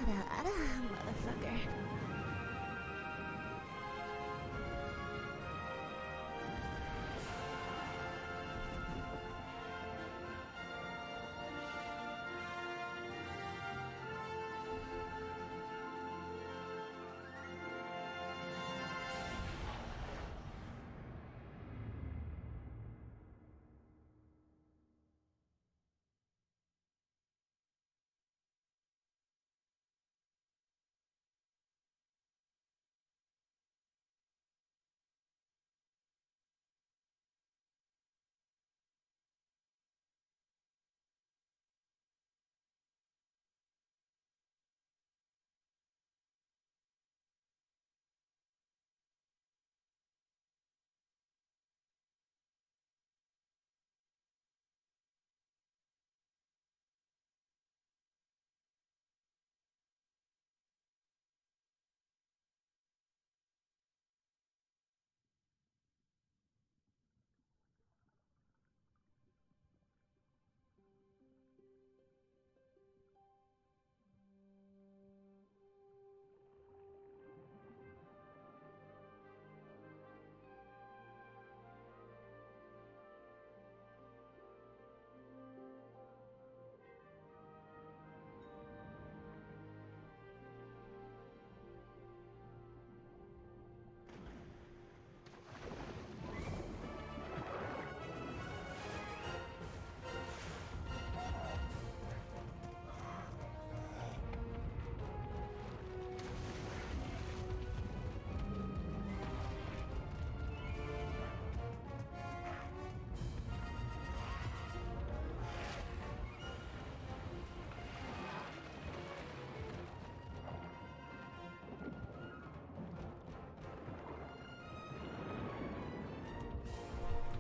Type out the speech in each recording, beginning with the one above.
that, motherfucker.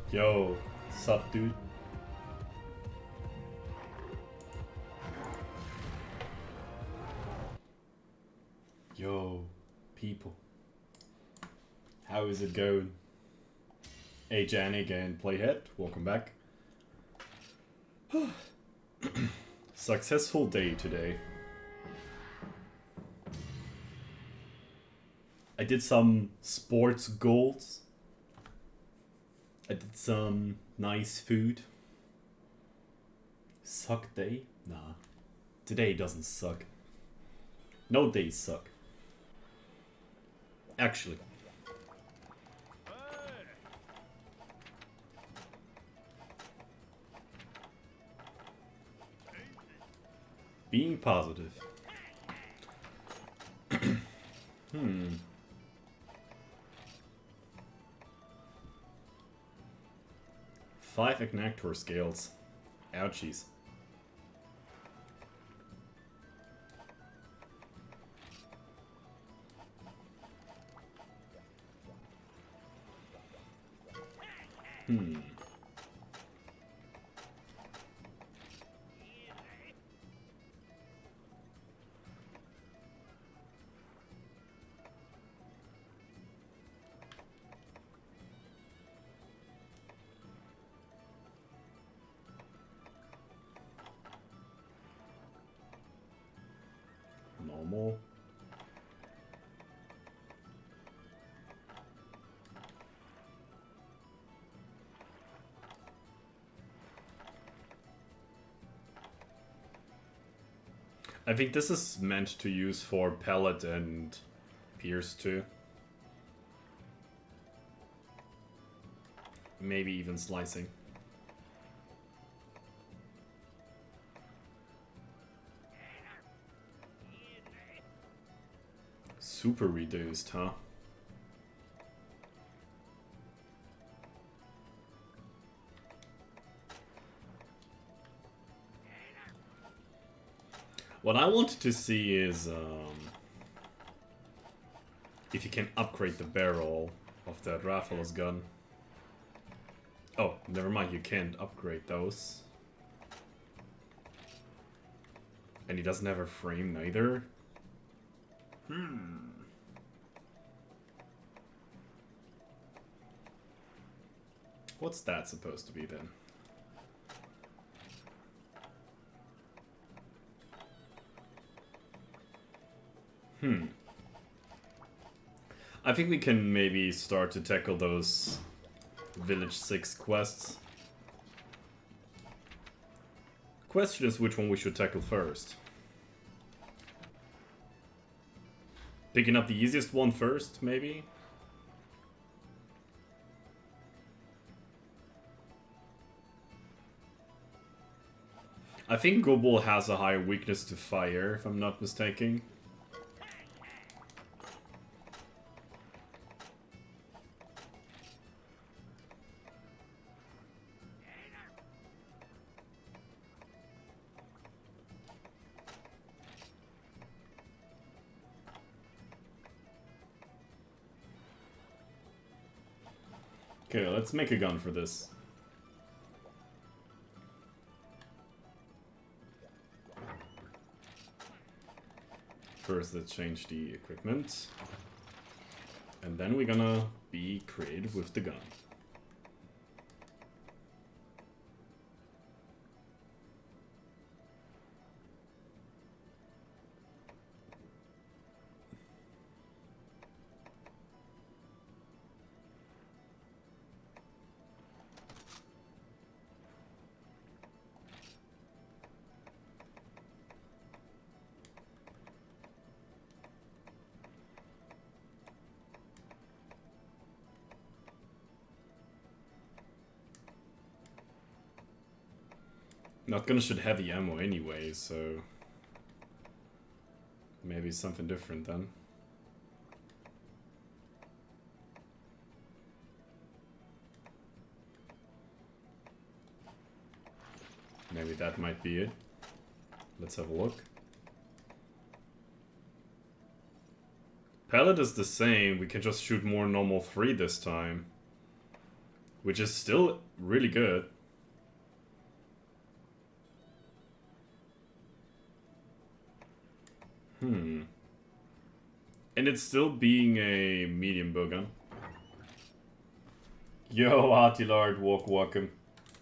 Yo, sup, dude? Yo, people. How is it going? Hey, Janik and Playhead, welcome back. Successful day today. I did some sports goals. I did some nice food. Suck day? Nah. Today doesn't suck. No days suck. Actually. Being positive. 5 Ignactor scales. Ouchies. Normal. I think this is meant to use for pellet and pierce too. Maybe even slicing. Super reduced, huh? What I wanted to see is if you can upgrade the barrel of that Raffles gun. Oh, never mind, you can't upgrade those. And he doesn't have a frame neither. What's that supposed to be then? I think we can maybe start to tackle those Village 6 quests. Question is which one we should tackle first. Picking up the easiest one first, maybe? I think Gobble has a higher weakness to fire, if I'm not mistaken. Okay, let's make a gun for this. First, let's change the equipment. And then we're gonna be creative with the gun. Not gonna shoot heavy ammo anyway, so maybe something different then. Maybe that might be it. Let's have a look. Pellet is the same, we can just shoot more normal 3 this time. Which is still really good. And it's still being a medium bowgun. Yo, Artilard, welcome.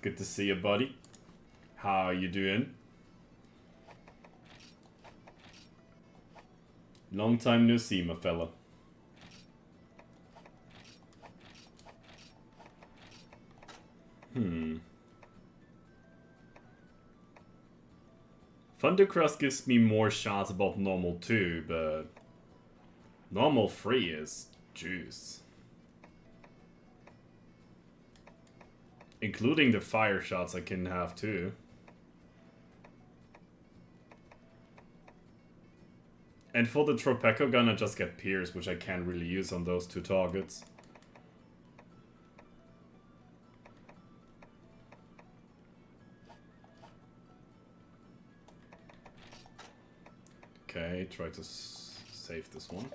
Good to see you, buddy. How you doing? Long time no see, my fella. Thundercrust gives me more shots about normal 2, but normal 3 is juice. Including the fire shots I can have too. And for the Tropeco gun I just get Pierce, which I can't really use on those 2 targets. Okay, try to save this one.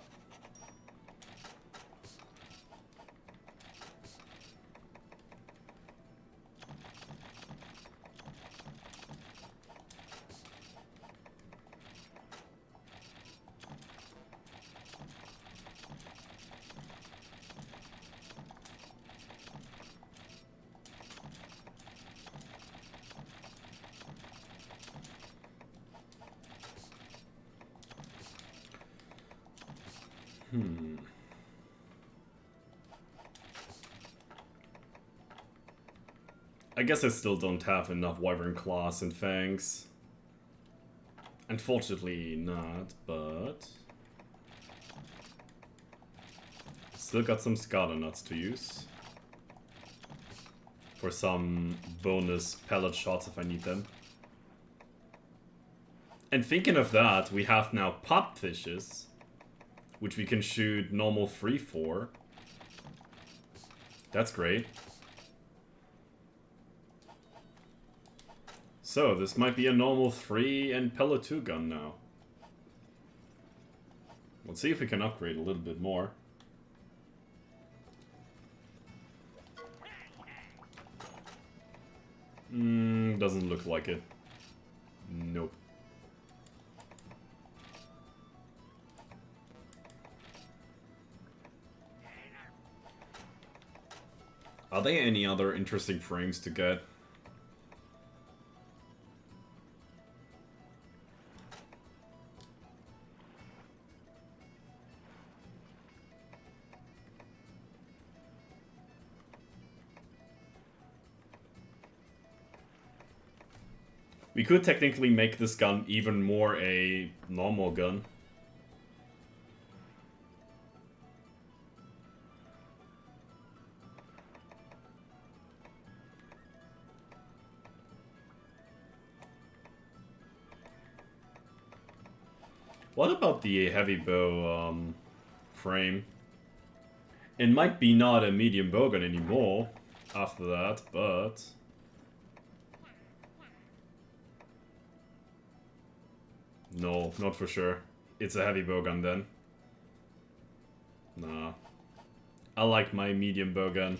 I guess I still don't have enough Wyvern Claws and Fangs. Unfortunately not, but... Still got some Scatter Nuts to use. For some bonus pellet shots if I need them. And thinking of that, we have now Pop Fishes, which we can shoot normal 3 for. That's great. So, this might be a normal 3 and pellet 2 gun now. Let's see if we can upgrade a little bit more. Doesn't look like it. Nope. Are there any other interesting frames to get? We could technically make this gun even more a normal gun. What about the heavy bow frame? It might be not a medium bowgun anymore after that, but... No, not for sure. It's a heavy bowgun then. Nah. I like my medium bowgun.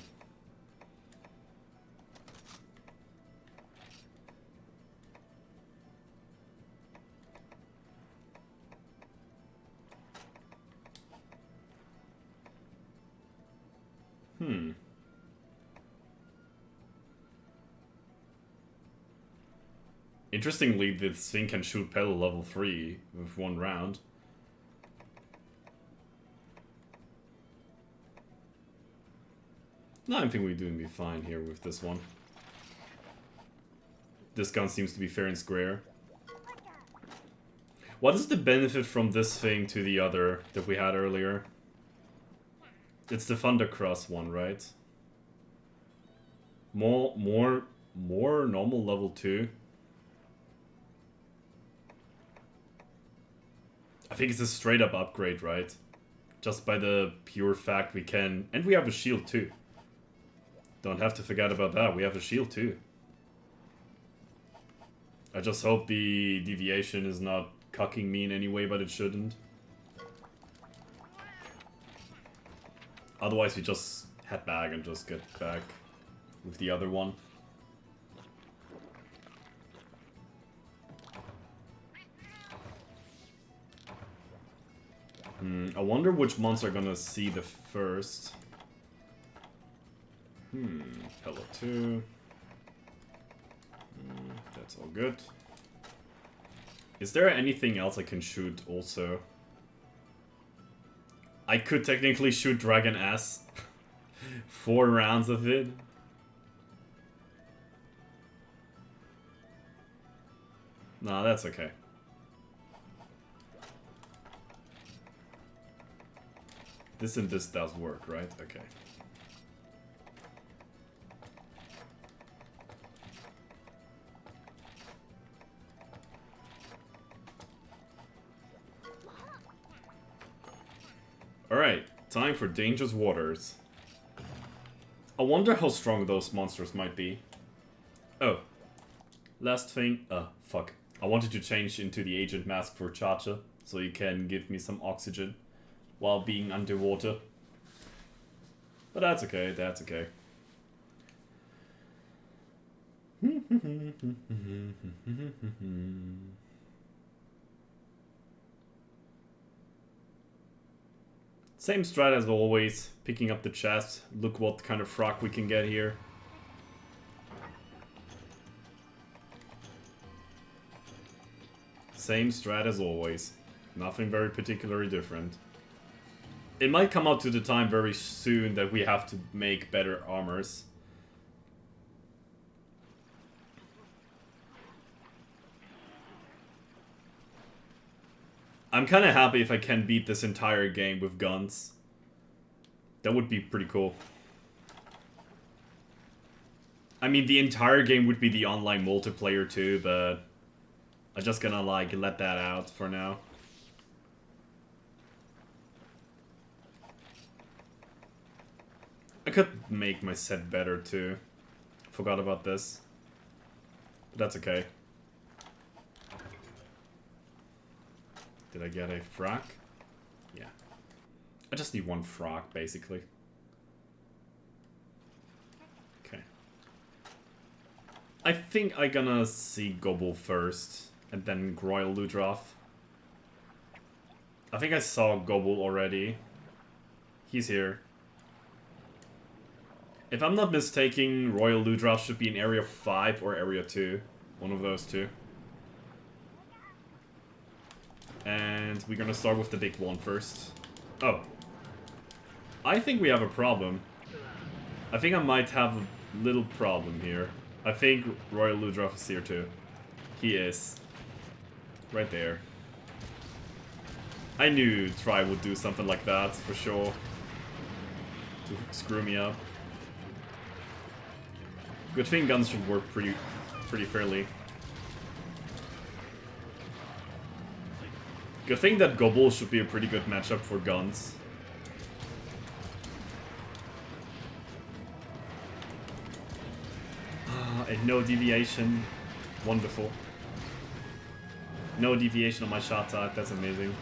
Interestingly, this thing can shoot pedal level 3 with 1 round. No, I think we're doing be fine here with this one. This gun seems to be fair and square. What is the benefit from this thing to the other that we had earlier? It's the Thundercross one, right? More normal level 2. I think it's a straight up upgrade, right? Just by the pure fact we can... And we have a shield too. Don't have to forget about that, we have a shield too. I just hope the deviation is not cucking me in any way, but it shouldn't. Otherwise we just head back and just get back with the other one. I wonder which monster are gonna see the first. Hello 2. That's all good. Is there anything else I can shoot also? I could technically shoot Dragon S. 4 rounds of it. Nah, that's okay. This and this does work, right? Okay. Alright, time for Dangerous Waters. I wonder how strong those monsters might be. Oh. Last thing. Fuck. I wanted to change into the agent mask for Cha-Cha, so you can give me some oxygen while being underwater. But that's okay, that's okay. Same strat as always, picking up the chest. Look what kind of frog we can get here. Same strat as always. Nothing very particularly different. It might come out to the time very soon that we have to make better armors. I'm kind of happy if I can beat this entire game with guns. That would be pretty cool. I mean, the entire game would be the online multiplayer too, but I'm just gonna, like, let that out for now. I could make my set better too. Forgot about this. But that's okay. Did I get a frog? Yeah. I just need 1 frog, basically. Okay. I think I'm gonna see Gobble first, and then Royal Ludroth. I think I saw Gobble already. He's here. If I'm not mistaken, Royal Ludroth should be in Area 5 or Area 2. One of those two. And we're gonna start with the big one first. Oh. I think we have a problem. I think I might have a little problem here. I think Royal Ludroth is here too. He is. Right there. I knew Try would do something like that, for sure. To screw me up. Good thing guns should work pretty fairly. Good thing that Gobble should be a pretty good matchup for guns. And no deviation. Wonderful. No deviation on my shot type, that's amazing.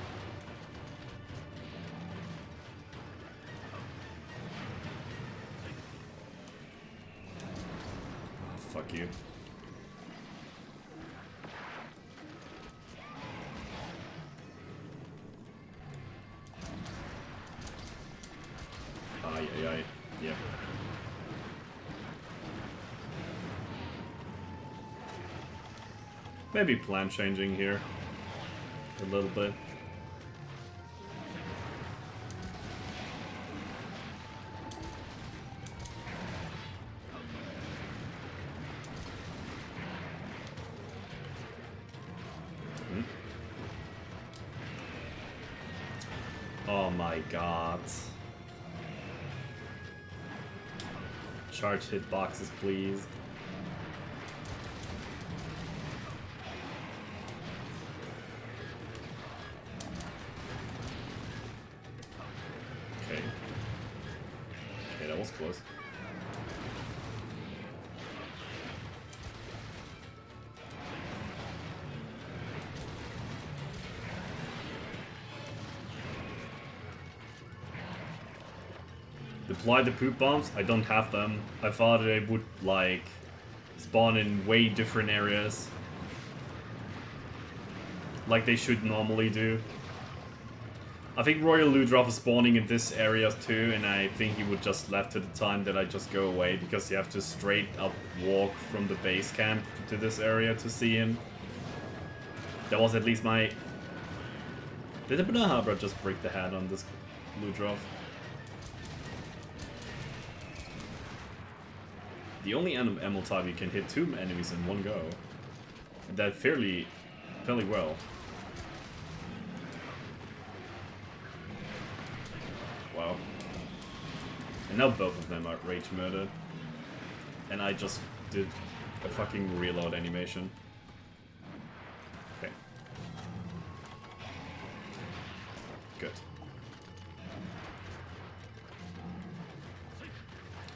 Oh, fuck you. Ay. Yeah. Maybe plan changing here. A little bit. Oh my god. Charge hitboxes, please. Okay. Okay, that was close. Deploy the poop bombs? I don't have them. I thought they would, like, spawn in way different areas. Like they should normally do. I think Royal Ludroth is spawning in this area too, and I think he would just left to the time that I just go away, because you have to straight up walk from the base camp to this area to see him. That was at least my... Did the Banahabra just break the head on this Ludroth? The only ammo type you can hit 2 enemies in one go. And that fairly well. Wow. And now both of them are rage murdered. And I just did a fucking reload animation. Okay. Good.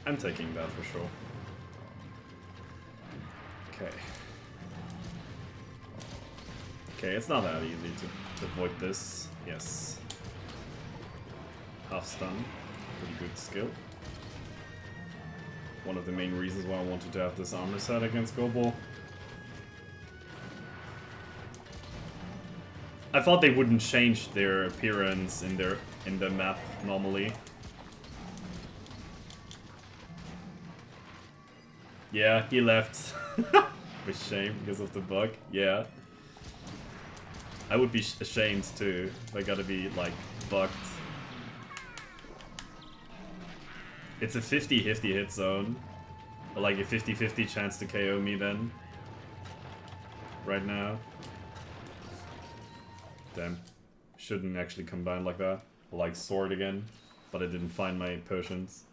I'm taking that for sure. Okay. Okay, it's not that easy to avoid this. Yes. Half stun. Pretty good skill. One of the main reasons why I wanted to have this armor set against Gobo. I thought they wouldn't change their appearance in the map normally. Yeah, he left. With shame because of the bug. Yeah. I would be ashamed too if I gotta be like bugged. It's a 50-50 hit zone. Or like a 50-50 chance to KO me then. Right now. Damn. Shouldn't actually combine like that. Like sword again. But I didn't find my potions.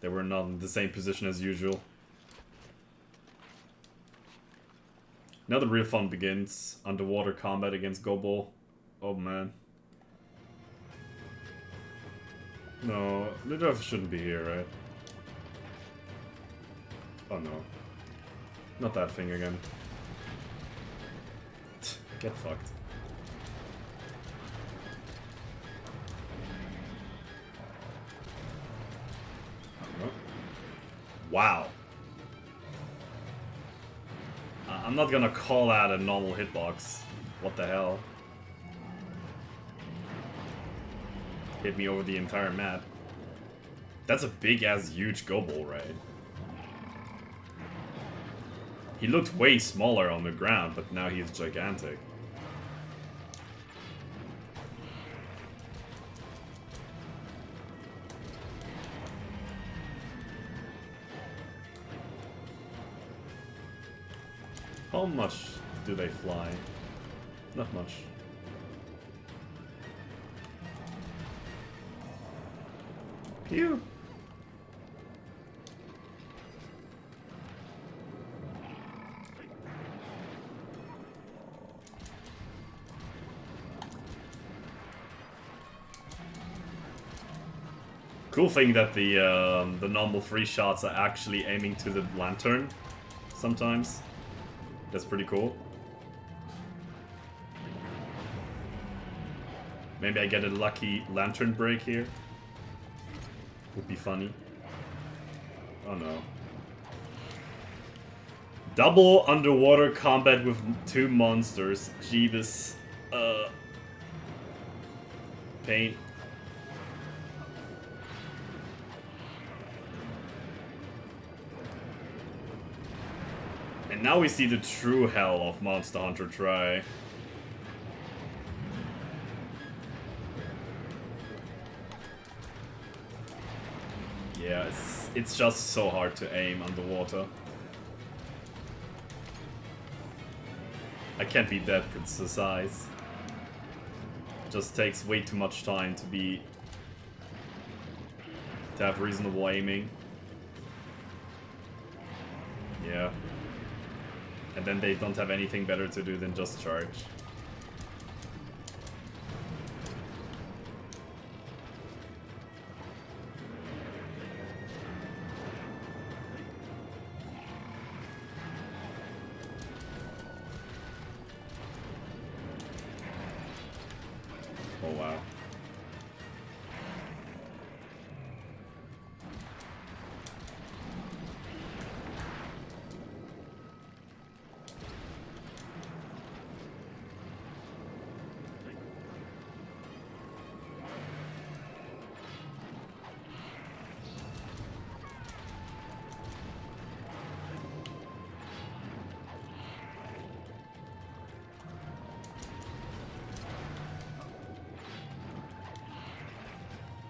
They were not in the same position as usual. Now the real fun begins. Underwater combat against Gobo. Oh man. No, Ludroth shouldn't be here, right? Oh no. Not that thing again. Get fucked. Oh. Wow. I'm not gonna call that a normal hitbox. What the hell? Hit me over the entire map. That's a big-ass huge Gobo, right? He looked way smaller on the ground, but now he's gigantic. How much do they fly? Not much. Pew! Cool thing that the normal free shots are actually aiming to the lantern sometimes. That's pretty cool. Maybe I get a lucky lantern break here. Would be funny. Oh no. Double underwater combat with 2 monsters. Jeebus. Pain. And now we see the true hell of Monster Hunter Tri. Yeah, it's just so hard to aim underwater. I can't be that precise. Just takes way too much time to have reasonable aiming. Yeah. And then they don't have anything better to do than just charge. Oh wow.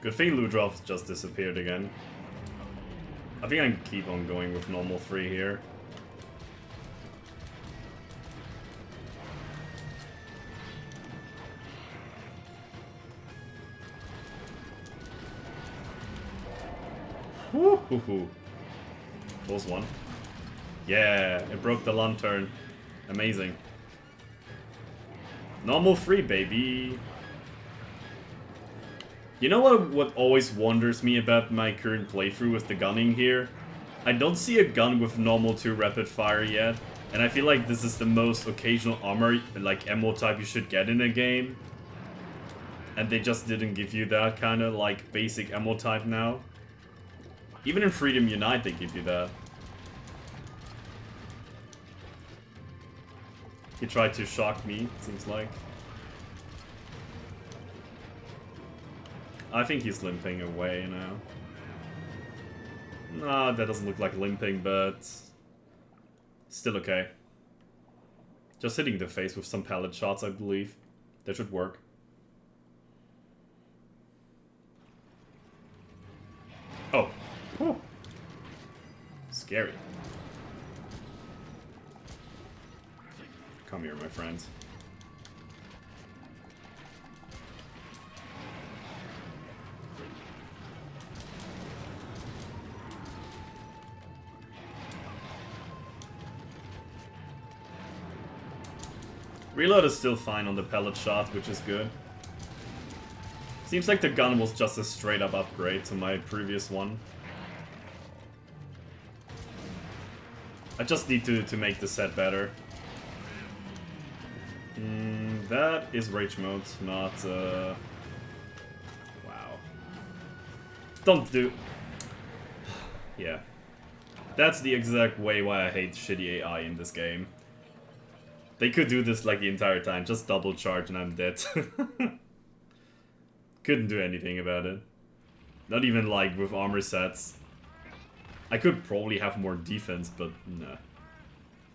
Good thing Ludroth just disappeared again. I think I can keep on going with normal 3 here. Woo-hoo-hoo. Close one. Yeah, it broke the lantern. Amazing. Normal 3, baby. You know what always wonders me about my current playthrough with the gunning here? I don't see a gun with normal 2 rapid fire yet, and I feel like this is the most occasional armor, like ammo type you should get in a game. And they just didn't give you that kind of like basic ammo type now. Even in Freedom Unite they give you that. He tried to shock me, seems like. I think he's limping away now. Nah, that doesn't look like limping, but still okay. Just hitting the face with some pallet shots, I believe. That should work. Oh. Whew. Scary. Come here, my friend. Reload is still fine on the pellet shot, which is good. Seems like the gun was just a straight up upgrade to my previous one. I just need to make the set better. That is rage mode, not wow. Don't do... Yeah. That's the exact way why I hate shitty AI in this game. They could do this like the entire time, just double charge and I'm dead. Couldn't do anything about it. Not even like with armor sets. I could probably have more defense, but nah.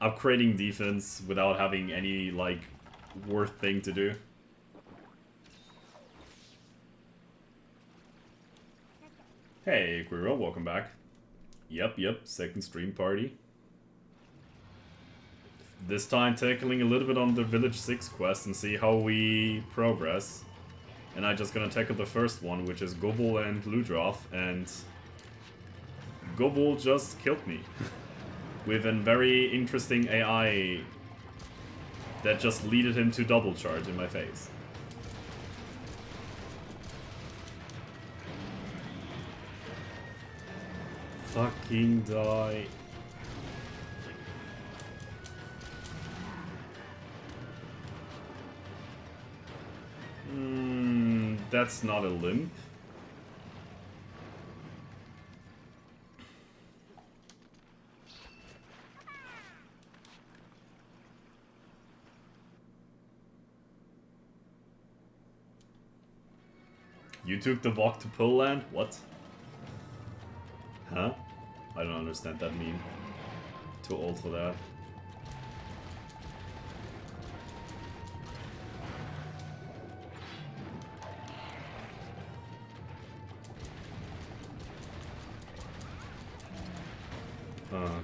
Upgrading defense without having any like worth thing to do. Hey Quiro, welcome back. Yep, second stream party. This time tackling a little bit on the Village 6 quest and see how we progress. And I'm just gonna tackle the first one, which is Gobble and Ludroth, and Gobble just killed me. With a very interesting AI that just leaded him to double charge in my face. Fucking die. That's not a limp. You took the walk to Poland? What? Huh? I don't understand that meme. Too old for that.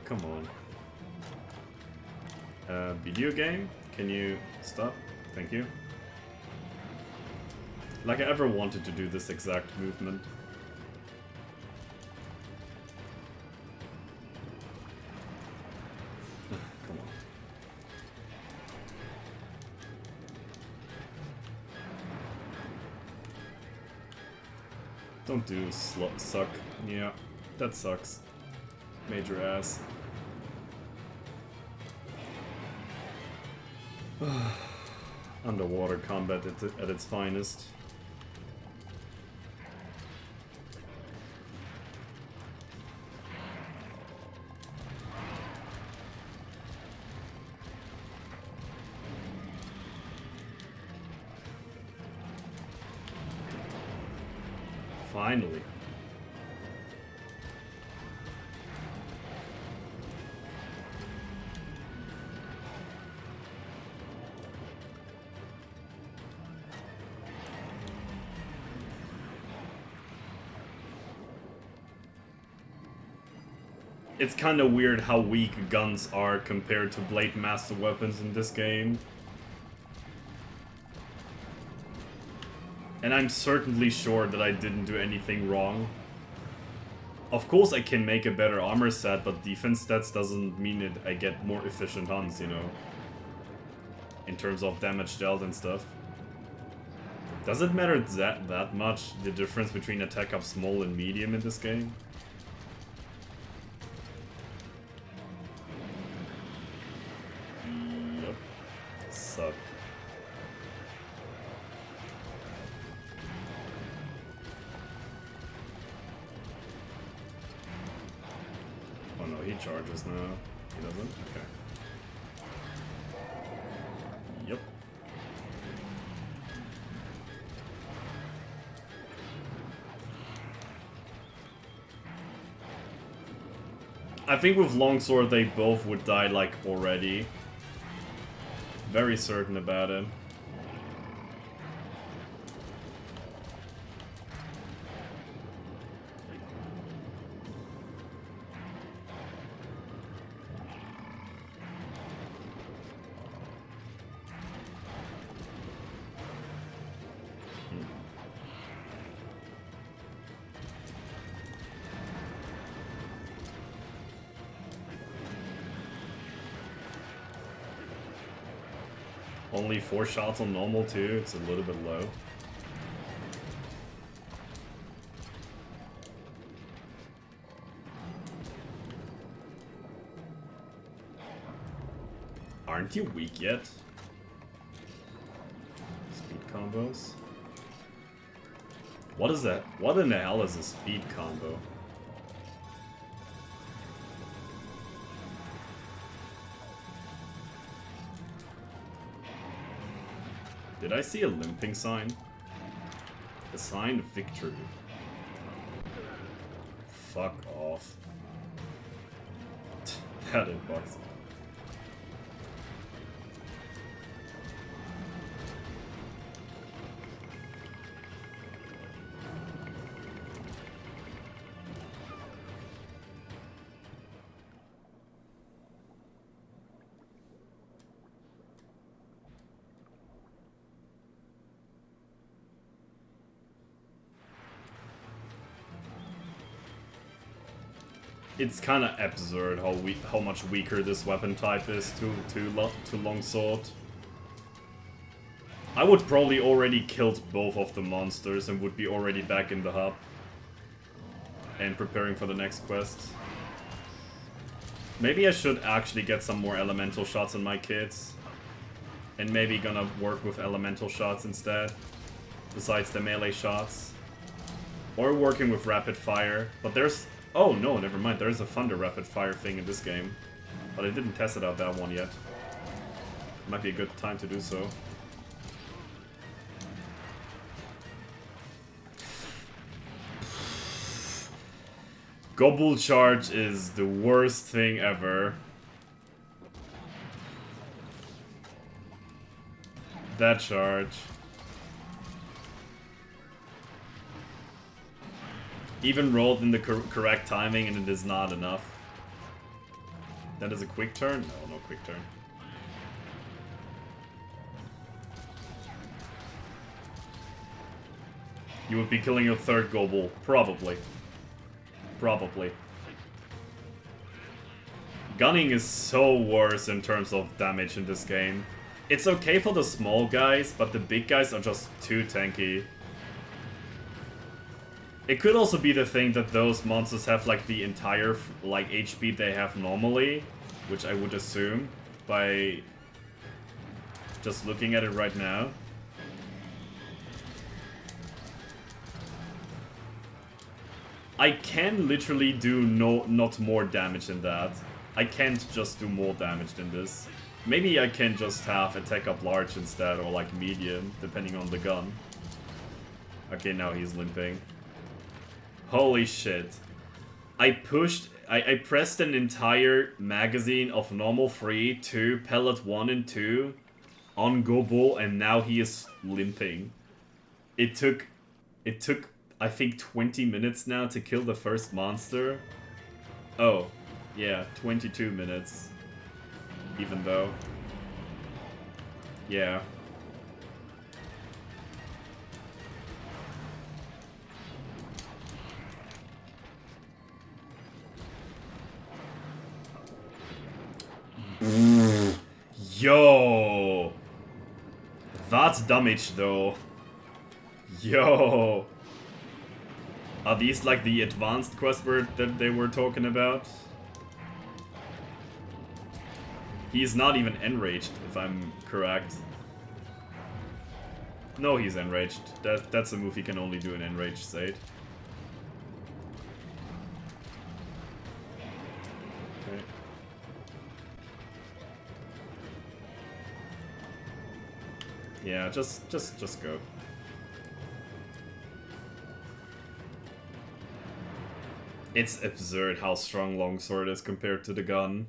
Come on. Video game? Can you stop? Thank you. Like I ever wanted to do this exact movement. Come on. Don't do suck. Yeah, that sucks. Major ass. Underwater combat at its finest. Finally. It's kind of weird how weak guns are compared to Blade Master weapons in this game. And I'm certainly sure that I didn't do anything wrong. Of course I can make a better armor set, but defense stats doesn't mean that I get more efficient hunts, you know. In terms of damage dealt and stuff. Does it matter that much, the difference between attack up small and medium in this game? Yep. Suck. Oh no, he charges now. He doesn't? Okay. Yep. I think with Longsword they both would die like already. Very certain about it. Only 4 shots on normal too, it's a little bit low. Aren't you weak yet? Speed combos? What is that? What in the hell is a speed combo? Did I see a limping sign? A sign of victory. Fuck off. That inbox. It's kind of absurd how much weaker this weapon type is to longsword. I would probably already killed both of the monsters and would be already back in the hub and preparing for the next quest. Maybe I should actually get some more elemental shots on my kids. And maybe gonna work with elemental shots instead, besides the melee shots. Or working with rapid fire, but there's... Oh no, never mind, there is a thunder rapid fire thing in this game. But I didn't test it out that one yet. Might be a good time to do so. Gobble charge is the worst thing ever. That charge. Even rolled in the correct timing and it is not enough. That is a quick turn? No, no quick turn. You would be killing your third Gobble. Probably. Probably. Gunning is so worse in terms of damage in this game. It's okay for the small guys, but the big guys are just too tanky. It could also be the thing that those monsters have like the entire like HP they have normally, which I would assume by just looking at it right now. I can literally do not more damage than that. I can't just do more damage than this. Maybe I can just have attack up large instead, or like medium, depending on the gun. Okay, now he's limping. Holy shit. I pressed an entire magazine of normal 3, 2, pellet 1 and 2 on Gobble, and now he is limping. It took I think 20 minutes now to kill the first monster. Oh, yeah, 22 minutes. Even though. Yeah. Yo! That's damage though. Yo! Are these like the advanced quest that they were talking about? He's not even enraged, if I'm correct. No, he's enraged. That's a move he can only do in enraged state. Okay. Yeah, just go. It's absurd how strong longsword is compared to the gun.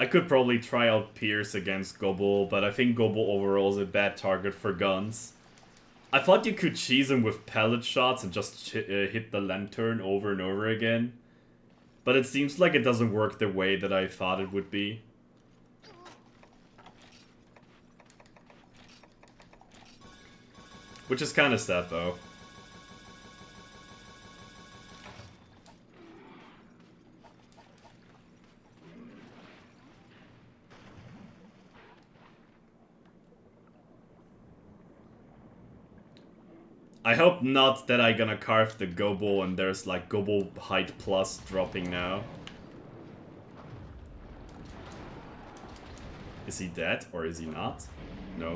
I could probably try out Pierce against Gobble, but I think Gobble overall is a bad target for guns. I thought you could cheese him with pellet shots and just hit the lantern over and over again. But it seems like it doesn't work the way that I thought it would be. Which is kind of sad, though. I hope not that I'm gonna carve the Gobble and there's like Gobble height plus dropping now. Is he dead or is he not? No.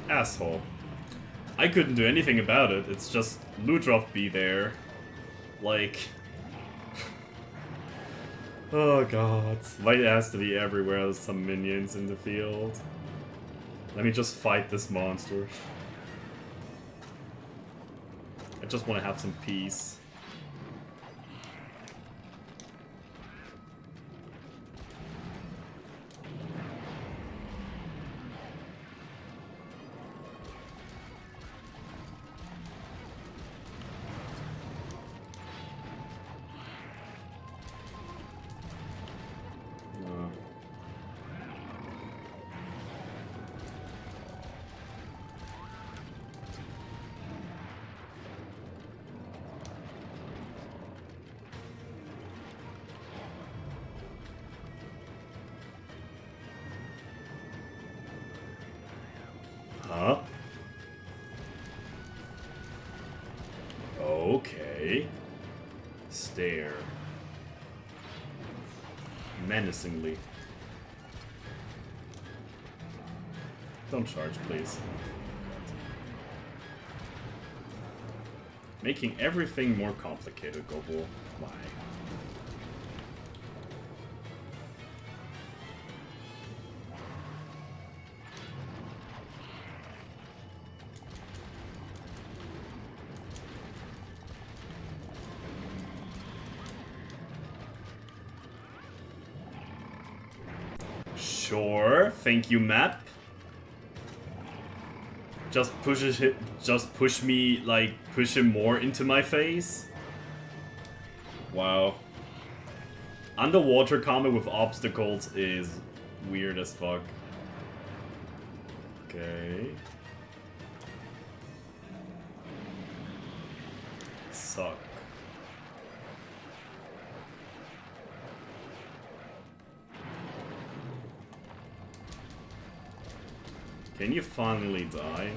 Asshole. I couldn't do anything about it, it's just Ludroth be there. Like... oh god. Why it has to be everywhere there's some minions in the field? Let me just fight this monster. I just want to have some peace. Huh? Okay. Stare. Menacingly. Don't charge, please. Making everything more complicated, Gobo. Why? Sure, thank you, map. Just push me, like, push him more into my face. Wow. Underwater combat with obstacles is weird as fuck. Okay. Suck. Can you finally die?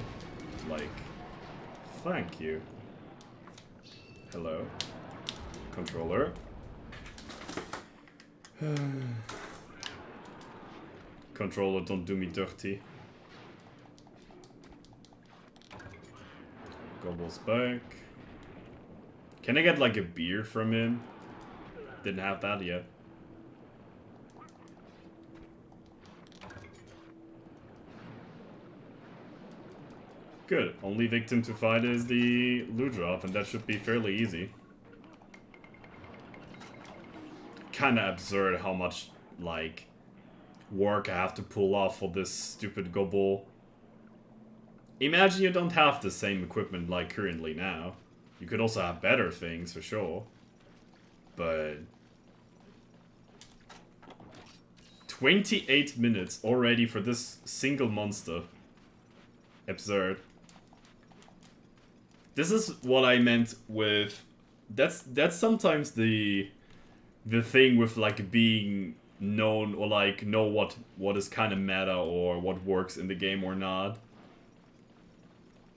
Like, thank you. Hello. Controller. Controller, don't do me dirty. Gobble's back. Can I get like a beer from him? Didn't have that yet. Good. Only victim to fight is the loot drop, and that should be fairly easy. Kinda absurd how much, like, work I have to pull off for this stupid gobble. Imagine you don't have the same equipment like currently now. You could also have better things, for sure. But 28 minutes already for this single monster. Absurd. This is what I meant with... That's sometimes the thing with, like, being known or, like, know what is kind of meta or what works in the game or not.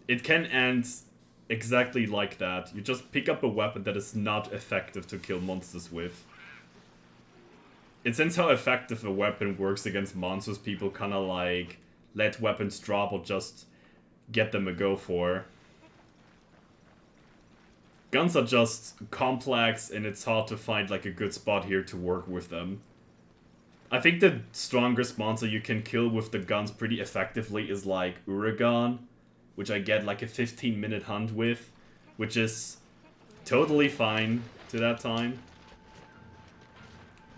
It can end exactly like that. You just pick up a weapon that is not effective to kill monsters with. It since how effective a weapon works against monsters, people kind of, like, let weapons drop or just get them a go for. Guns are just complex and it's hard to find like a good spot here to work with them. I think the strongest monster you can kill with the guns pretty effectively is like Uragan, which I get like a 15-minute hunt with, which is totally fine to that time.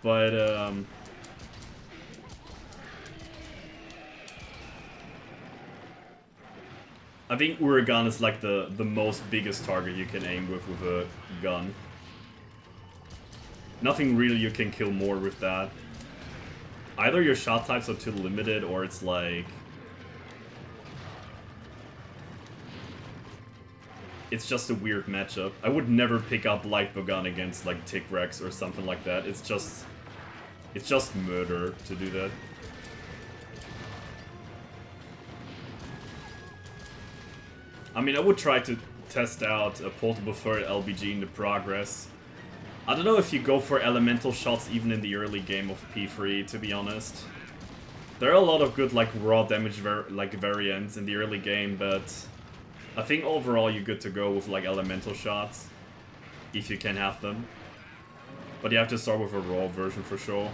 But I think Uragan is like the most biggest target you can aim with a gun. Nothing really you can kill more with that. Either your shot types are too limited or it's like... It's just a weird matchup. I would never pick up Light Bogan against like Tigrex or something like that. It's just murder to do that. I mean, I would try to test out a portable third LBG in the progress. I don't know if you go for elemental shots even in the early game of P3, to be honest. There are a lot of good like raw damage variants in the early game, but I think overall you're good to go with like elemental shots, if you can have them. But you have to start with a raw version for sure.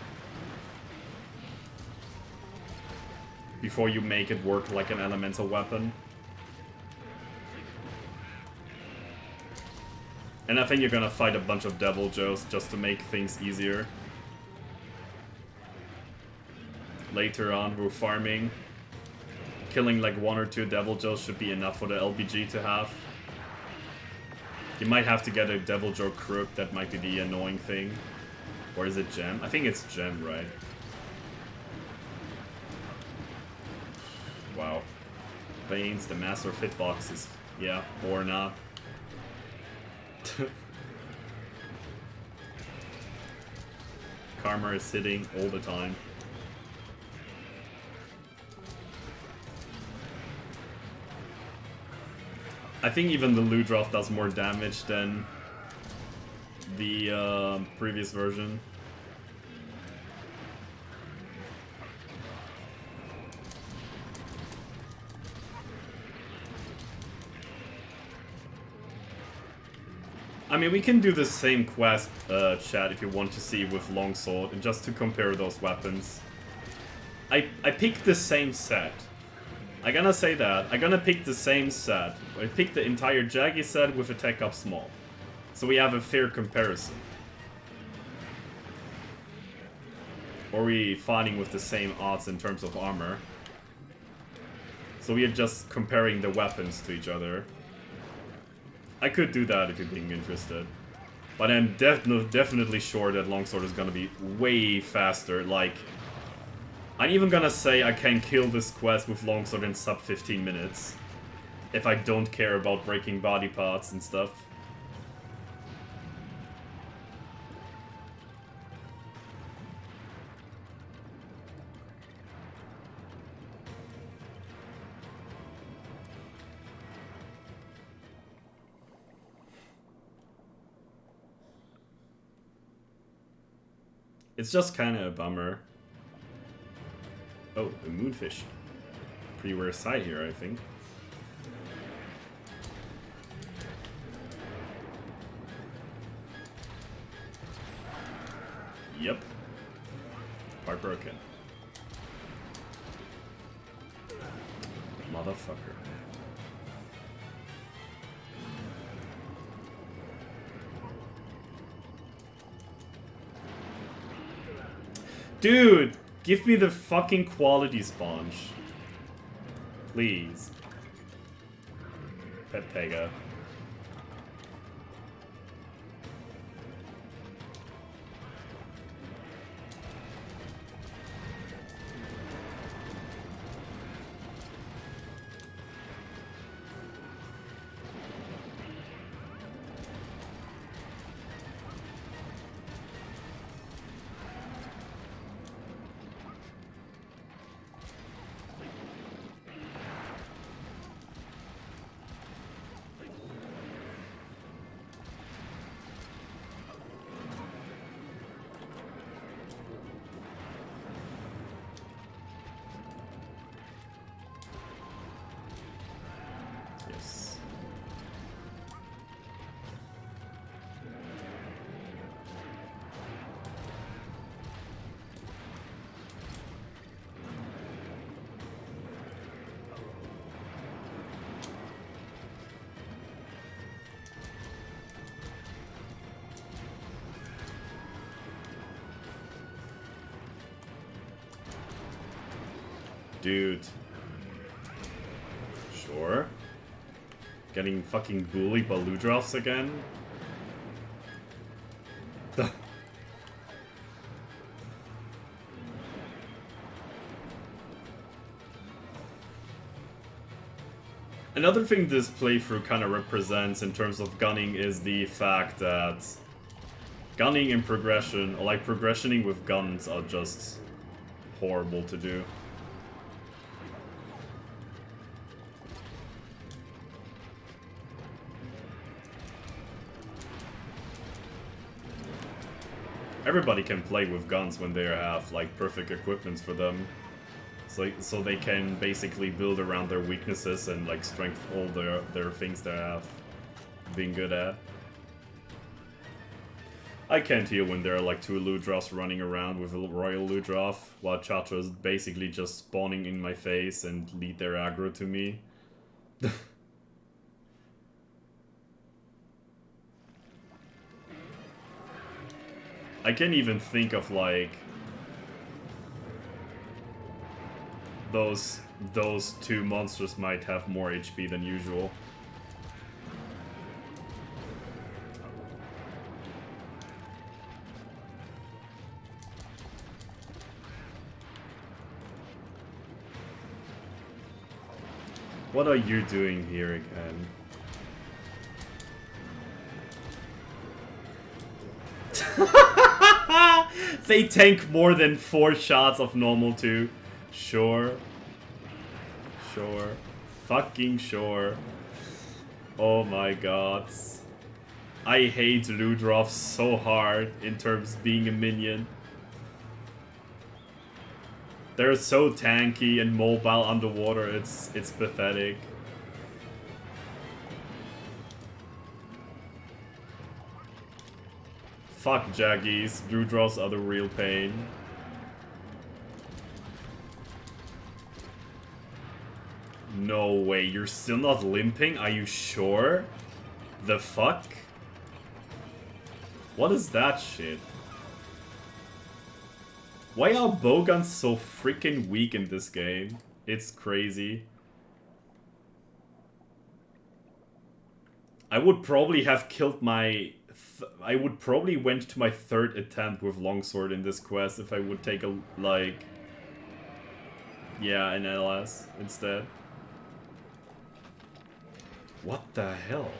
Before you make it work like an elemental weapon. And I think you're gonna fight a bunch of Devil Joes just to make things easier. Later on, we're farming. Killing like 1 or 2 Devil Joes should be enough for the LBG to have. You might have to get a Devil Joe Crook, that might be the annoying thing. Or is it Gem? I think it's Gem, right? Wow. Banes, the Master of Hitboxes. Yeah, or not. Karma is sitting all the time. I think even the Ludroth does more damage than the previous version. I mean, we can do the same quest, chat, if you want to see with Longsword, and just to compare those weapons. I picked the same set. I'm gonna say that. I'm gonna pick the same set. I picked the entire Jaggy set with attack up small. So we have a fair comparison. Or we fighting with the same odds in terms of armor. So we are just comparing the weapons to each other. I could do that if you're being interested. But I'm definitely sure that Longsword is gonna be way faster. Like, I'm even gonna say I can kill this quest with Longsword in sub 15 minutes. If I don't care about breaking body parts and stuff. It's just kind of a bummer. Oh, the moonfish. Pretty rare sight here, I think. Yep. Part broken. Motherfucker. Dude! Give me the fucking quality sponge. Please. Pet Pega. Dude. Sure. Getting fucking bullied by Ludroths again? Another thing this playthrough kind of represents in terms of gunning is the fact that gunning and progression, or like progressioning with guns, are just horrible to do. Everybody can play with guns when they have like perfect equipments for them. So they can basically build around their weaknesses and like strength all their things they have being good at. I can't hear when there are like two Ludroths running around with a Royal Ludroth, while Chatra is basically just spawning in my face and lead their aggro to me. I can't even think of like those two monsters might have more HP than usual. What are you doing here again? They tank more than 4 shots of normal too. Sure. Sure. Fucking sure. Oh my god. I hate Ludroth so hard in terms of being a minion. They're so tanky and mobile underwater, it's pathetic. Fuck Jaggies, Ludroths are the real pain. No way, you're still not limping? Are you sure? The fuck? What is that shit? Why are bowguns so freaking weak in this game? It's crazy. I would probably have killed my... I would probably went to my 3rd attempt with longsword in this quest if I would take a, like... Yeah, an LS instead. What the hell?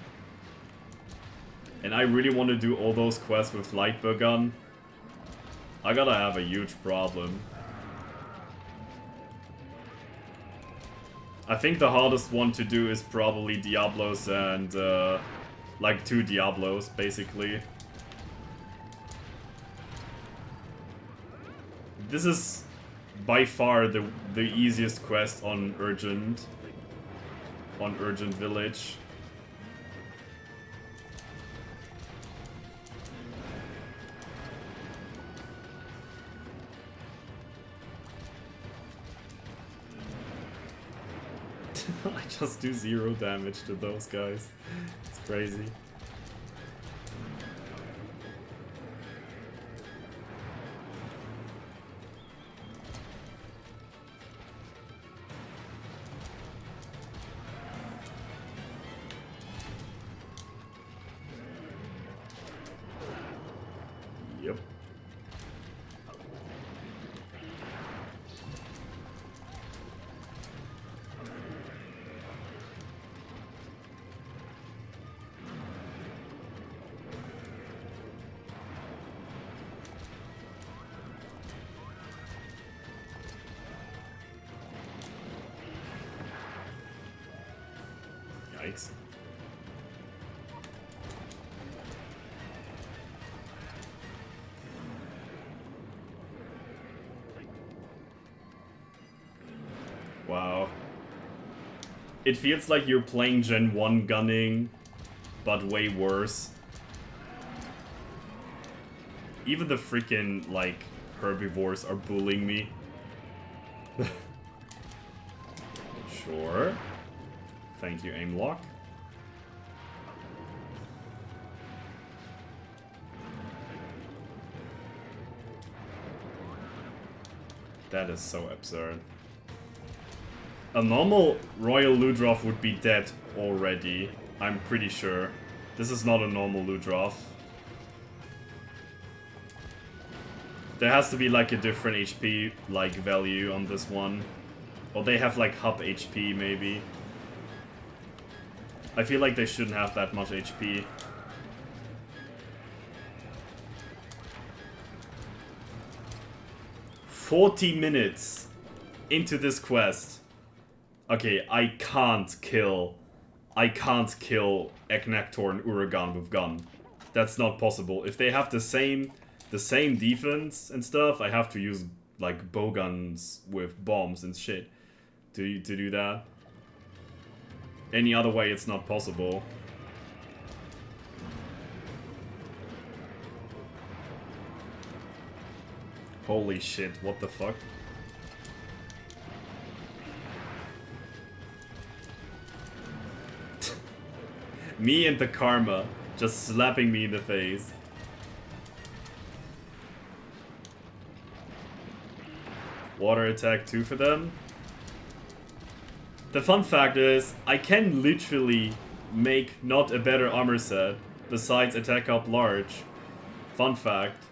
And I really want to do all those quests with light bowgun. I gotta have a huge problem. I think the hardest one to do is probably Diablos and, like 2 Diablos, basically. This is by far the easiest quest on Urgent Village. I just do 0 damage to those guys. It's crazy. Yep. Yikes. Wow. It feels like you're playing Gen 1 gunning, but way worse. Even the freaking, like, herbivores are bullying me. Sure. Thank you, aim lock. That is so absurd. A normal Royal Ludroth would be dead already, I'm pretty sure. This is not a normal Ludroth. There has to be like a different HP like value on this one. Or they have like hub HP maybe. I feel like they shouldn't have that much HP. "40 minutes into this quest. Okay, I can't kill Eknektor and Uragan with gun. That's not possible. If they have the same defense and stuff, I have to use like bowguns with bombs and shit to do that. Any other way, it's not possible. Holy shit, what the fuck? Me and the karma just slapping me in the face. Water attack 2 for them. The fun fact is, I can literally make not a better armor set besides attack up large. Fun fact.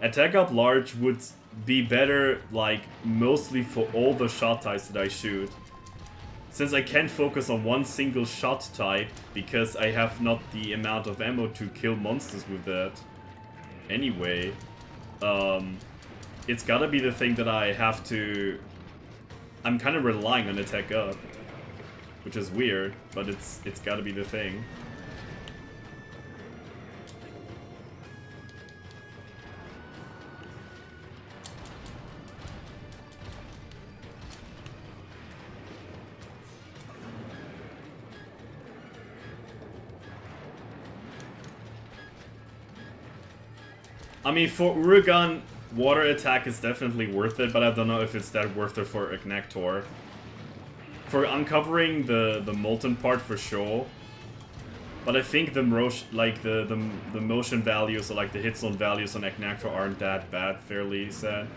Attack up large would be better, like, mostly for all the shot types that I shoot. Since I can't focus on one single shot type, because I have not the amount of ammo to kill monsters with that. Anyway, it's gotta be the thing that I have to... I'm kind of relying on attack up. Which is weird, but it's gotta be the thing. I mean, for Uragan, water attack is definitely worth it, but I don't know if it's that worth it for Ignactor. For uncovering the molten part for sure, but I think the motion values or like the hit zone values on Ignactor aren't that bad, fairly said.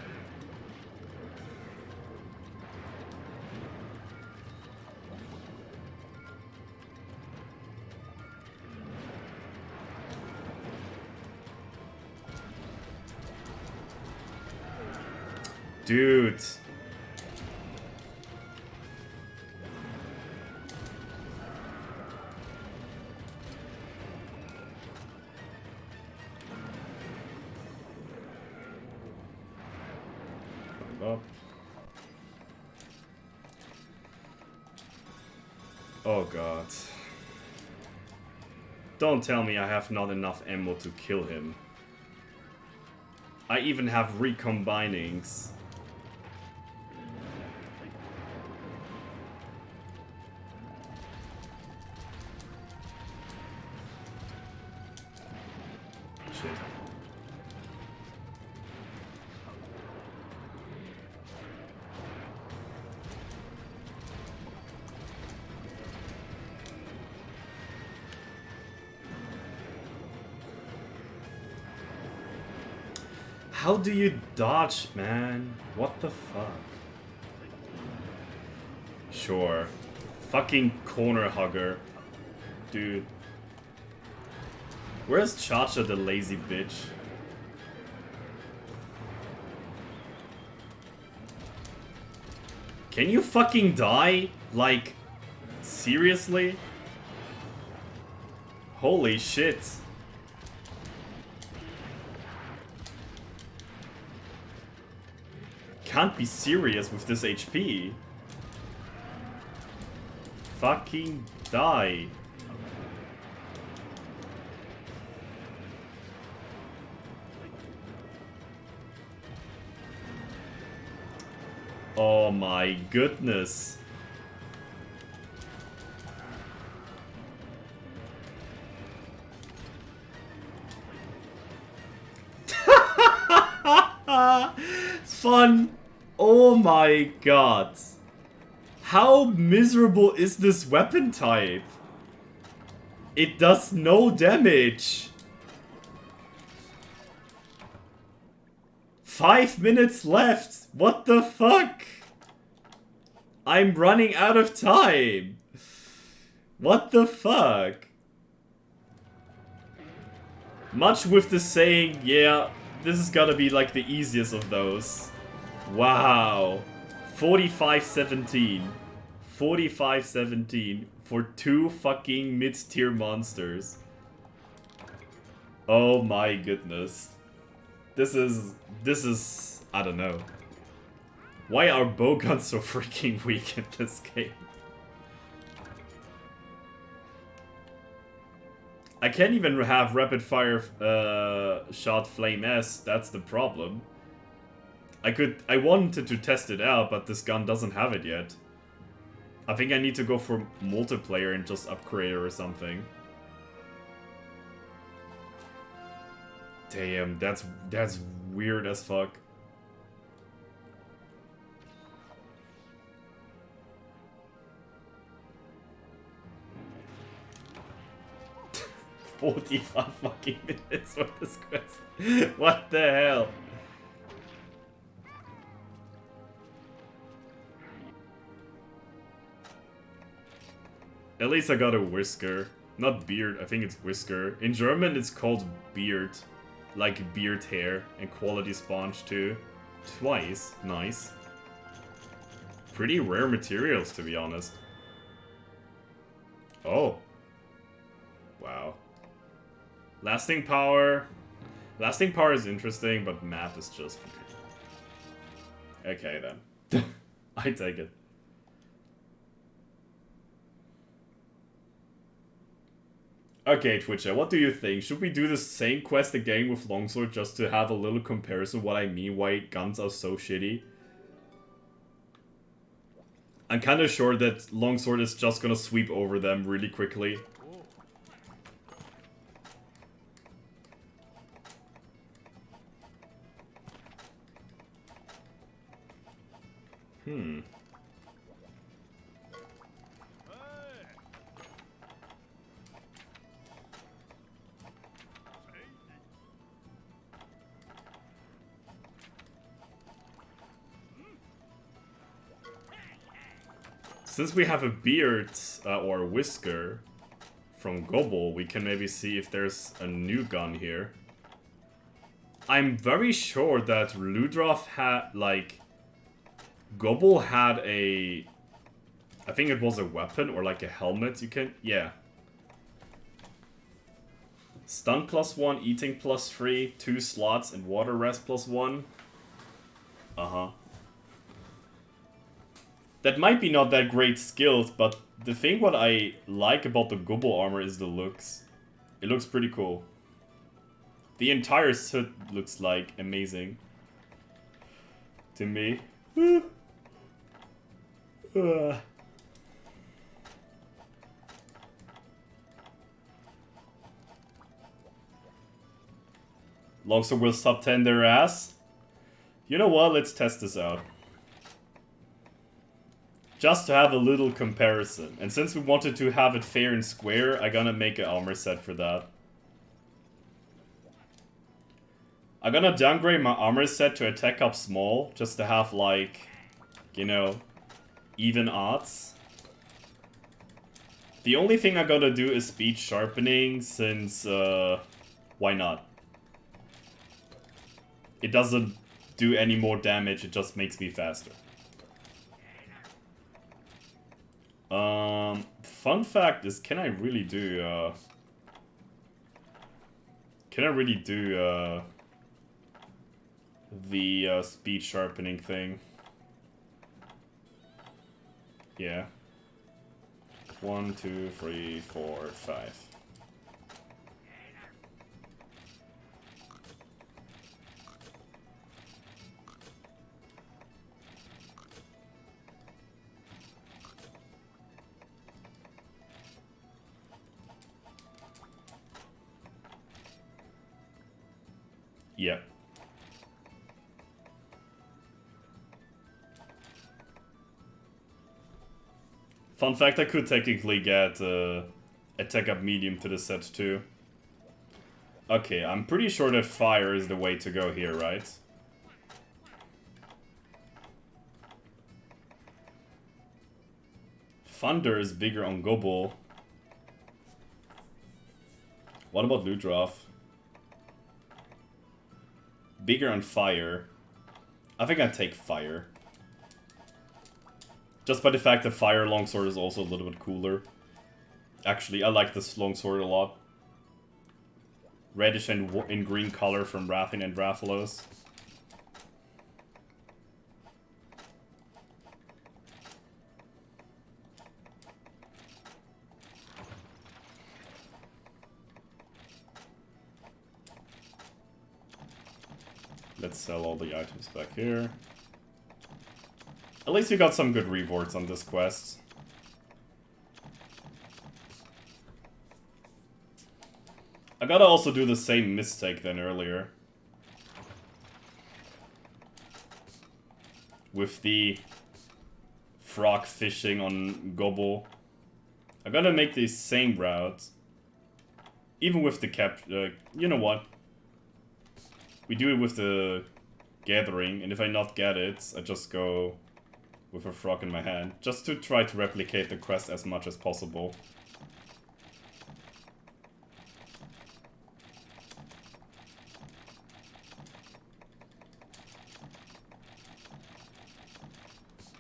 Dude. Up. Oh god. Don't tell me I have not enough ammo to kill him. I even have recombinings. Shit. How do you dodge, man? What the fuck? Sure. Fucking corner hugger. Dude. Where's Cha-Cha, the lazy bitch? Can you fucking die? Like, seriously? Holy shit. Can't be serious with this HP. Fucking die. Oh my goodness. Fun. Oh my god. How miserable is this weapon type? It does no damage. 5 minutes left. What the fuck? I'm running out of time. What the fuck? Much with the saying, yeah, this is gotta be like the easiest of those. Wow. 45-17. 45-17 for 2 fucking mid-tier monsters. Oh my goodness. This is, I don't know. Why are bowguns so freaking weak in this game? I can't even have rapid fire shot flame S, that's the problem. I wanted to test it out, but this gun doesn't have it yet. I think I need to go for multiplayer and just upgrade it or something. Damn, that's weird as fuck. "45 fucking minutes for this quest." What the hell? At least I got a whisker. Not beard, I think it's whisker. In German it's called beard. Like beard hair. And quality sponge too. Twice. Nice. Pretty rare materials, to be honest. Oh. Wow. Lasting power. Lasting power is interesting, but map is just... Okay then. I take it. Okay, Twitcher, what do you think? Should we do the same quest again with Longsword just to have a little comparison what I mean why guns are so shitty? I'm kinda sure that Longsword is just gonna sweep over them really quickly. Since we have a beard or a whisker from Gobble, we can maybe see if there's a new gun here. I'm very sure that Ludroth had, like... Gobble had a... I think it was a weapon or like a helmet you can... Yeah. Stun +1, eating +3, 2 slots, and water rest +1. Uh-huh. That might be not that great skills, but the thing what I like about the Gobble armor is the looks. It looks pretty cool. The entire suit looks like amazing. To me. Longsword will sub 10 their ass. You know what? Let's test this out. Just to have a little comparison. And since we wanted to have it fair and square, I'm gonna make an armor set for that. I'm gonna downgrade my armor set to attack up small, just to have like, you know, even odds. The only thing I'm gonna do is speed sharpening, since, why not? It doesn't do any more damage, it just makes me faster. Fun fact is, can I really do, the, speed sharpening thing? Yeah. 1, 2, 3, 4, 5. Yep. Fun fact, I could technically get attack up medium to the set too. Okay, I'm pretty sure that fire is the way to go here, right? Thunder is bigger on Gobble. What about Ludroth? Bigger on fire. I think I'd take fire. Just by the fact that fire longsword is also a little bit cooler. Actually, I like this longsword a lot. Reddish and in green color from Rathin and Rathalos. Let's sell all the items back here. At least we got some good rewards on this quest. I gotta also do the same mistake than earlier. With the frog fishing on Gobble. I gotta make the same route. Even with the you know what? We do it with the gathering, and if I not get it, I just go with a frog in my hand. Just to try to replicate the quest as much as possible.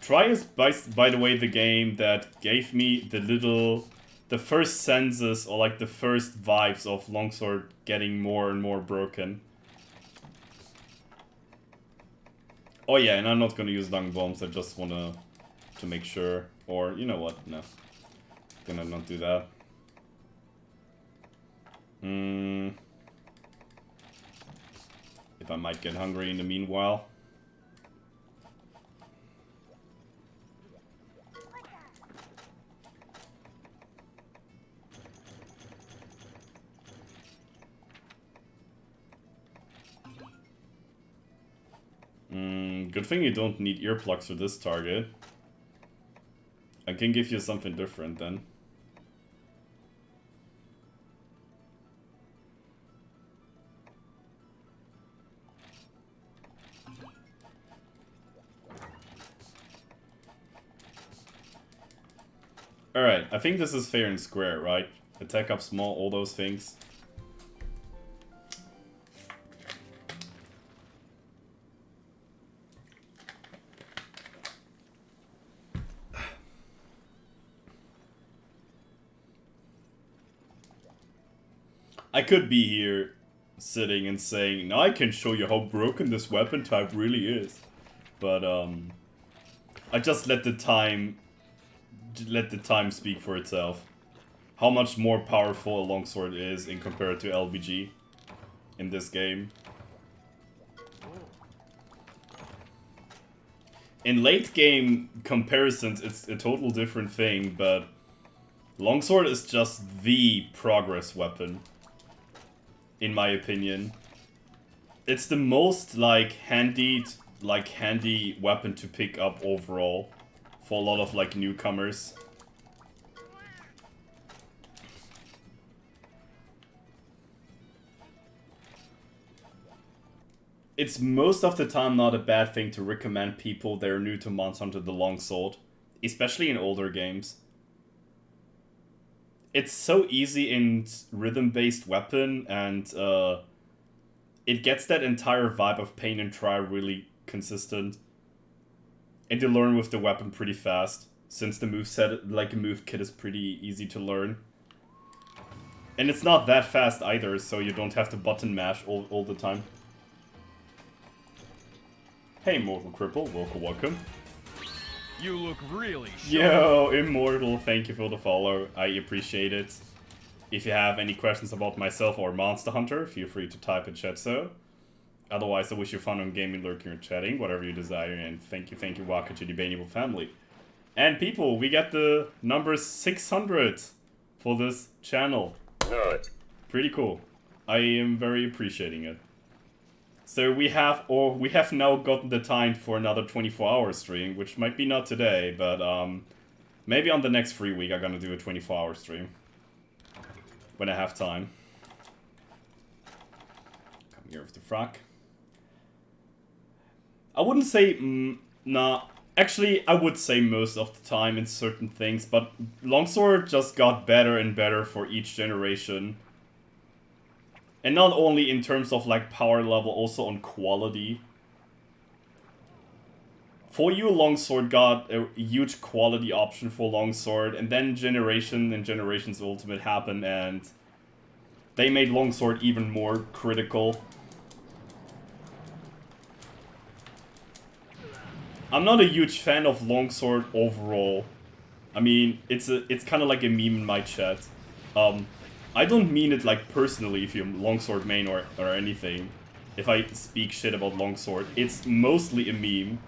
Try is, by the way, the game that gave me the first senses, or like the first vibes of Longsword getting more and more broken. Oh yeah, and I'm not gonna use dung bombs, I just wanna to make sure. Or, you know what, no. Gonna not do that. If I might get hungry in the meanwhile. Good thing you don't need earplugs for this target. I can give you something different then. Alright, I think this is fair and square, right? Attack up small, all those things. I could be here sitting and saying, now I can show you how broken this weapon type really is. But I just let the time speak for itself. How much more powerful a longsword is in compared to LBG in this game. In late game comparisons, it's a total different thing, but longsword is just the progress weapon, in my opinion. It's the most handy weapon to pick up overall for a lot of newcomers. It's most of the time not a bad thing to recommend people that are new to Monster Hunter the Longsword, especially in older games. It's so easy in rhythm-based weapon, and it gets that entire vibe of pain and try really consistent. And you learn with the weapon pretty fast, since the moveset, move kit is pretty easy to learn. And it's not that fast either, so you don't have to button mash all the time. Hey, Immortal Cripple, welcome. You look really sharp. Yo, Immortal, thank you for the follow. I appreciate it. If you have any questions about myself or Monster Hunter, feel free to type in chat so. Otherwise, I wish you fun on gaming, lurking, or chatting, whatever you desire, and thank you, welcome to the Baneable family. And people, we get the number 600 for this channel. Good. Pretty cool. I am very appreciating it. So we have now gotten the time for another 24-hour stream, which might be not today, but maybe on the next free week I'm gonna do a 24-hour stream. When I have time. Come here with the frack. I wouldn't say, nah. Actually, I would say most of the time in certain things, but Longsword just got better and better for each generation. And not only in terms of power level, also on quality. For you, Longsword got a huge quality option for Longsword, and then Generation and Generations Ultimate happened, and they made Longsword even more critical. I'm not a huge fan of Longsword overall. I mean, it's kind of like a meme in my chat. I don't mean it personally if you're Longsword main or anything. If I speak shit about Longsword, it's mostly a meme.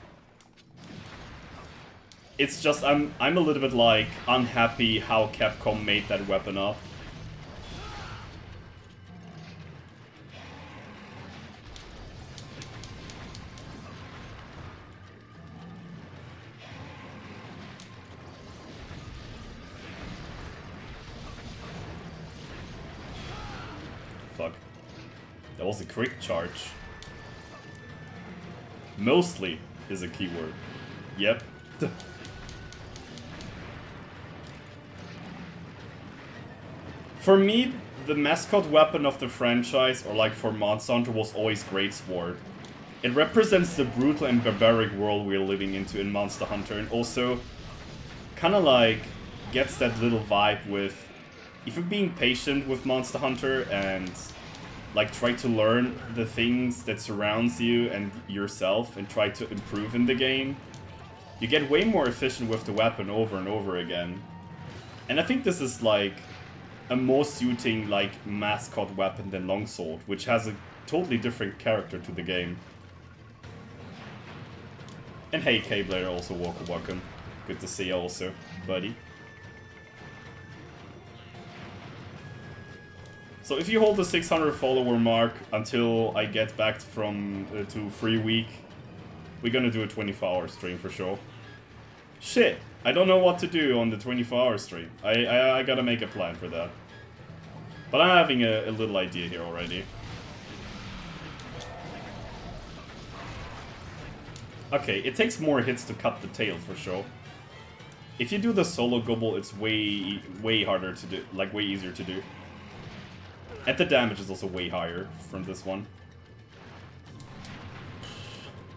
It's just I'm a little bit unhappy how Capcom made that weapon up. Fuck. That was a quick charge. Mostly is a keyword. Yep. For me, the mascot weapon of the franchise, or for Monster Hunter, was always Greatsword. It represents the brutal and barbaric world we're living into in Monster Hunter, and also kinda gets that little vibe with, if you're being patient with Monster Hunter and try to learn the things that surrounds you and yourself and try to improve in the game, you get way more efficient with the weapon over and over again. And I think this is a more suiting, like, mascot weapon than longsword, which has a totally different character to the game. And hey, K-Blader, also welcome. Good to see you also, buddy. So if you hold the 600 follower mark until I get back from to free week, we're gonna do a 24-hour stream for sure. Shit, I don't know what to do on the 24-hour stream. I gotta make a plan for that. But I'm having a little idea here already. Okay, it takes more hits to cut the tail for sure. If you do the solo gobble, it's way harder to do, like way easier to do. And the damage is also way higher from this one.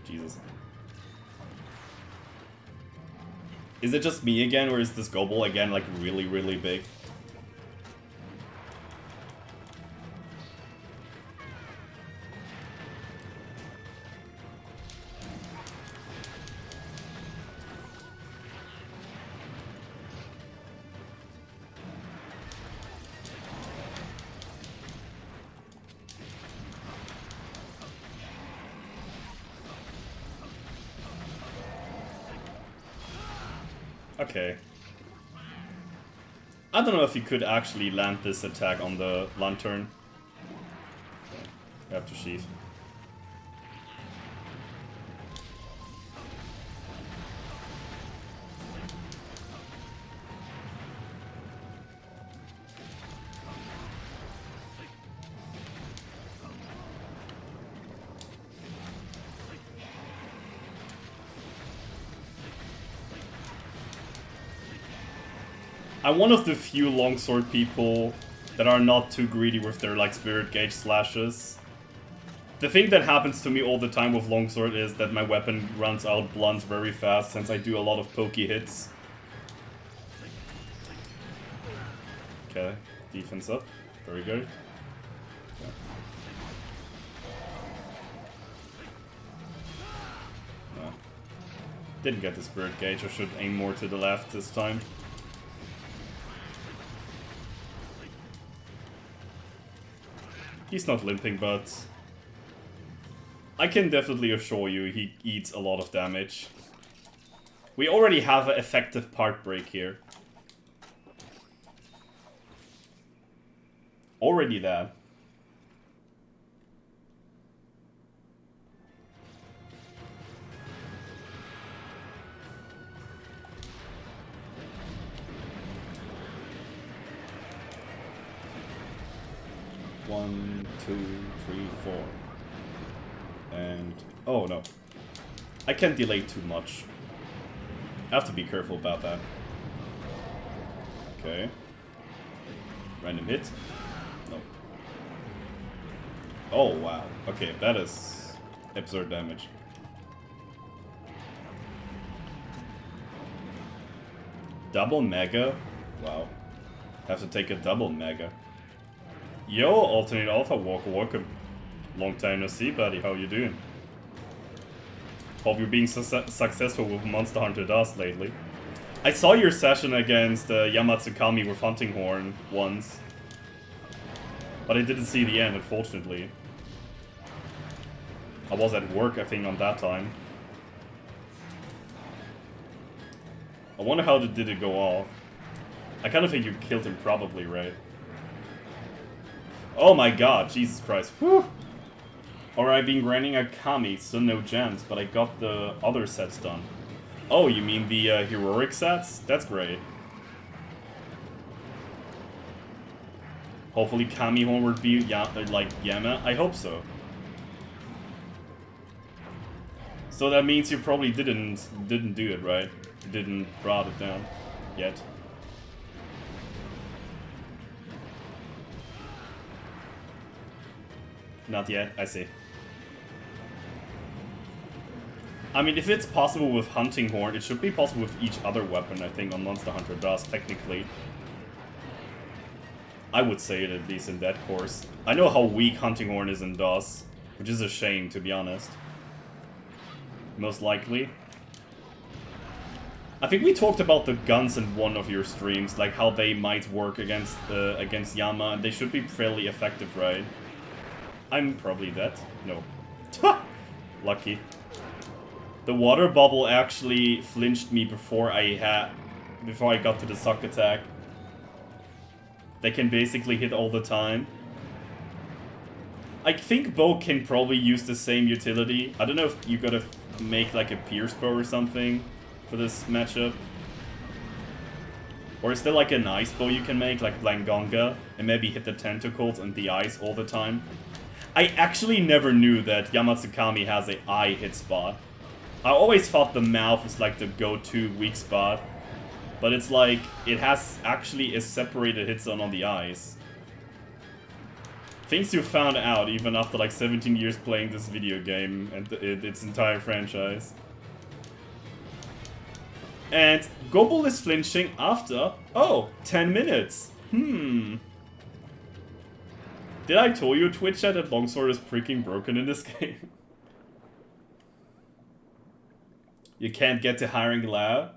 Jesus. Is it just me again, or is this gobble again like really big? Okay. I don't know if you could actually land this attack on the lantern. You have to sheath. I'm one of the few longsword people that are not too greedy with their like spirit gauge slashes. The thing that happens to me all the time with longsword is that my weapon runs out blunts very fast since I do a lot of pokey hits. Okay, defense up. Very good. Okay. No. Didn't get the spirit gauge. I should aim more to the left this time. He's not limping, but I can definitely assure you he eats a lot of damage. We already have an effective part break here. Already that. One, two, three, four. And... oh no. I can't delay too much. I have to be careful about that. Okay. Random hit. No. Oh wow. Okay, that is absurd damage. Double mega? Wow. Have to take a double mega. Yo, Alternate Alpha Walker, welcome. Long time no see, buddy. How you doing? Hope you're being successful with Monster Hunter Dust lately. I saw your session against Yamatsukami with Hunting Horn once. But I didn't see the end, unfortunately. I was at work, I think, on that time. I wonder how did it go off. I kind of think you killed him probably, right? Oh my god, Jesus Christ. Whew. Alright, been grinding a Kami, still no gems, but I got the other sets done. Oh, you mean the heroic sets? That's great. Hopefully Kami won't be like Yama. I hope so. So that means you probably didn't do it, right? You didn't brought it down yet. Not yet, I see. I mean, if it's possible with Hunting Horn, it should be possible with each other weapon, I think, on Monster Hunter Dust, technically. I would say it, at least in that course. I know how weak Hunting Horn is in DOS, which is a shame, to be honest. Most likely. I think we talked about the guns in one of your streams, like how they might work against Yama, and they should be fairly effective, right? I'm probably dead. No. Lucky. The water bubble actually flinched me before I got to the suck attack. They can basically hit all the time. I think bow can probably use the same utility. I don't know if you gotta make like a pierce bow or something for this matchup. Or is there like an ice bow you can make, like Blangonga, and maybe hit the tentacles and the eyes all the time? I actually never knew that Yamatsukami has a eye hit spot. I always thought the mouth is like the go-to weak spot. But it's like, it has actually a separated hit zone on the eyes. Things you found out even after like 17 years playing this video game and its entire franchise. And Gobble is flinching after, 10 minutes. Did I tell you, Twitch chat, that Longsword is freaking broken in this game? You can't get to hiring Lao?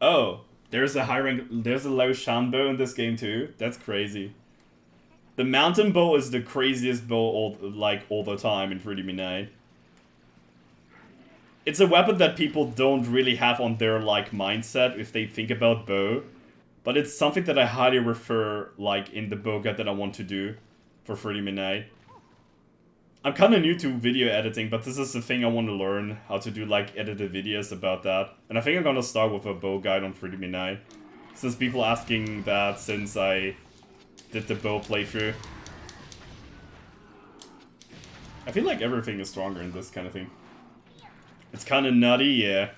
Oh, there's a Lao Shan bow in this game too? That's crazy. The mountain bow is the craziest bow all the time in 3D Midnight. It's a weapon that people don't really have on their like mindset if they think about bow. But it's something that I highly refer like in the bow guide that I want to do for 3D Midnight. I'm kinda new to video editing, but this is the thing I want to learn, how to do like edited videos about that. And I think I'm gonna start with a bow guide on 3D Midnight. Since people asking that since I did the bow playthrough. I feel like everything is stronger in this kind of thing. It's kind of nutty, yeah.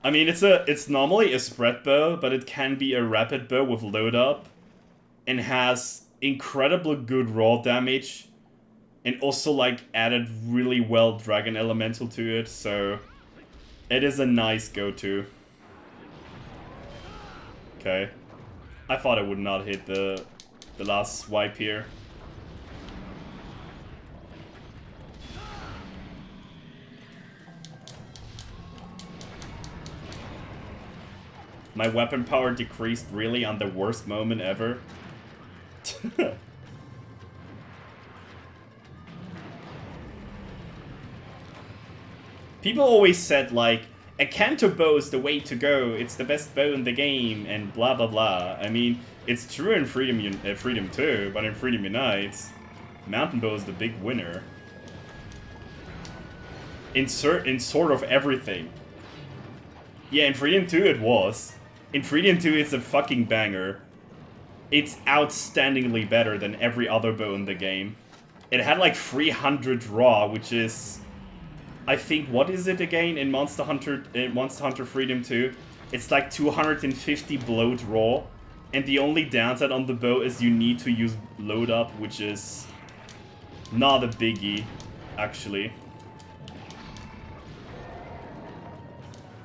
I mean, it's normally a spread bow, but it can be a rapid bow with load up, and has incredibly good raw damage, and also like added really well dragon elemental to it. So it is a nice go-to. Okay. I thought I would not hit the last swipe here. My weapon power decreased really on the worst moment ever. People always said like, a Kanto bow is the way to go, it's the best bow in the game, and blah blah blah. I mean, it's true in Freedom 2, but in Freedom Unites, mountain bow is the big winner. In sort of everything. Yeah, in Freedom 2 it was. In Freedom 2 it's a fucking banger. It's outstandingly better than every other bow in the game. It had like 300 raw, which is... I think, what is it again in Monster Hunter Freedom 2? It's like 250 bloat raw, and the only downside on the bow is you need to use load up, which is not a biggie, actually.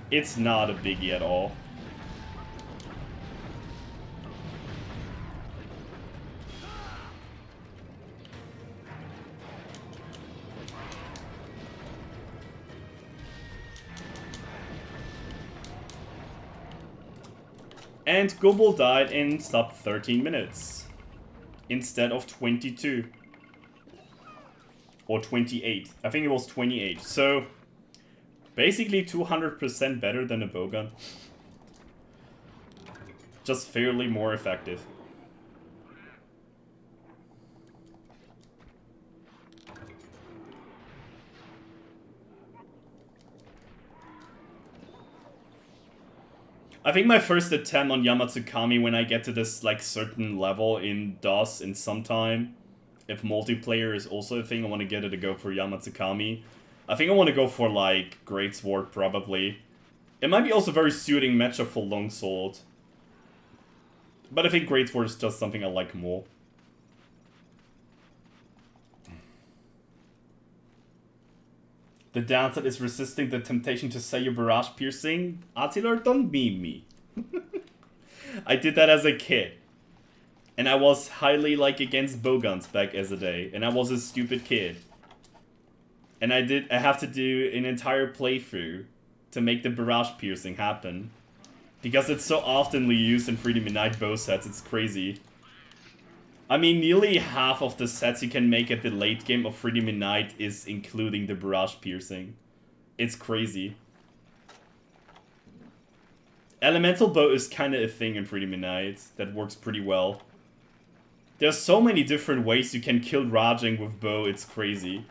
It's not a biggie at all. And Gobble died in sub 13 minutes. Instead of 22. Or 28. I think it was 28. So, basically 200% better than a bowgun. Just fairly more effective. I think my first attempt on Yamatsukami when I get to this like certain level in DOS in some time, if multiplayer is also a thing, I want to get it to go for Yamatsukami. I think I want to go for like Greatsword probably. It might be also very suiting matchup for Longsword. But I think Greatsword is just something I like more. The downside is resisting the temptation to say your barrage piercing. Attila, don't meme me. I did that as a kid. And I was highly like against bowguns back as a day. And I was a stupid kid. And I have to do an entire playthrough to make the barrage piercing happen. Because it's so oftenly used in Freedom Unite bow sets, it's crazy. I mean, nearly half of the sets you can make at the late game of Freedom Unite is including the barrage piercing. It's crazy. Elemental bow is kind of a thing in Freedom Unite that works pretty well. There's so many different ways you can kill Rajang with bow, it's crazy.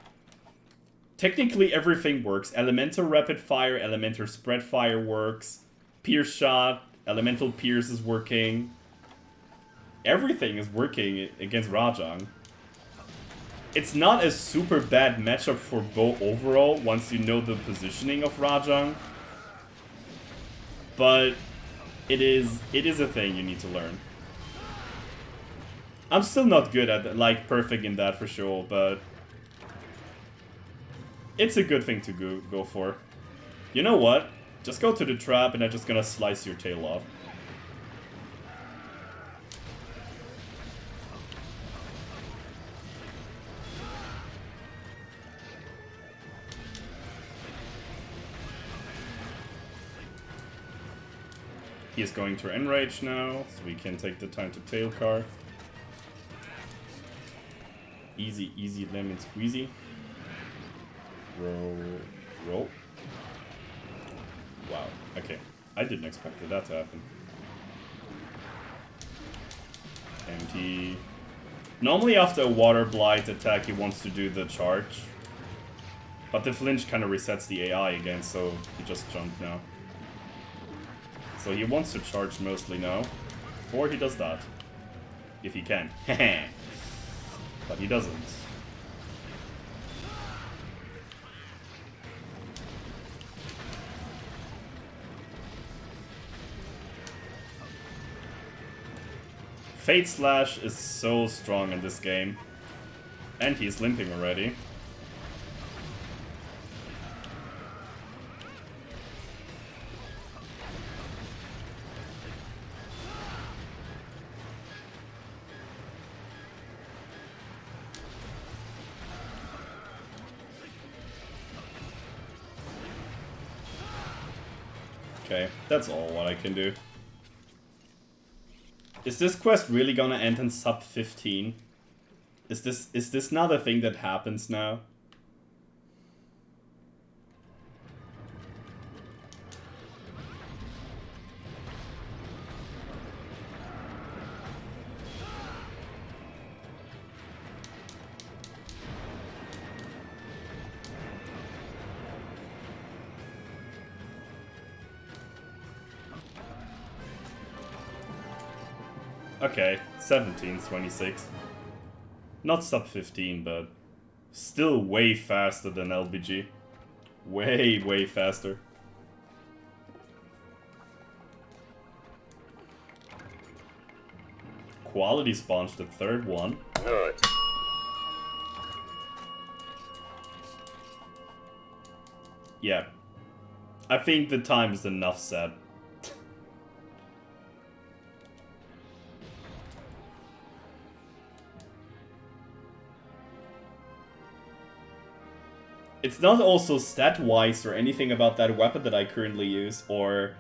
Technically everything works. Elemental rapid fire, elemental spread fire works. Pierce shot, elemental pierce is working. Everything is working against Rajang. It's not a super bad matchup for bow overall once you know the positioning of Rajang. But it is a thing you need to learn. I'm still not good at it, like perfect in that for sure, but it's a good thing to go for. You know what? Just go to the trap and I'm just gonna slice your tail off. He is going to enrage now, so we can take the time to tail carve. Easy, easy lemon squeezy. Roll. Wow, okay. I didn't expect that to happen. And normally after a water blight attack he wants to do the charge. But the flinch kind of resets the AI again, so he just jumped now. So he wants to charge mostly now. Or he does that. If he can. But he doesn't. Fate Slash is so strong in this game. And he's limping already. Okay, that's all what I can do. Is this quest really gonna end in sub 15? Is this not a thing that happens now? Okay, 1726. Not sub 15, but still way faster than LBG. Way, way faster. Quality Sponge, the third one. Good. Yeah. I think the time is enough set. It's not also stat-wise or anything about that weapon that I currently use, or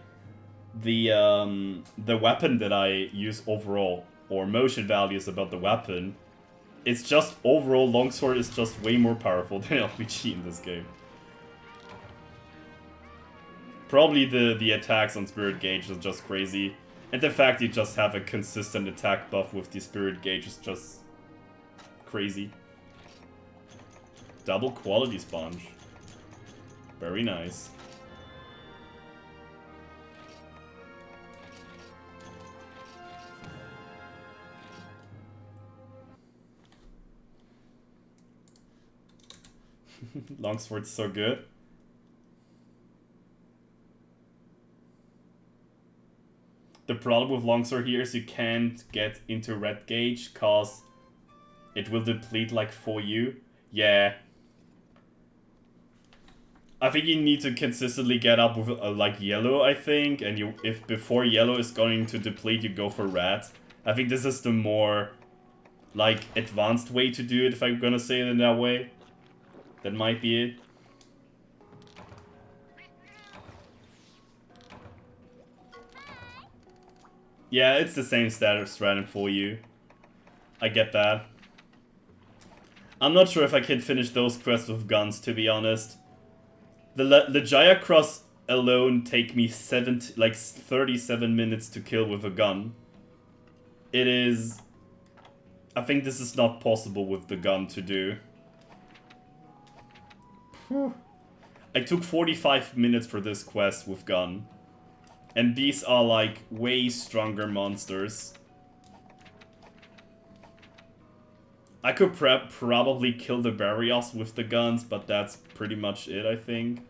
the weapon that I use overall, or motion values about the weapon. It's just overall, Longsword is just way more powerful than LPG in this game. Probably the attacks on Spirit Gauge is just crazy, and the fact you just have a consistent attack buff with the Spirit Gauge is just crazy. Double Quality Sponge. Very nice. Longsword's so good. The problem with Longsword here is you can't get into red gauge cause it will deplete like for you. Yeah. I think you need to consistently get up with like yellow, I think, and if before yellow is going to deplete, you go for red. I think this is the more like advanced way to do it, if I'm gonna say it in that way. That might be it. Yeah, it's the same status random for you. I get that. I'm not sure if I can finish those quests with guns, to be honest. The Jaya Cross alone take me 37 minutes to kill with a gun. It is... I think this is not possible with the gun to do. Whew. I took 45 minutes for this quest with gun. And these are like way stronger monsters. I could probably kill the Barrios with the guns, but that's pretty much it, I think.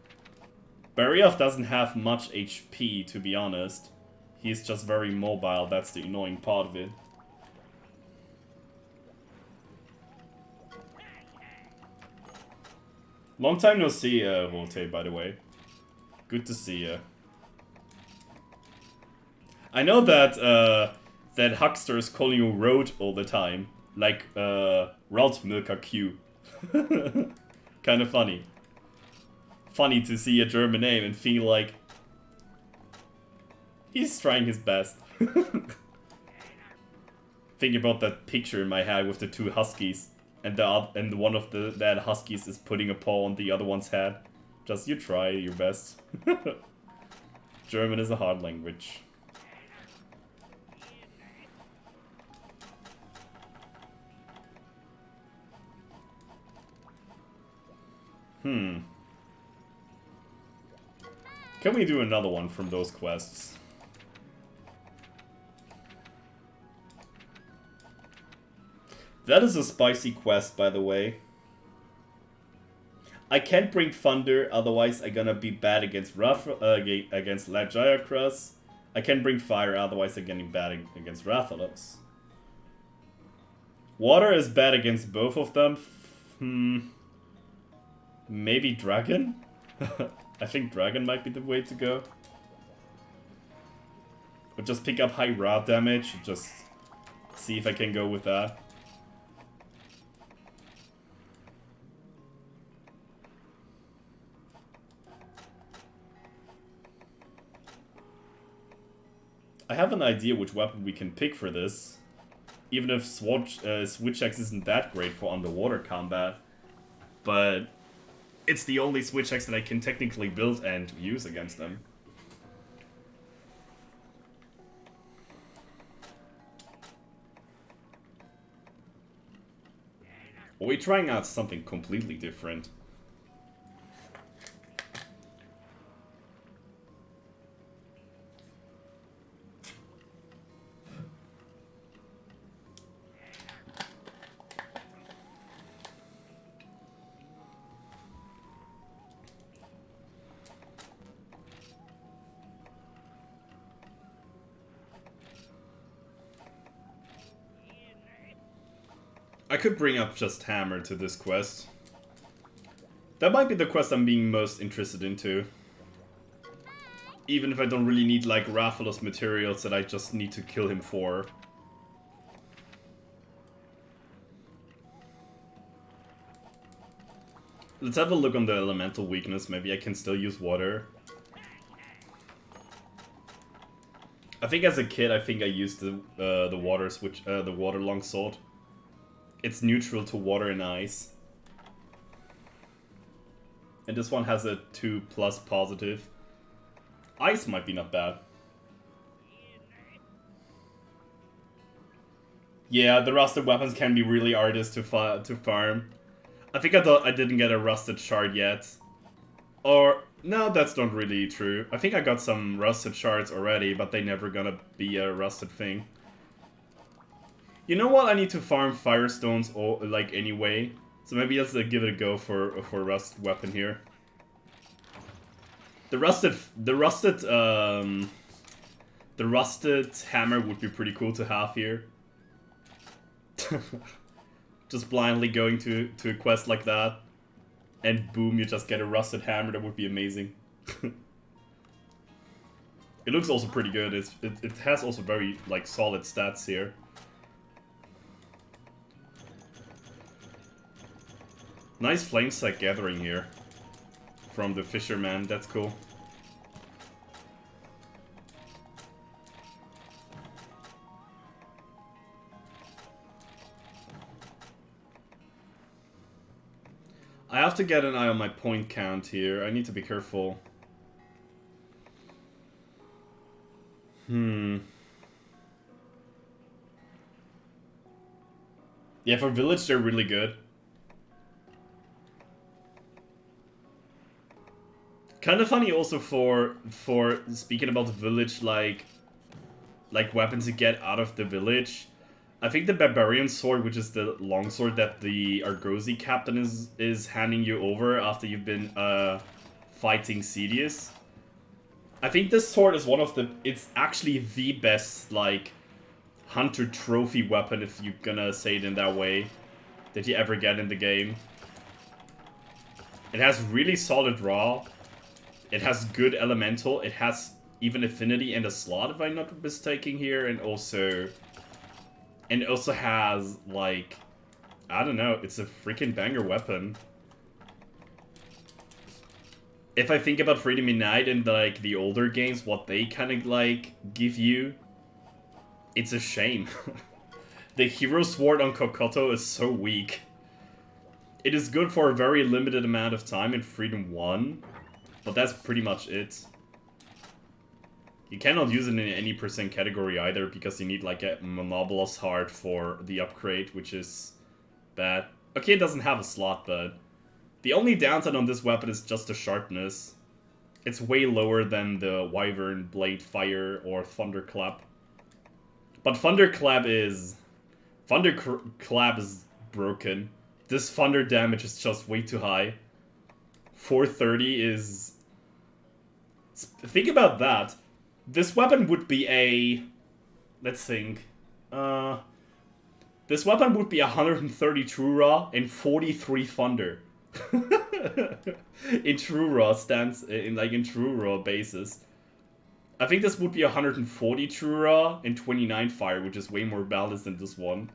Barrios doesn't have much HP, to be honest. He's just very mobile, that's the annoying part of it. Long time no see, Rote, by the way. Good to see you. I know that, that Huckster is calling you Road all the time. Like, Route Milker Q. Kind of funny. Funny to see a German name and feel like... he's trying his best. Think about that picture in my head with the two huskies. And one of that huskies is putting a paw on the other one's head. Just you try your best. German is a hard language. Can we do another one from those quests? That is a spicy quest, by the way. I can't bring thunder, otherwise I'm gonna be bad against against Lagiacrus. I can bring fire, otherwise I'm getting bad against Rathalos. Water is bad against both of them. Maybe Dragon? I think Dragon might be the way to go. Or just pick up high raw damage, just see if I can go with that. I have an idea which weapon we can pick for this. Even if Switch Axe isn't that great for underwater combat. But it's the only Switch Axe that I can technically build and use against them. Are we trying out something completely different? I could bring up just Hammer to this quest. That might be the quest I'm being most interested into. Even if I don't really need like Rathalos materials that I just need to kill him for. Let's have a look on the elemental weakness. Maybe I can still use water. I think as a kid, I used the water switch, the water longsword. It's neutral to water and ice. And this one has a 2+ positive. Ice might be not bad. Yeah, the rusted weapons can be really arduous to farm. I think I didn't get a rusted shard yet. Or, no, that's not really true. I think I got some rusted shards already, but they never gonna be a rusted thing. You know what? I need to farm firestones like anyway, so maybe let's give it a go for a rusted weapon here. The rusted hammer would be pretty cool to have here. Just blindly going to a quest like that, and boom, you just get a rusted hammer. That would be amazing. It looks also pretty good. It has also very like solid stats here. Nice flame sack gathering here from the fisherman, that's cool. I have to get an eye on my point count here. I need to be careful. Yeah, for village, they're really good. Kind of funny also for speaking about the village, like weapons you get out of the village. I think the barbarian sword, which is the longsword that the Argosy captain is handing you over after you've been fighting Sidious. I think this sword is one of the... It's actually the best, like, hunter trophy weapon, if you're gonna say it in that way, that you ever get in the game. It has really solid raw. It has good elemental. It has even affinity and a slot, if I'm not mistaken here, and also has, like, I don't know, it's a freaking banger weapon. If I think about Freedom Unite and, like, the older games, what they kind of, like, give you, it's a shame. The Hero Sword on Kokoto is so weak. It is good for a very limited amount of time in Freedom 1, but that's pretty much it. You cannot use it in any percent category either, because you need, like, a Monobolus heart for the upgrade, which is bad. Okay, it doesn't have a slot, but the only downside on this weapon is just the sharpness. It's way lower than the Wyvern, Blade, Fire, or Thunderclap. But Thunderclap is broken. This thunder damage is just way too high. 430 is... Think about that. This weapon would be a... Let's think. This weapon would be 130 True Raw and 43 Thunder. In True Raw stance, in True Raw basis. I think this would be 140 True Raw and 29 Fire, which is way more balanced than this one.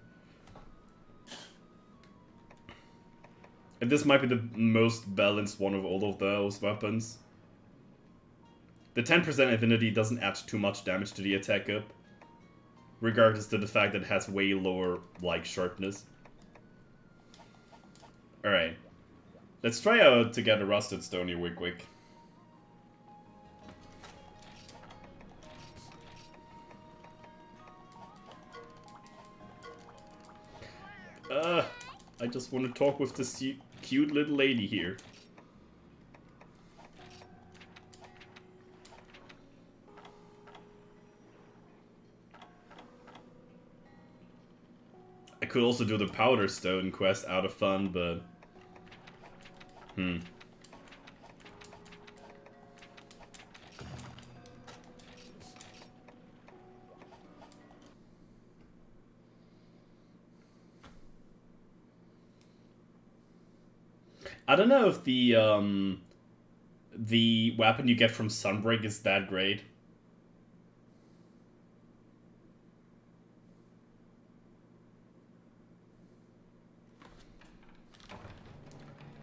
And this might be the most balanced one of all of those weapons. The 10% affinity doesn't add too much damage to the attack up, regardless of the fact that it has way lower, like, sharpness. Alright. Let's try out to get a Rusted Stone here real quick. I just want to talk with this cute little lady here. I could also do the Powder Stone quest out of fun, but... I don't know if the weapon you get from Sunbreak is that great.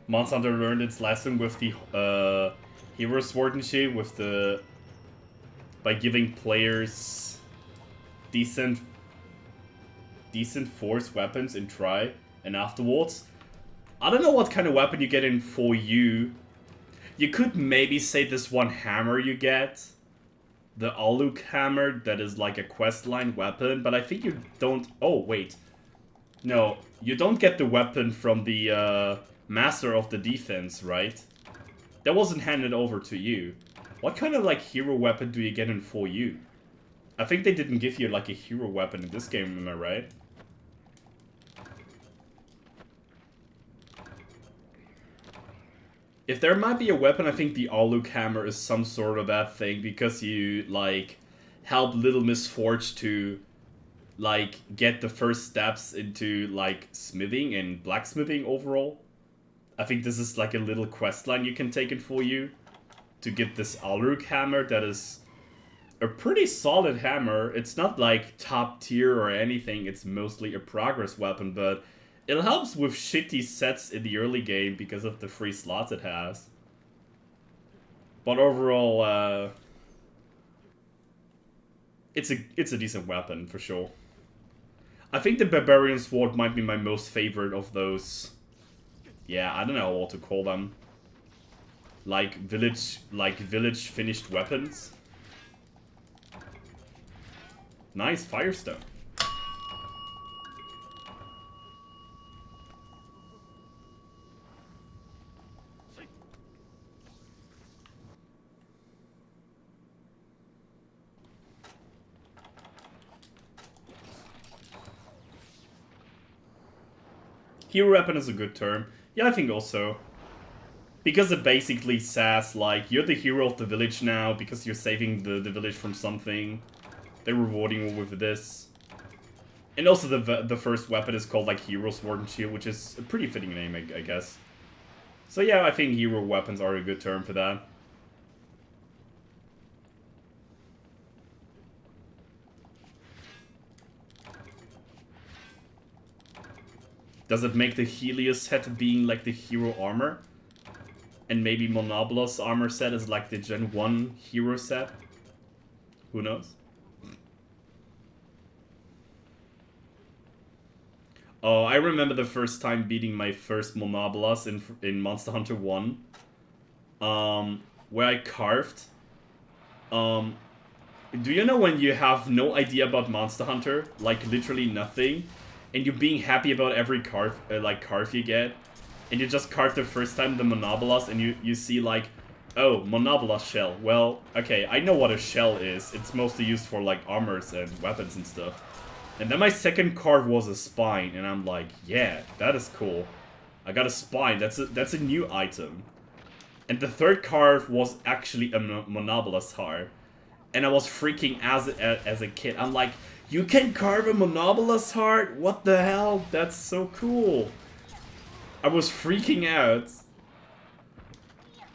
Monster Hunter learned its lesson with the Hero Sword and Shield with the... by giving players decent force weapons in try, and afterwards. I don't know what kind of weapon you get in 4U. You could maybe say this one hammer you get. The Aluk hammer that is like a questline weapon, but I think you don't... Oh, wait. No, you don't get the weapon from the Master of the Defense, right? That wasn't handed over to you. What kind of, like, hero weapon do you get in 4U? I think they didn't give you, like, a hero weapon in this game, am I right? If there might be a weapon, I think the Aluk hammer is some sort of that thing, because you, like, help Little Miss Forge to, like, get the first steps into, like, smithing and blacksmithing overall. I think this is, like, a little quest line you can take in 4U to get this Aluk hammer that is a pretty solid hammer. It's not, like, top tier or anything, it's mostly a progress weapon, but it helps with shitty sets in the early game because of the free slots it has. But overall, it's a decent weapon for sure. I think the Barbarian Sword might be my most favorite of those yeah, I don't know what to call them. Like village finished weapons. Nice Firestone. Hero weapon is a good term. Yeah, I think also. Because it basically says, like, you're the hero of the village now because you're saving the village from something. They're rewarding you with this. And also the first weapon is called, like, Hero Sword and Shield, which is a pretty fitting name, I guess. So yeah, I think hero weapons are a good term for that. Does it make the Helios set being like the hero armor? And maybe Monobolos armor set is like the Gen 1 hero set? Who knows? Oh, I remember the first time beating my first Monobolos in Monster Hunter 1. Where I carved. Do you know when you have no idea about Monster Hunter? Like, literally nothing. And you're being happy about every carve you get. And you just carve the first time the Monobolos and you see like, oh, Monobolos shell. Well, okay, I know what a shell is. It's mostly used for like armors and weapons and stuff. And then my second carve was a spine, and I'm like, yeah, that is cool. I got a spine, that's a new item. And the third carve was actually a Monobolos heart. And I was freaking as a kid. I'm like, you can carve a Monobolos heart? What the hell? That's so cool. I was freaking out.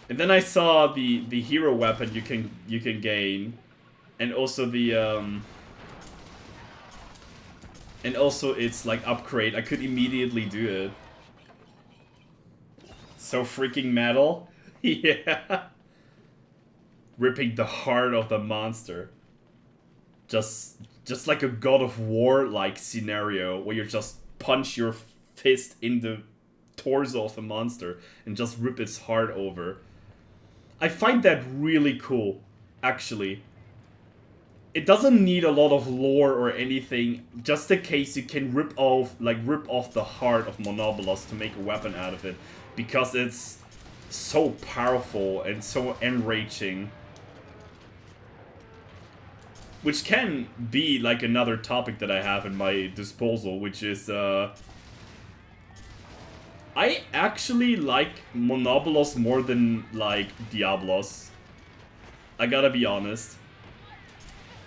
And then I saw the hero weapon you can gain. And also the and also its like upgrade. I could immediately do it. So freaking metal. Yeah. Ripping the heart of the monster. Just like a God of War like scenario where you just punch your fist in the torso of the monster and just rip its heart over. I find that really cool, actually. It doesn't need a lot of lore or anything, just in case you can rip off the heart of Monobolos to make a weapon out of it, because it's so powerful and so enraging. Which can be like another topic that I have in my disposal, which is I actually like Monobolos more than like Diablos. I gotta be honest.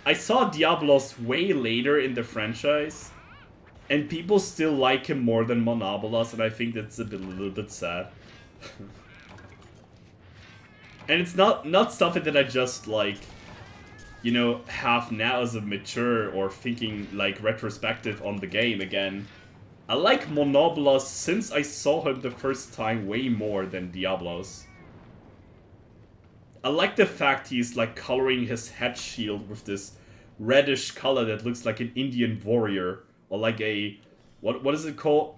I saw Diablos way later in the franchise, and people still like him more than Monobolos, and I think that's a little bit sad. And it's not something that I just like, you know, have now as a mature or thinking like retrospective on the game again. I like Monobolos since I saw him the first time way more than Diablos. I like the fact he's like coloring his head shield with this reddish color that looks like an Indian warrior. Or like a, what is it called?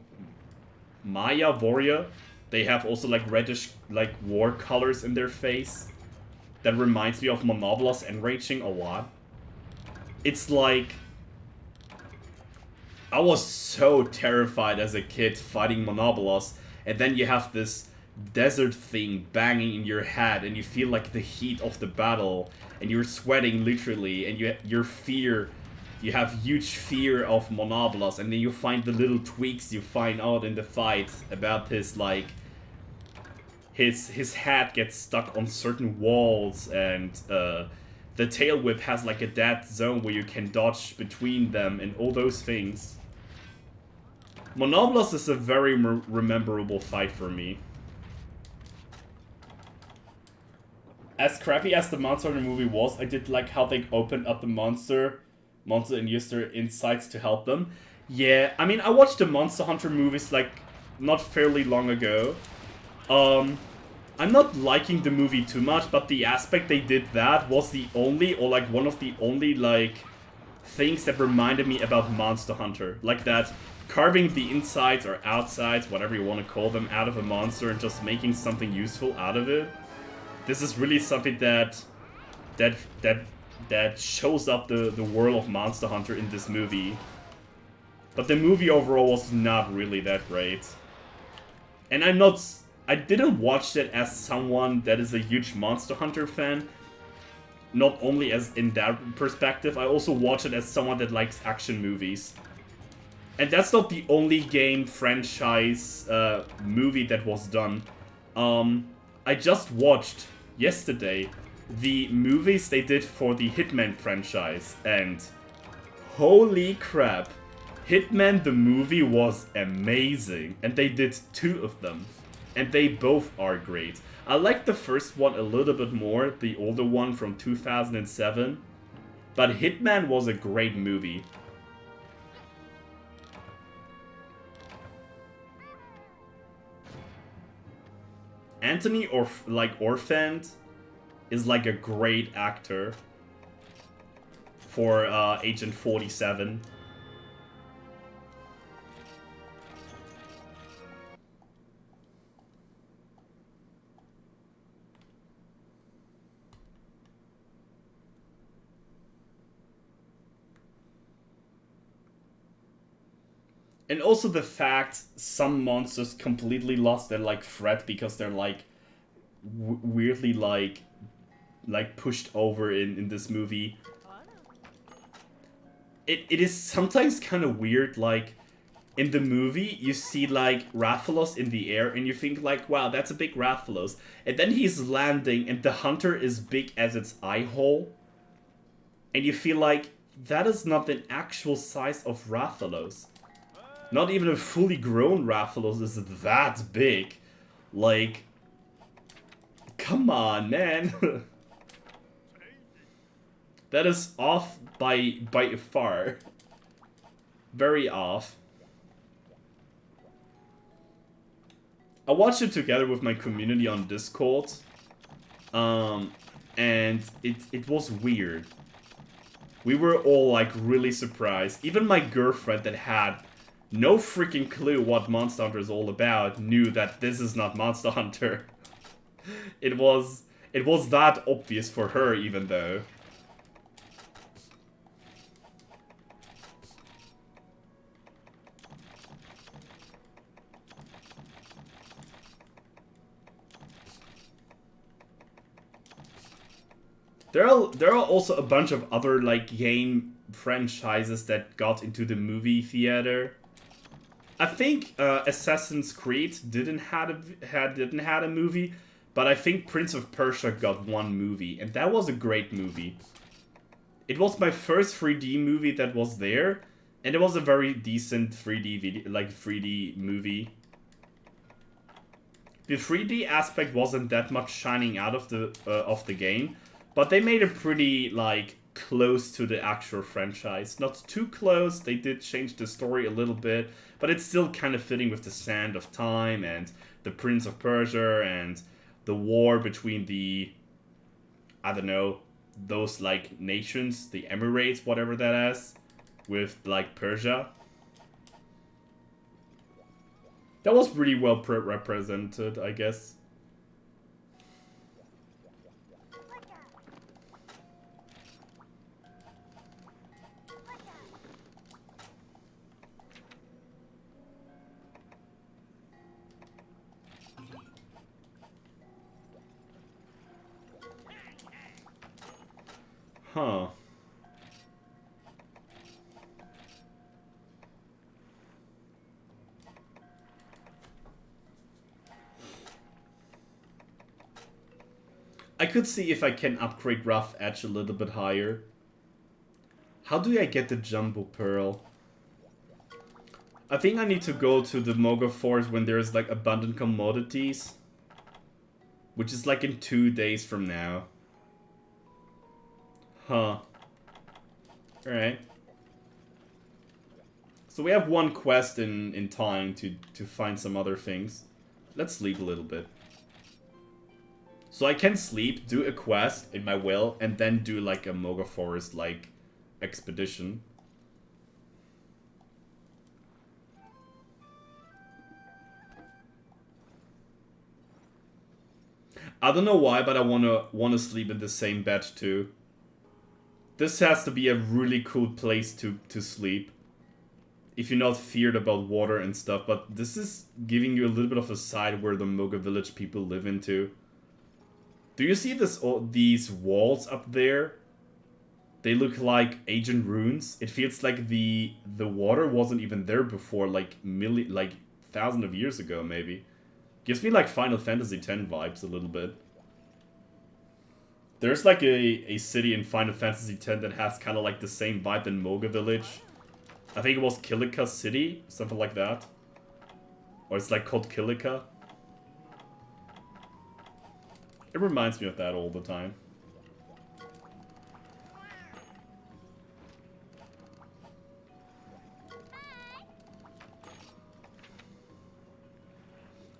Maya warrior? They have also like reddish like war colors in their face. That reminds me of Monobolos enraging a lot. It's like, I was so terrified as a kid fighting Monobolos, and then you have this desert thing banging in your head, and you feel like the heat of the battle, and you're sweating literally, and you have huge fear of Monobolos, and then you find the little tweaks you find out in the fight about his like, his head gets stuck on certain walls, and the tail whip has like a dead zone where you can dodge between them, and all those things. Monobolos is a very rememberable fight for me. As crappy as the Monster Hunter movie was, I did like how they opened up the monster and used their insights to help them. Yeah, I mean, I watched the Monster Hunter movies like not fairly long ago. I'm not liking the movie too much, but the aspect they did that was the only, or like one of the only like things that reminded me about Monster Hunter. Like that, carving the insides or outsides, whatever you want to call them, out of a monster and just making something useful out of it. This is really something that shows up the world of Monster Hunter in this movie. But the movie overall was not really that great. And I didn't watch it as someone that is a huge Monster Hunter fan. Not only as in that perspective, I also watch it as someone that likes action movies. And that's not the only game franchise movie that was done. I just watched yesterday the movies they did for the Hitman franchise, and holy crap, Hitman the movie was amazing, and they did 2 of them, and they both are great. I like the first one a little bit more, the older one from 2007, but Hitman was a great movie. Anthony Orphant is like a great actor for Agent 47. And also the fact some monsters completely lost their like threat because they're like weirdly like pushed over in this movie. It is sometimes kind of weird, like in the movie you see like Rathalos in the air and you think like, wow, that's a big Rathalos, and then he's landing and the hunter is big as its eye hole, and you feel like that is not an actual size of Rathalos. Not even a fully grown Rathalos is that big. Like, come on, man. That is off by far. Very off. I watched it together with my community on Discord. And it was weird. We were all like really surprised. Even my girlfriend that had no freaking clue what Monster Hunter is all about knew that this is not Monster Hunter. It was that obvious for her, even though. There are also a bunch of other like game franchises that got into the movie theater. I think Assassin's Creed didn't have a movie, but I think Prince of Persia got one movie, and that was a great movie. It was my first 3D movie that was there, and it was a very decent 3D video, like 3D movie. The 3D aspect wasn't that much shining out of the game, but they made it pretty like close to the actual franchise. Not too close. They did change the story a little bit, but it's still kind of fitting with the Sand of Time and the Prince of Persia and the war between the, I don't know, those like nations, the Emirates, whatever that is, with like Persia. That was pretty well represented, I guess. Huh. I could see if I can upgrade Rough Edge a little bit higher. How do I get the Jumbo Pearl? I think I need to go to the Moga Forest when there's like abundant commodities. Which is like in 2 days from now. Huh. Alright. So we have one quest in time to find some other things. Let's sleep a little bit. So I can sleep, do a quest in my will, and then do like a Moga Forest like expedition. I don't know why, but I wanna sleep in the same bed too. This has to be a really cool place to sleep. If you're not feared about water and stuff, but this is giving you a little bit of a side where the Moga village people live into. Do you see these walls up there? They look like ancient ruins. It feels like the water wasn't even there before, like thousands of years ago, maybe. Gives me like Final Fantasy X vibes a little bit. There's like a city in Final Fantasy X that has kind of like the same vibe in Moga Village. I think it was Kilika City, something like that. Or it's like called Kilika. It reminds me of that all the time.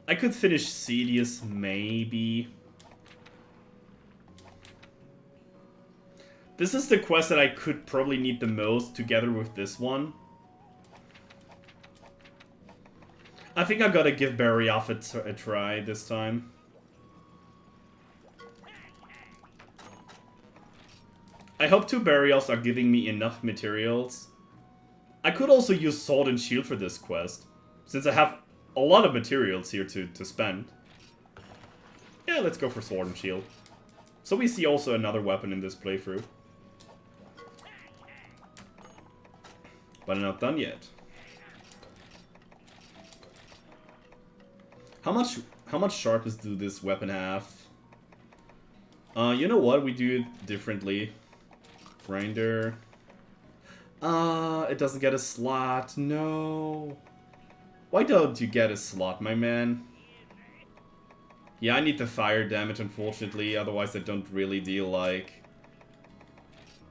I could finish Cedius, maybe. This is the quest that I could probably need the most together with this one. I think I gotta give Barry off a try this time. I hope 2 burials are giving me enough materials. I could also use Sword and Shield for this quest, since I have a lot of materials here to spend. Yeah, let's go for Sword and Shield. So we see also another weapon in this playthrough. But I'm not done yet. How much sharpness do this weapon have? You know what? We do it differently. Grinder. It doesn't get a slot. No. Why don't you get a slot, my man? Yeah, I need the fire damage, unfortunately. Otherwise, I don't really deal, like,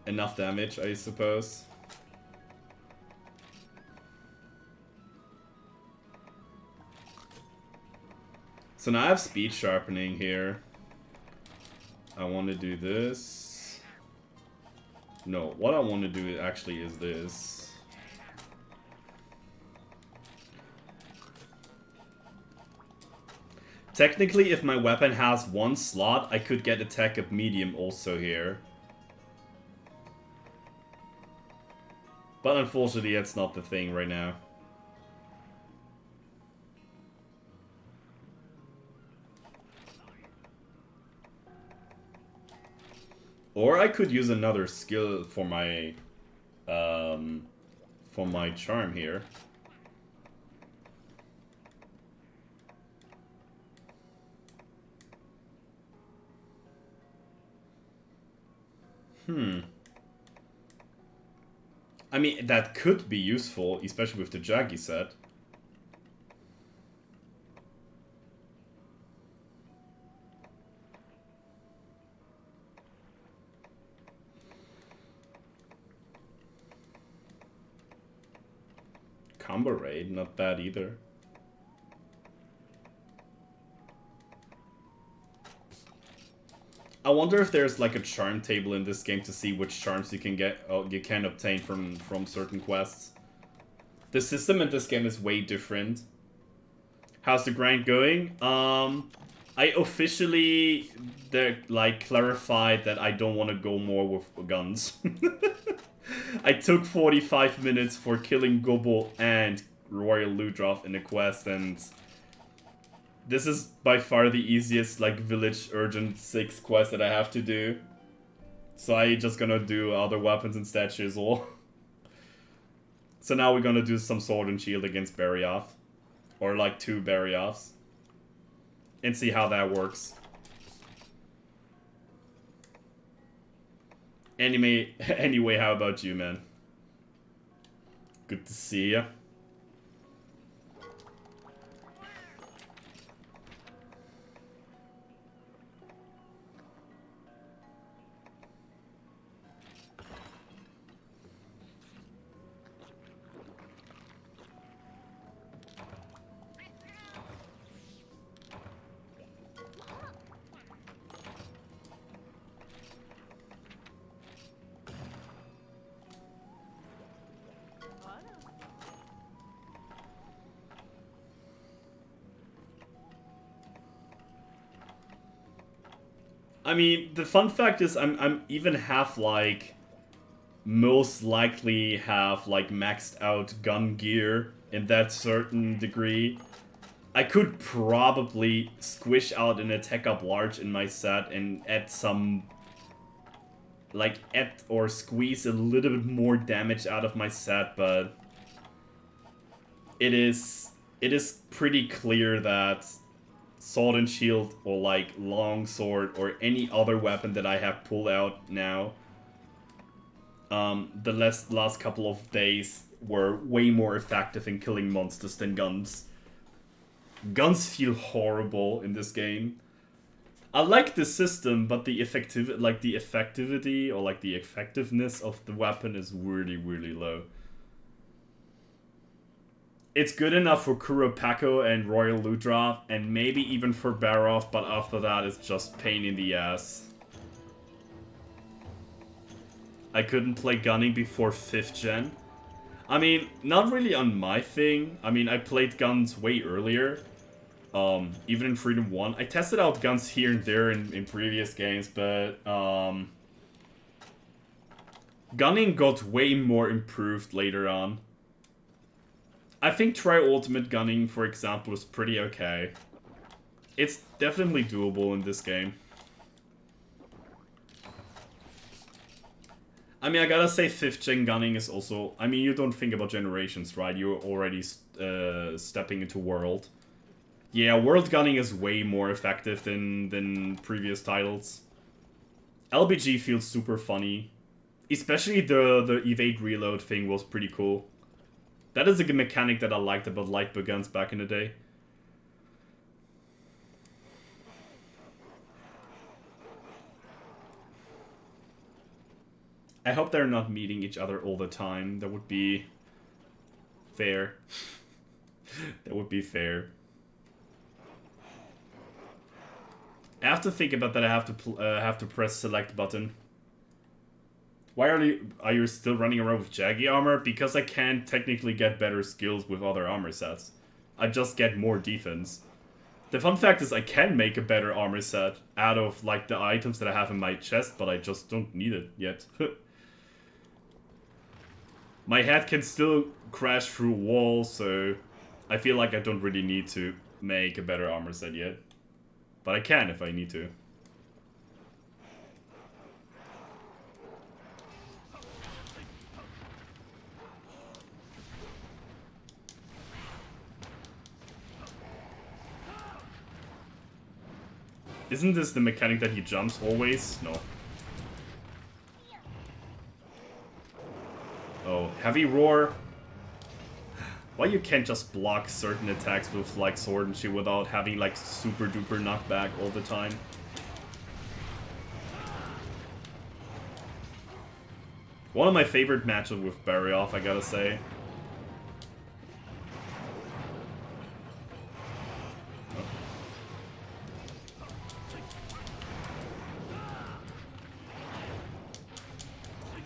enough damage, I suppose. So now I have speed sharpening here. I want to do this. No, what I want to do actually is this. Technically, if my weapon has 1 slot, I could get attack of medium also here. But unfortunately, that's not the thing right now. Or I could use another skill for my charm here. I mean, that could be useful, especially with the Jaggy set. Combo raid, not bad either. I wonder if there's like a charm table in this game to see which charms you can obtain from certain quests. The system in this game is way different. How's the grind going? I officially clarified that I don't want to go more with guns. I took 45 minutes for killing Gobo and Royal Ludroth in the quest, and this is by far the easiest, like, Village Urgent 6 quest that I have to do. So I just gonna do other weapons and statues all. So now we're gonna do some Sword and Shield against Barioth. Or like 2 Barioths. And see how that works. Anyway, how about you, man? Good to see ya. I mean, the fun fact is I'm even have like most likely have like maxed out gun gear in that certain degree. I could probably squish out an attack up large in my set and add some like add or squeeze a little bit more damage out of my set, but it is pretty clear that sword and shield or like long sword or any other weapon that I have pulled out now the last couple of days were way more effective in killing monsters than guns. Guns feel horrible in this game. I like the system, but the effectivity or like the effectiveness of the weapon is really, really low. It's good enough for Kuropako and Royal Ludra, and maybe even for Barov, but after that it's just pain in the ass. I couldn't play gunning before 5th gen. I mean, not really on my thing. I mean, I played guns way earlier. Even in Freedom 1. I tested out guns here and there in previous games, but gunning got way more improved later on. I think Tri-Ultimate gunning, for example, is pretty okay. It's definitely doable in this game. I mean, I gotta say 5th gen gunning is also... I mean, you don't think about generations, right? You're already stepping into World. Yeah, World gunning is way more effective than previous titles. LBG feels super funny. Especially the evade reload thing was pretty cool. That is a good mechanic that I liked about light bow guns back in the day. I hope they're not meeting each other all the time. That would be fair. That would be fair. I have to think about that. I have to press select button. Why are you still running around with Jaggy armor? Because I can't technically get better skills with other armor sets. I just get more defense. The fun fact is I can make a better armor set out of like the items that I have in my chest, but I just don't need it yet. My head can still crash through walls, so I feel like I don't really need to make a better armor set yet. But I can if I need to. Isn't this the mechanic that he jumps always? No. Oh, heavy roar. Why you can't just block certain attacks with like sword and shit without having like super duper knockback all the time? One of my favorite matchups with Barioff, I gotta say.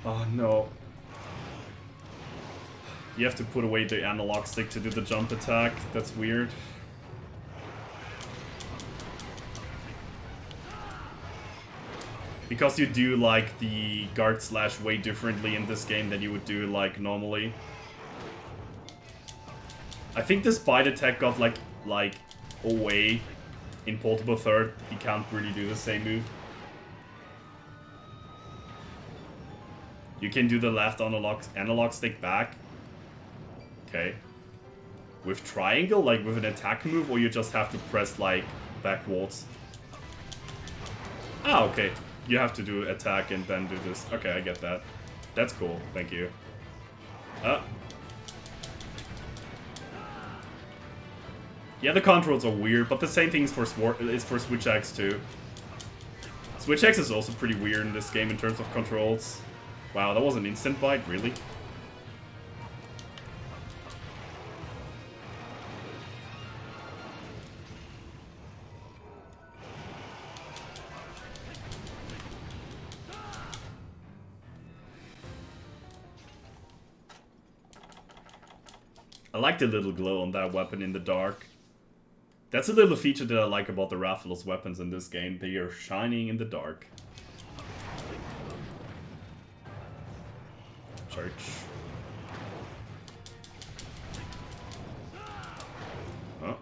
Oh no. You have to put away the analog stick to do the jump attack. That's weird. Because you do like the guard slash way differently in this game than you would do like normally. I think this bite attack got like away in Portable Third. He can't really do the same move. You can do the left analog stick back. Okay. With triangle, like with an attack move, or you just have to press like backwards? Ah, okay. You have to do attack and then do this. Okay, I get that. That's cool. Thank you. Yeah, the controls are weird, but the same thing is for Switch X too. Switch X is also pretty weird in this game in terms of controls. Wow, that was an instant bite, really? I like the little glow on that weapon in the dark. That's a little feature that I like about the Rathalos weapons in this game. They are shining in the dark. Church. Oh.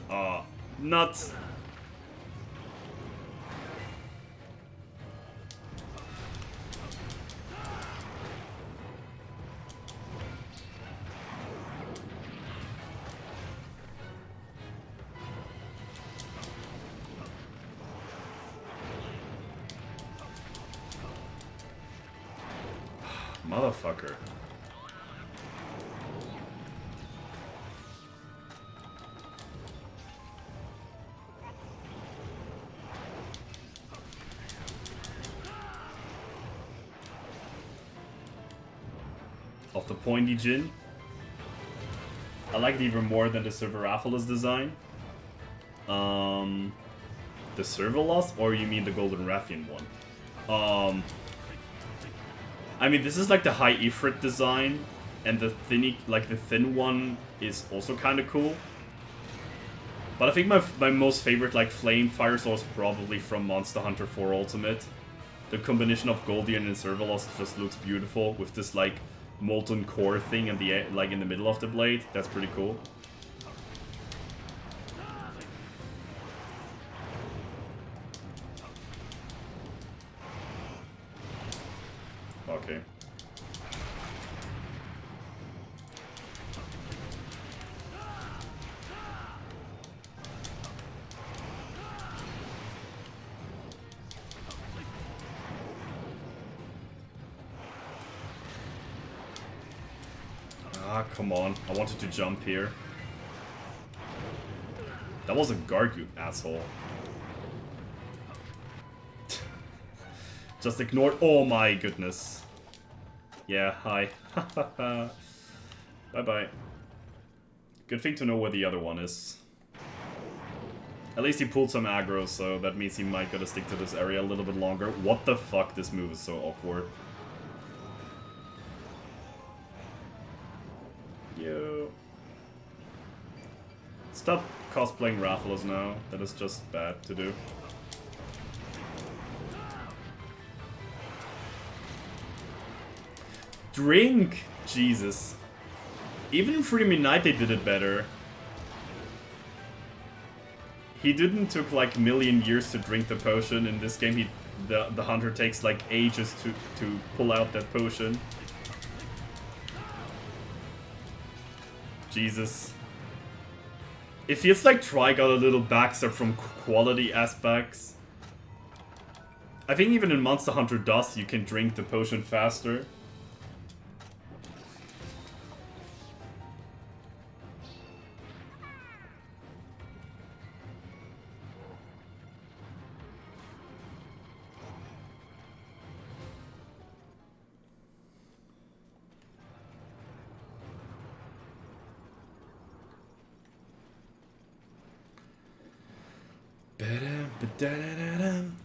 Ah, nuts. Motherfucker. Of the pointy Jin. I like it even more than the Serverathalos design. The Servalos, or you mean the Golden Rathian one? I mean, this is like the High Ifrit design, and the thin one is also kind of cool. But I think my most favorite like flame fire source probably from Monster Hunter 4 Ultimate. The combination of Goldian and Servalos just looks beautiful with this like molten core thing in the in the middle of the blade. That's pretty cool. Okay. Ah, come on. I wanted to jump here. That wasn't guard, you asshole. Just ignored. Oh my goodness. Yeah, hi. Bye-bye. Good thing to know where the other one is. At least he pulled some aggro, so that means he might gotta stick to this area a little bit longer. What the fuck? This move is so awkward. Yo. Stop cosplaying Rathalos now. That is just bad to do. Drink! Jesus. Even in Freedom Unite they did it better. He didn't took like a million years to drink the potion. In this game the hunter takes like ages to pull out that potion. Jesus. It feels like Tri got a little backstab from quality aspects. I think even in Monster Hunter Dust you can drink the potion faster.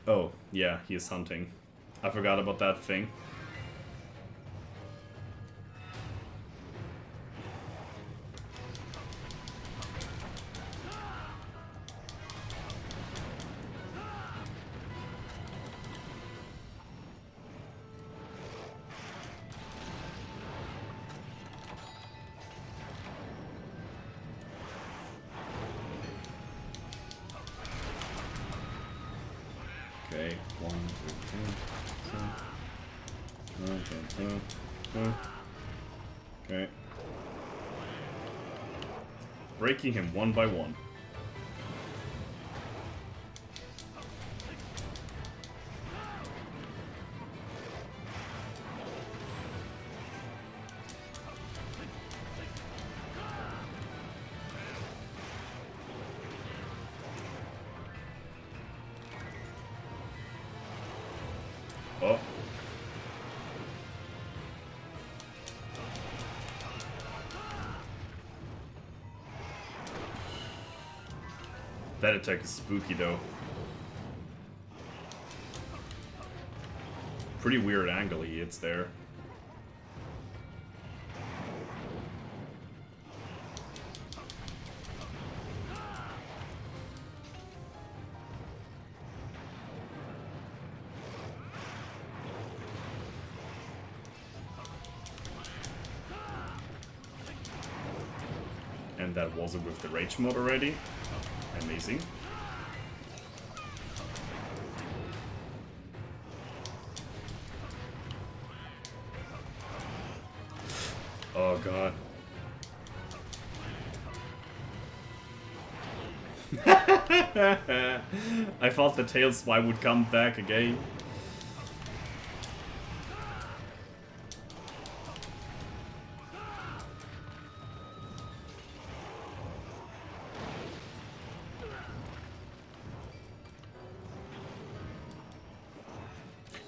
Oh, yeah, he is hunting. I forgot about that thing. Okay, 1, 2, 3. Okay. Breaking him one by one. Oh. That attack is spooky though. Pretty weird angle he hits there. And that wasn't with the rage mod already. Amazing. Oh god. I thought the tail swipe would come back again.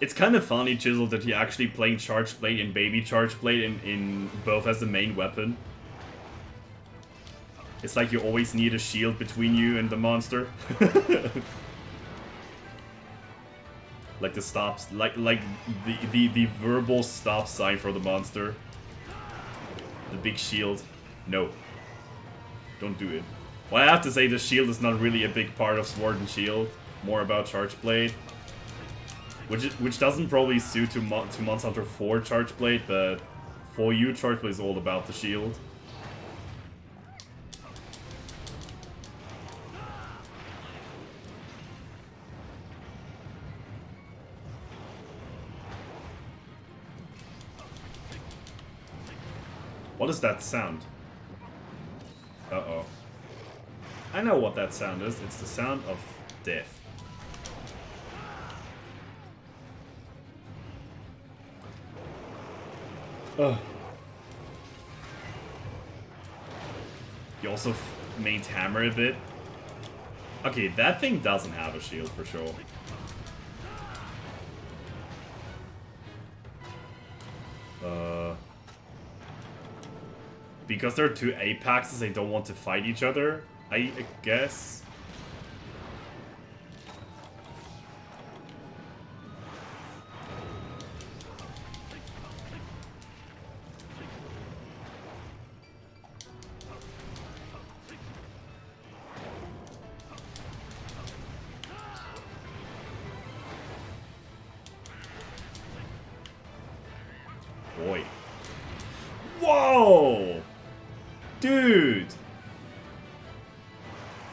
It's kind of funny, Chisel, that you're actually playing Charge Blade and Baby Charge Blade in both as the main weapon. It's like you always need a shield between you and the monster. Like the stops, like the verbal stop sign for the monster. The big shield. No. Don't do it. Well, I have to say the shield is not really a big part of Sword and Shield. More about Charge Blade. Which doesn't probably suit to Monster Hunter 4 Charge Blade, but for you, Charge Blade is all about the shield. What is that sound? Uh-oh. I know what that sound is. It's the sound of death. Ugh. You also mained hammer a bit. Okay, that thing doesn't have a shield for sure. Because they're two apexes, they don't want to fight each other, I guess. Boy. Whoa! Dude!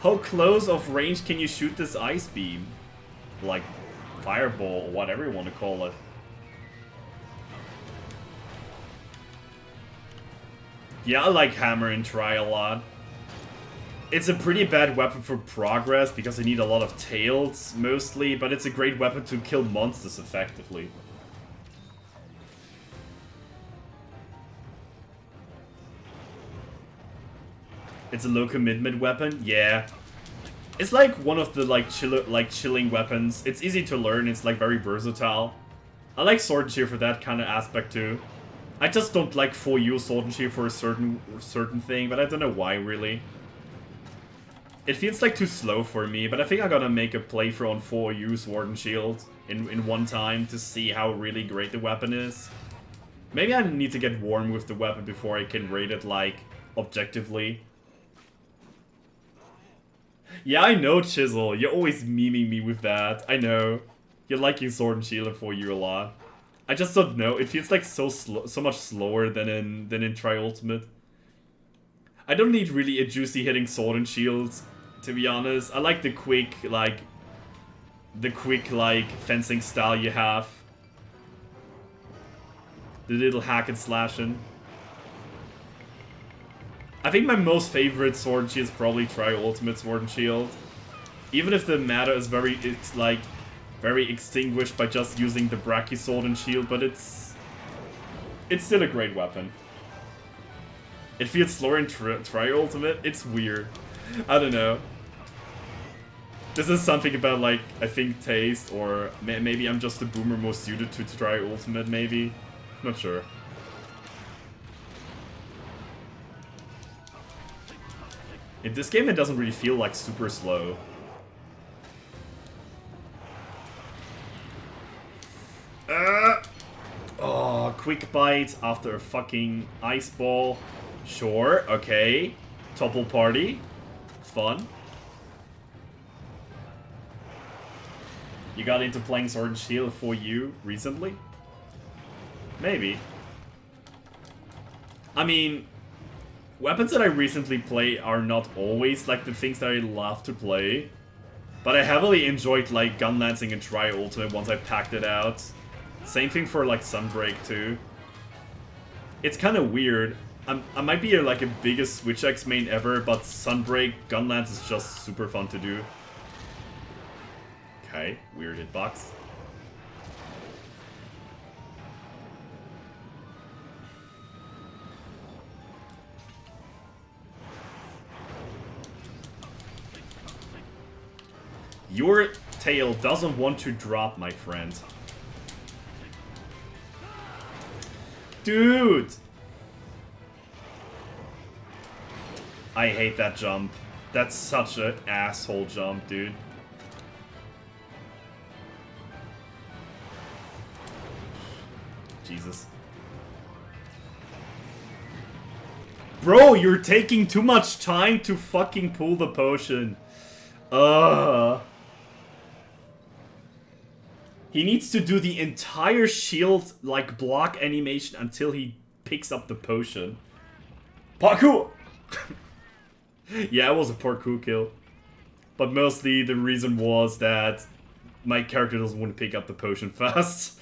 How close of range can you shoot this ice beam? Like, fireball, or whatever you want to call it. Yeah, I like hammer and try a lot. It's a pretty bad weapon for progress, because you need a lot of tails, mostly, but it's a great weapon to kill monsters effectively. It's a low commitment weapon, yeah. It's like one of the chilling weapons. It's easy to learn, it's like very versatile. I like Sword and Shield for that kind of aspect too. I just don't like 4U Sword and Shield for a certain thing, but I don't know why really. It feels like too slow for me, but I think I'm gonna make a playthrough on 4U Sword and Shield in one time to see how really great the weapon is. Maybe I need to get warm with the weapon before I can rate it like objectively. Yeah, I know, Chisel. You're always memeing me with that. I know. You're liking Sword and Shield for you a lot. I just don't know. It feels like so much slower than in Tri-Ultimate. I don't need really a juicy hitting Sword and Shield, to be honest. I like the quick fencing style you have. The little hack and slashing. I think my most favorite Sword and Shield is probably Tri-Ultimate Sword and Shield. Even if the meta is very extinguished by just using the Brachy Sword and Shield, but it's still a great weapon. It feels slower in Tri-Ultimate. It's weird. I don't know. This is something about, like, I think taste, or maybe I'm just a boomer most suited to Tri-Ultimate, maybe. Not sure. In this game, it doesn't really feel like super slow. Oh, quick bite after a fucking ice ball. Sure, okay. Topple party. Fun. You got into playing Sword and Shield for you recently? Maybe. I mean, Weapons that I recently play are not always like the things that I love to play. But I heavily enjoyed like gun lancing and Tri Ultimate once I packed it out. Same thing for like Sunbreak too. It's kind of weird. I might be like a biggest Switch X main ever, but Sunbreak gun lance is just super fun to do. Okay, weird hitbox. Your tail doesn't want to drop, my friend. Dude! I hate that jump. That's such an asshole jump, dude. Jesus. Bro, you're taking too much time to fucking pull the potion. He needs to do the entire shield, like, block animation until he picks up the potion. Parkour! Yeah, it was a parkour kill. But mostly the reason was that my character doesn't want to pick up the potion fast.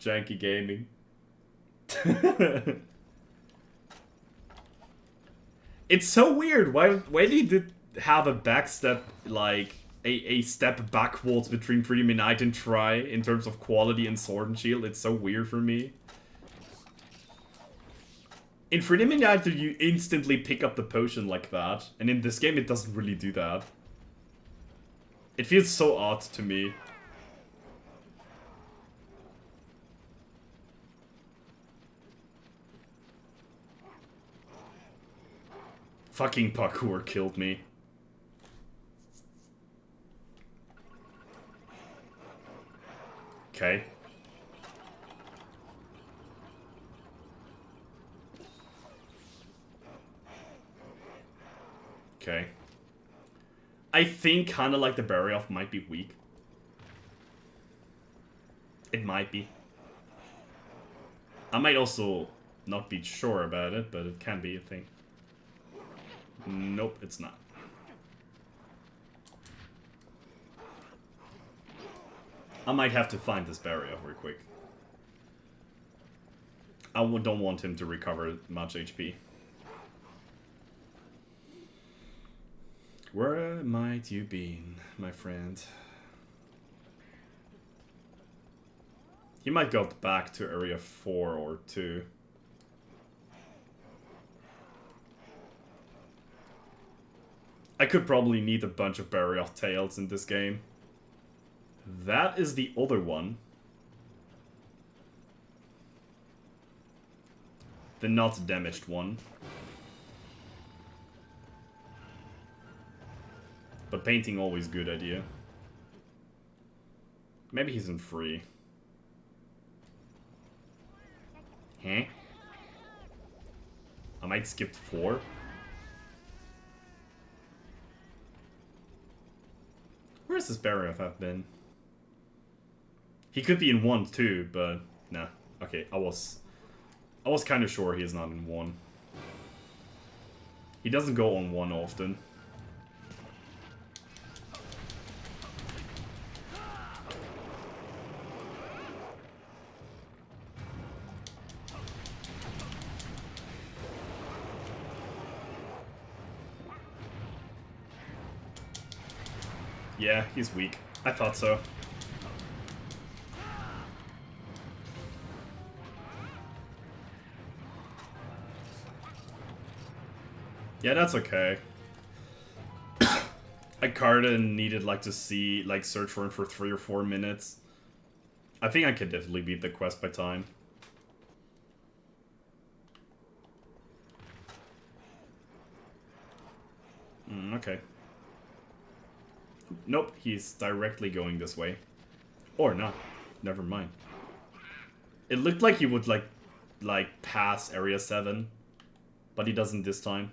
Janky gaming. It's so weird. Why did it have a backstep, like a step backwards between Freedom Unite and Try in terms of quality and Sword and Shield? It's so weird for me. In Freedom Unite, you instantly pick up the potion like that, and in this game, it doesn't really do that. It feels so odd to me. Fucking parkour killed me. Okay. Okay. I think kind of like the Barrier Off might be weak. It might be. I might also not be sure about it, but it can be a thing. Nope, it's not. I might have to find this barrier real quick. I don't want him to recover much HP. Where might you be, my friend? He might go back to area 4 or 2. I could probably need a bunch of Barrier Tails in this game. That is the other one. The not damaged one. But painting always good idea. Maybe he's in free. Huh? I might skip 4. Where's this barrier have been? He could be in 1 too, but nah. Okay, I was kind of sure he is not in 1. He doesn't go on 1 often. Yeah, he's weak. I thought so. Yeah, that's okay. I kinda needed like to see, like search for him for 3 or 4 minutes. I think I could definitely beat the quest by time. Okay. Nope, he's directly going this way. Or not. Never mind. It looked like he would like pass area 7, but he doesn't this time.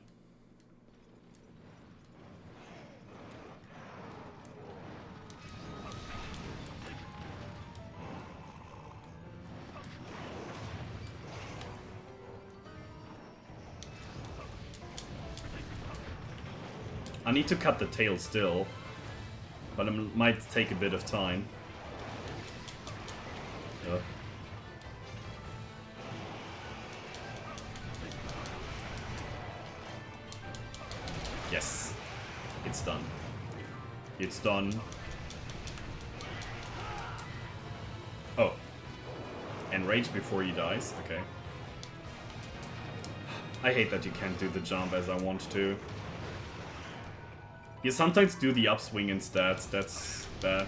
I need to cut the tail still, but it might take a bit of time. Yes. It's done. It's done. Oh. Enrage before he dies. Okay. I hate that you can't do the jump as I want to. You sometimes do the upswing instead. That's bad.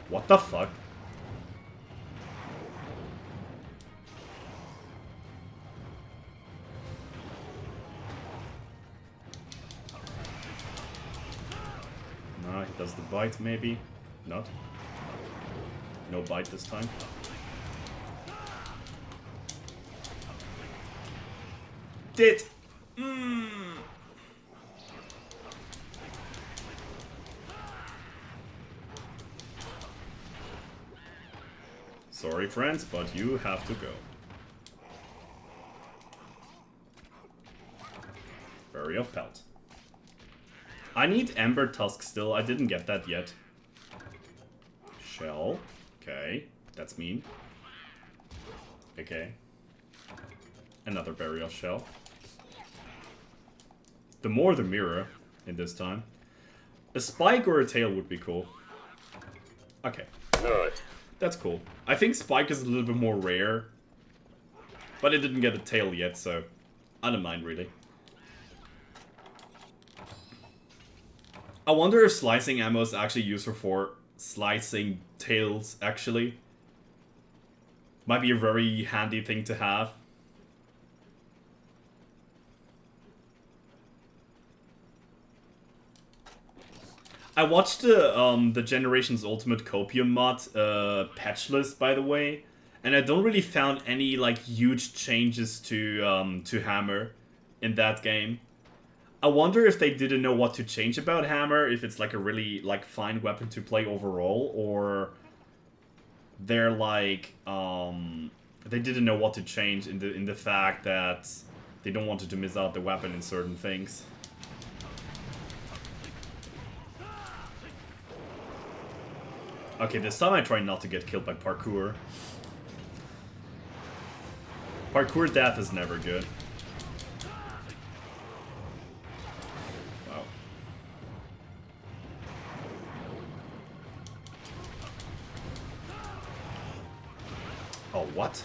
What the fuck? No, he does the bite maybe. Not. No bite this time. Did. Sorry, friends, but you have to go. Berry of Pelt. I need Ember Tusk still. I didn't get that yet. Shell. Okay. That's mean. Okay. Another Berry of Shell. The more the mirror in this time. A spike or a tail would be cool. Okay. That's cool. I think spike is a little bit more rare. But it didn't get a tail yet, so I don't mind really. I wonder if slicing ammo is actually useful for slicing tails, actually. Might be a very handy thing to have. I watched the Generations Ultimate Copium mod patch list, by the way, and I don't really found any like huge changes to Hammer in that game. I wonder if they didn't know what to change about Hammer, if it's like a really like fine weapon to play overall, or they're like they didn't know what to change in the fact that they don't want to miss out the weapon in certain things. Okay, this time I try not to get killed by parkour. Parkour death is never good. Wow. Oh, what?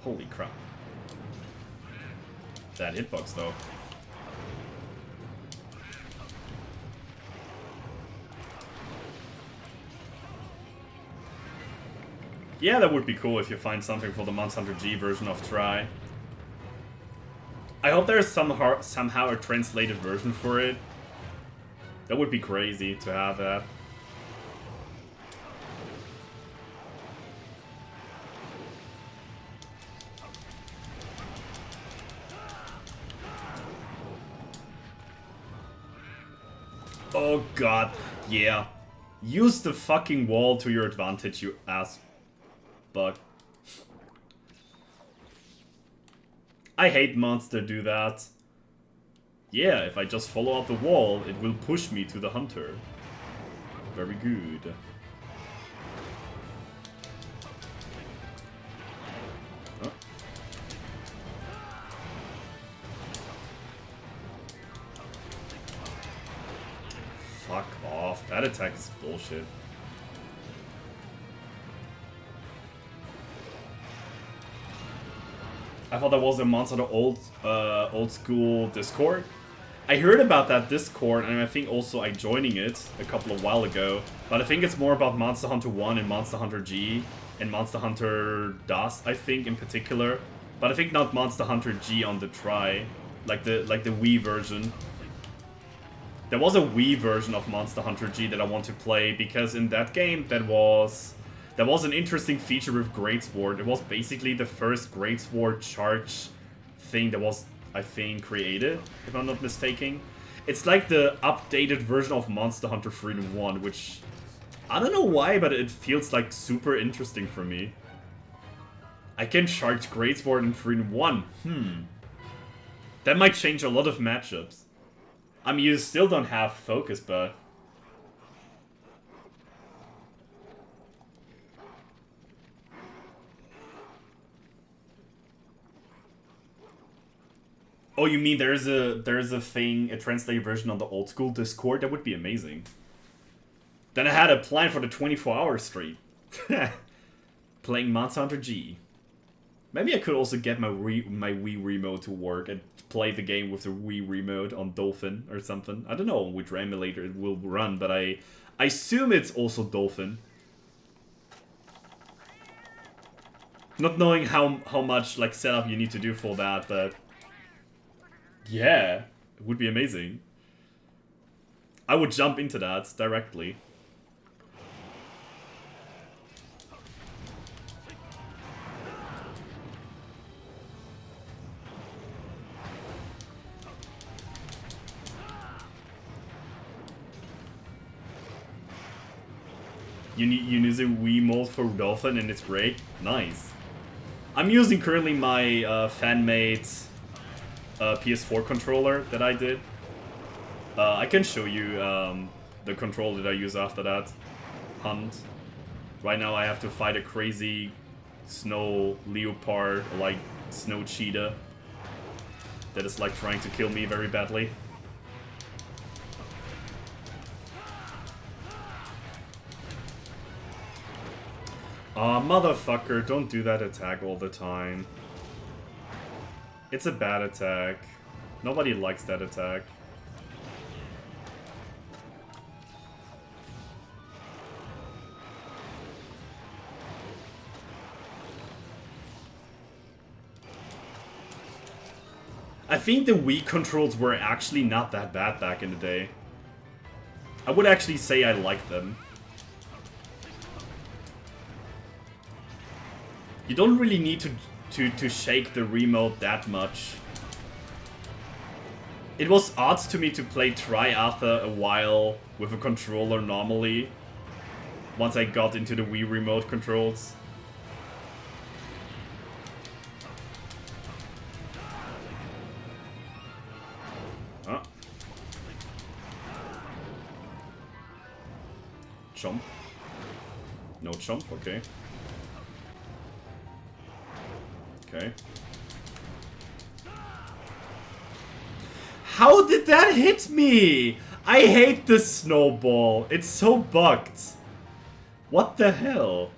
Holy crap. That hitbox, though. Yeah, that would be cool if you find something for the Monster Hunter G version of Try. I hope there's somehow a translated version for it. That would be crazy to have that. Oh god, yeah. Use the fucking wall to your advantage, you ass bug. I hate monsters do that. Yeah, if I just follow up the wall, it will push me to the hunter. Very good. Huh? Fuck off. That attack is bullshit. I thought that was a Monster Hunter old school Discord. I heard about that Discord, and I think also I joining it a couple of while ago. But I think it's more about Monster Hunter 1 and Monster Hunter G and Monster Hunter DOS, I think in particular. But I think not Monster Hunter G on the Try, like the Wii version. There was a Wii version of Monster Hunter G that I want to play because in that game there was an interesting feature with Greatsword. It was basically the first Greatsword charge thing that was, I think, created, if I'm not mistaken. It's like the updated version of Monster Hunter Freedom 1, which I don't know why, but it feels like super interesting for me. I can charge Greatsword in 3-1. That might change a lot of matchups. I mean, you still don't have focus, but... Oh, you mean there's a thing, a translated version on the old school Discord? That would be amazing. Then I had a plan for the 24-hour stream. Playing Monster Hunter G. Maybe I could also get my Wii remote to work and play the game with the Wii remote on Dolphin or something. I don't know which emulator it will run, but I assume it's also Dolphin. Not knowing how much like setup you need to do for that, but yeah, it would be amazing. I would jump into that directly. You use a Wii mode for Dolphin and it's great. Nice. I'm using currently my fan-made PS4 controller that I did. I can show you the controller that I use after that hunt. Right now I have to fight a crazy snow leopard, like snow cheetah, that is like trying to kill me very badly. Motherfucker, don't do that attack all the time. It's a bad attack. Nobody likes that attack. I think the Wii controls were actually not that bad back in the day. I would actually say I liked them. You don't really need to shake the remote that much. It was odd to me to play Tri after a while with a controller normally, once I got into the Wii remote controls. Ah. Chomp. No chomp, okay. Okay. How did that hit me? I hate this snowball. It's so bugged. What the hell?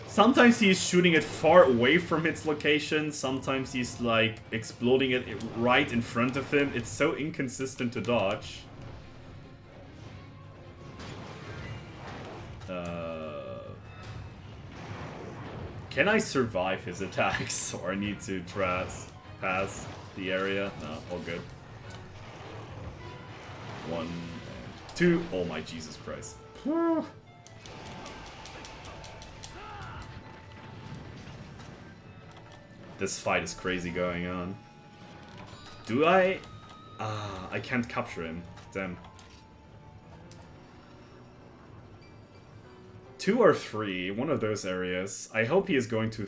Sometimes he's shooting it far away from its location. Sometimes he's like exploding it right in front of him. It's so inconsistent to dodge. Can I survive his attacks, or I need to pass the area? No, all good. 1 and 2. Oh my Jesus Christ. This fight is crazy going on. Do I? I can't capture him. Damn. 2 or 3, one of those areas. I hope he is going to...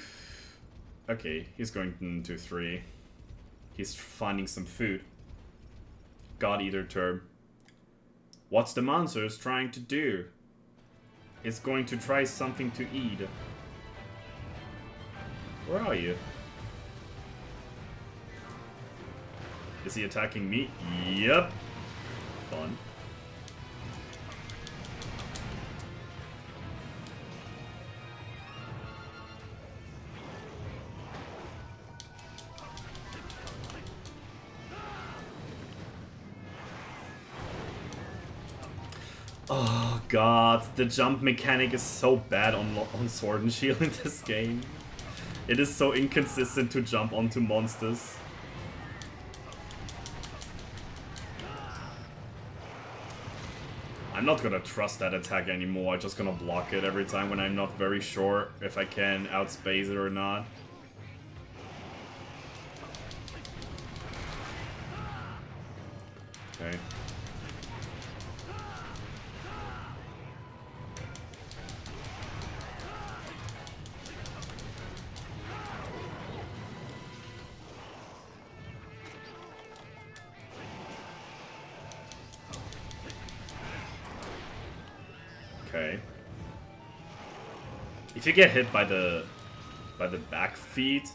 Okay, he's going to 3. He's finding some food. God Eater term. What's the monsters trying to do? It's going to try something to eat. Where are you? Is he attacking me? Yep. Fun. Oh god, the jump mechanic is so bad on Sword and Shield in this game. It is so inconsistent to jump onto monsters. I'm not gonna trust that attack anymore, I'm just gonna block it every time when I'm not very sure if I can outspace it or not. Okay. Okay. If you get hit by the back feet,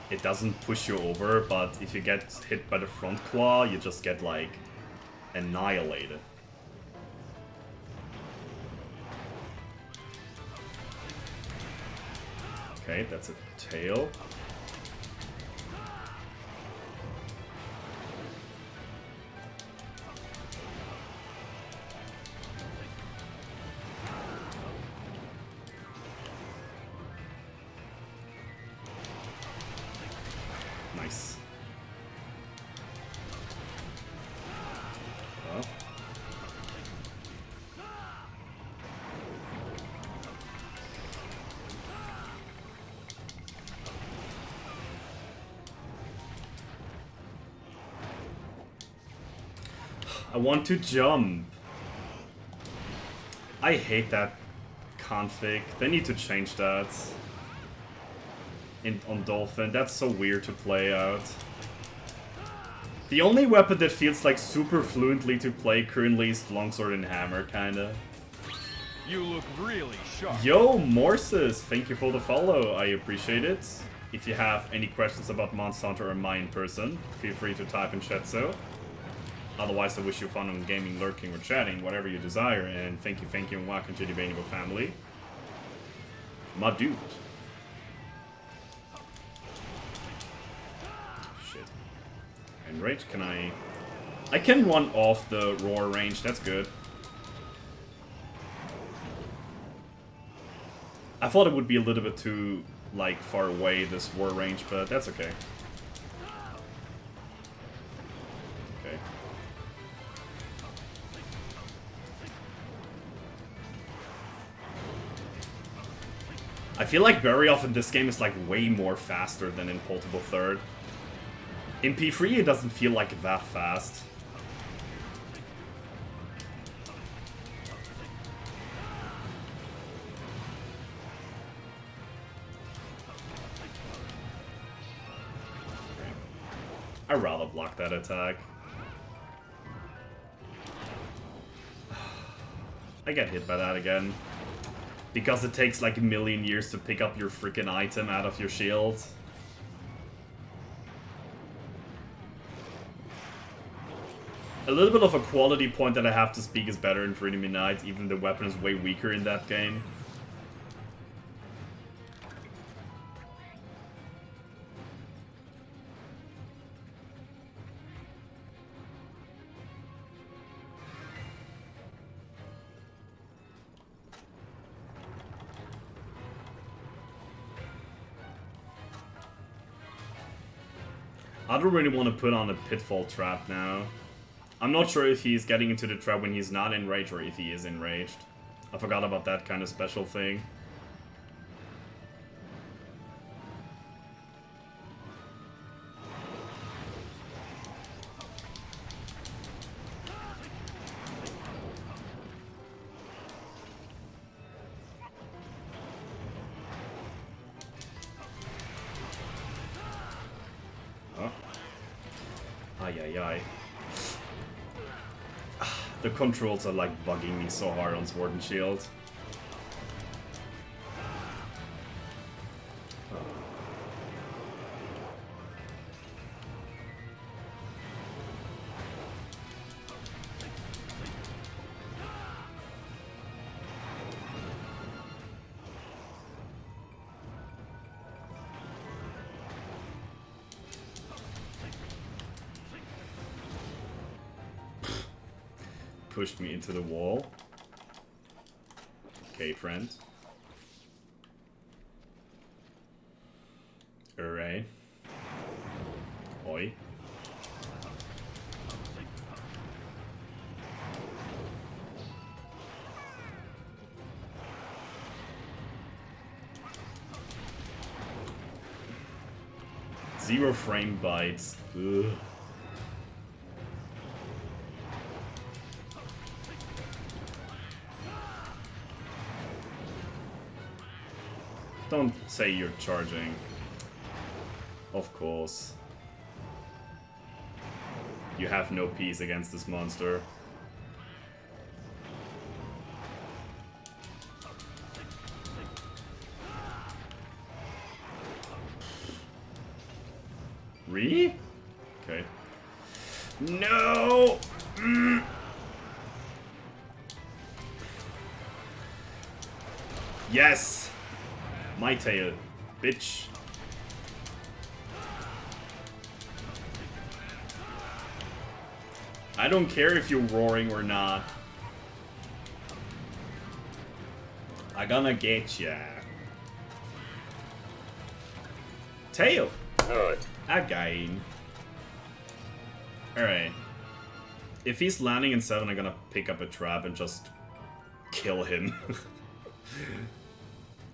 it doesn't push you over, but if you get hit by the front claw, you just get, like, annihilated. Okay, that's a tail. Nice. Well. I want to jump. I hate that config. They need to change that. On Dolphin, that's so weird to play out. The only weapon that feels like super fluently to play currently is Longsword and Hammer, kinda. You look really sharp. Yo, Morses, thank you for the follow, I appreciate it. If you have any questions about Monster Hunter or mine in person, feel free to type in chat so. Otherwise, I wish you fun on gaming, lurking, or chatting, whatever you desire, and thank you, and welcome to the Bainable family. My dude. Range, can I can run off the roar range, that's good. I thought it would be a little bit too, like, far away, this roar range, but that's okay. Okay. I feel like very often this game is, like, way more faster than in Portable Third. In P3, it doesn't feel like that fast. Okay. I'd rather block that attack. I get hit by that again. Because it takes like a million years to pick up your freaking item out of your shield. A little bit of a quality point that I have to speak is better in Freedom Unite, even the weapon is way weaker in that game. I don't really want to put on a pitfall trap now. I'm not sure if he's getting into the trap when he's not enraged or if he is enraged. I forgot about that kind of special thing. Oh. Ay, ay, ay. The controls are like bugging me so hard on Sword and Shield. Pushed me into the wall. Okay, friend. Hooray. Oi. Zero frame bites. Ugh. Don't say you're charging. Of course. You have no peace against this monster. Really? Okay. No! Yes! My tail, bitch. I don't care if you're roaring or not. I gonna get ya. Tail! Again. Alright. If he's landing in 7, I'm gonna pick up a trap and just kill him.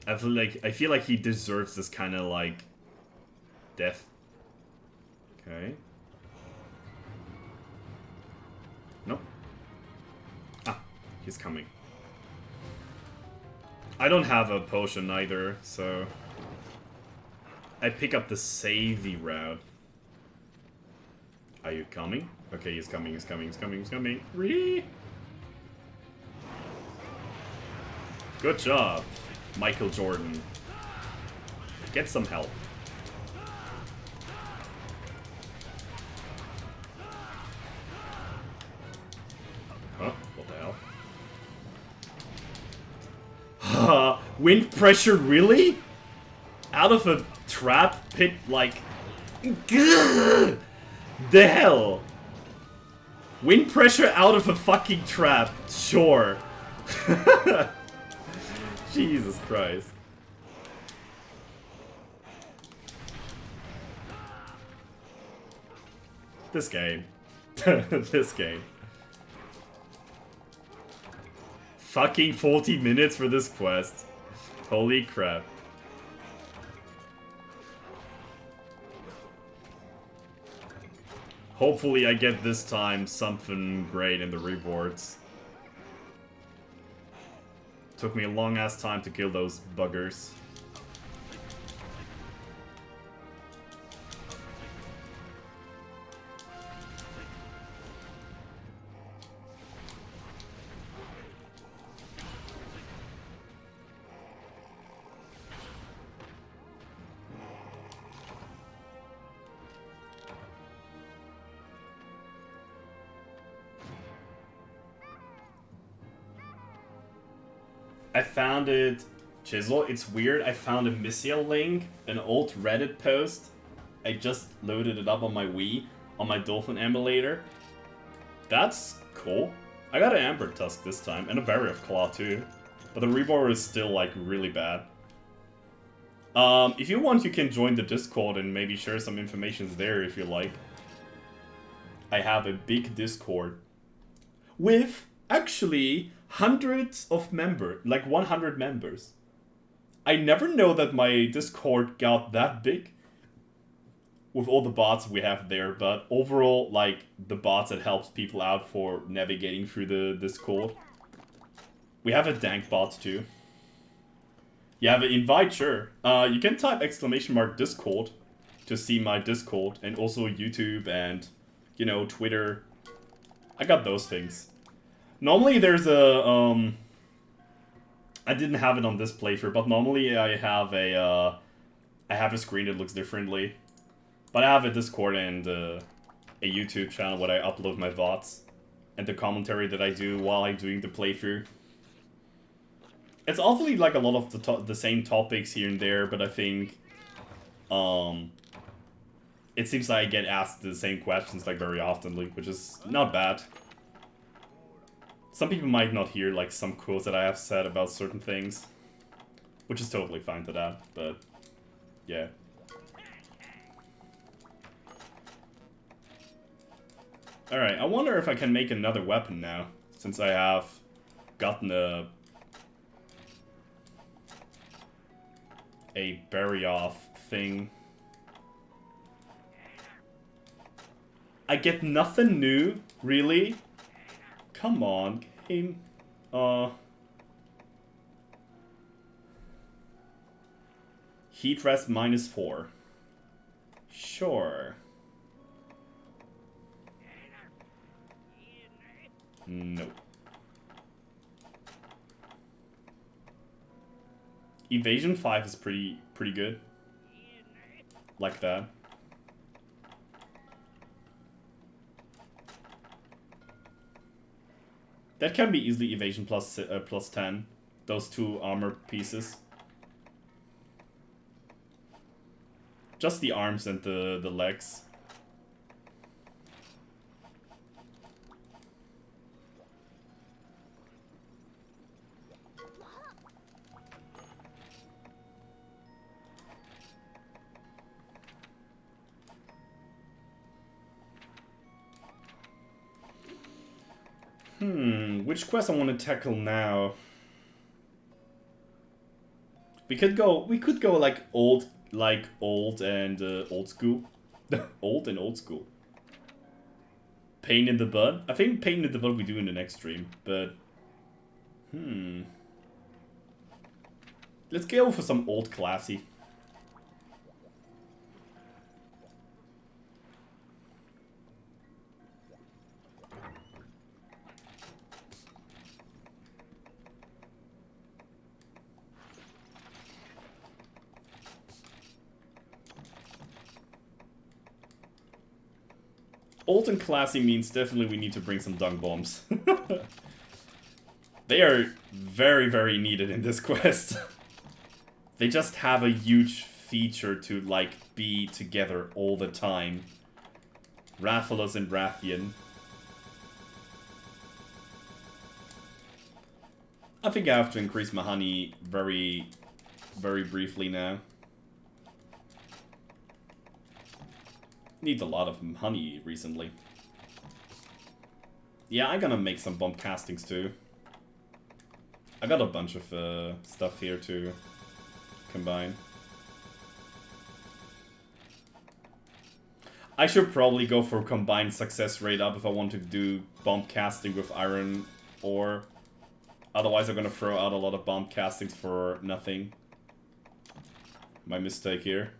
I feel like he deserves this kind of like death. Okay. Nope. Ah, he's coming. I don't have a potion either, so I pick up the savey route. Are you coming? Okay, he's coming, he's coming, he's coming, he's coming. Ree! Good job, Michael Jordan. Get some help. Huh? What the hell? Wind pressure, really? Out of a trap pit, like... Gah! The hell? Wind pressure out of a fucking trap, sure. Jesus Christ. This game. This game. Fucking 40 minutes for this quest. Holy crap. Hopefully I get this time something great in the rewards. Took me a long ass time to kill those buggers. I found it, Chisel, it's weird, I found a Missia link, an old Reddit post. I just loaded it up on my Wii, on my Dolphin emulator. That's cool. I got an Amber Tusk this time, and a Berry of Claw too. But the reward is still, like, really bad. If you want, you can join the Discord and maybe share some information there if you like. I have a big Discord. With, actually, hundreds of members, like 100 members. I never know that my Discord got that big with all the bots we have there, but overall, like, the bots that helps people out for navigating through the Discord. We have a dank bot too. You have an invite, sure. You can type !Discord to see my Discord, and also YouTube and, you know, Twitter. I got those things. Normally there's a, I didn't have it on this playthrough, but normally I have a screen that looks differently. But I have a Discord and a YouTube channel where I upload my VODs and the commentary that I do while I'm doing the playthrough. It's awfully like a lot of the same topics here and there, but I think, it seems like I get asked the same questions like very often, which is not bad. Some people might not hear, like, some quotes that I have said about certain things. Which is totally fine to that, but... yeah. Alright, I wonder if I can make another weapon now. Since I have gotten a bury off thing. I get nothing new, really? Come on, game. Heat rest -4. Sure. Nope. Evasion 5 is pretty good. Like that. That can be easily evasion plus 10. Those 2 armor pieces. Just the arms and the legs. Which quest I want to tackle now? We could go like old and old school. Old and old school. Pain in the butt? I think pain in the butt we do in the next stream, but let's go for some old classy. Old and classy means definitely we need to bring some dung bombs. They are very, very needed in this quest. They just have a huge feature to, like, be together all the time. Rathalos and Rathian. I think I have to increase my honey very, very briefly now. Need a lot of honey recently. Yeah, I'm gonna make some bomb castings too. I got a bunch of stuff here to combine. I should probably go for combined success rate up if I want to do bomb casting with iron ore. Otherwise I'm gonna throw out a lot of bomb castings for nothing. My mistake here.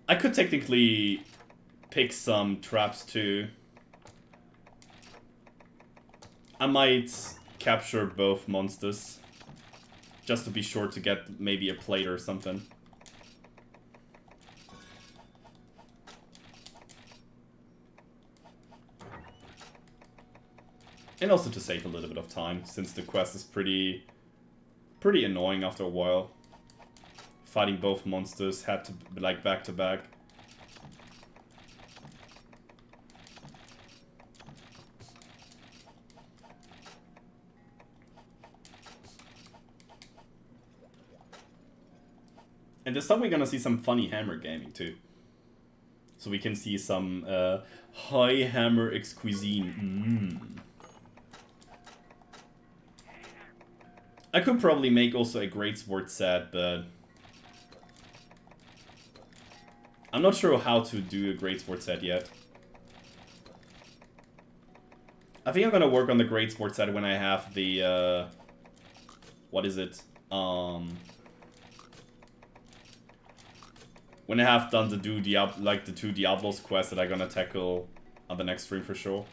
I could technically pick some traps too. I might capture both monsters. Just to be sure to get maybe a plate or something. And also to save a little bit of time, since the quest is pretty annoying after a while. Fighting both monsters had to be like back to back. And this time we're gonna see some funny hammer gaming too. So we can see some high hammer exquisine. I could probably make also a greatsword set, but I'm not sure how to do a greatsword set yet. I think I'm gonna work on the greatsword set when I have the what is it? When I have done the the 2 Diablos quests that I'm gonna tackle on the next stream for sure.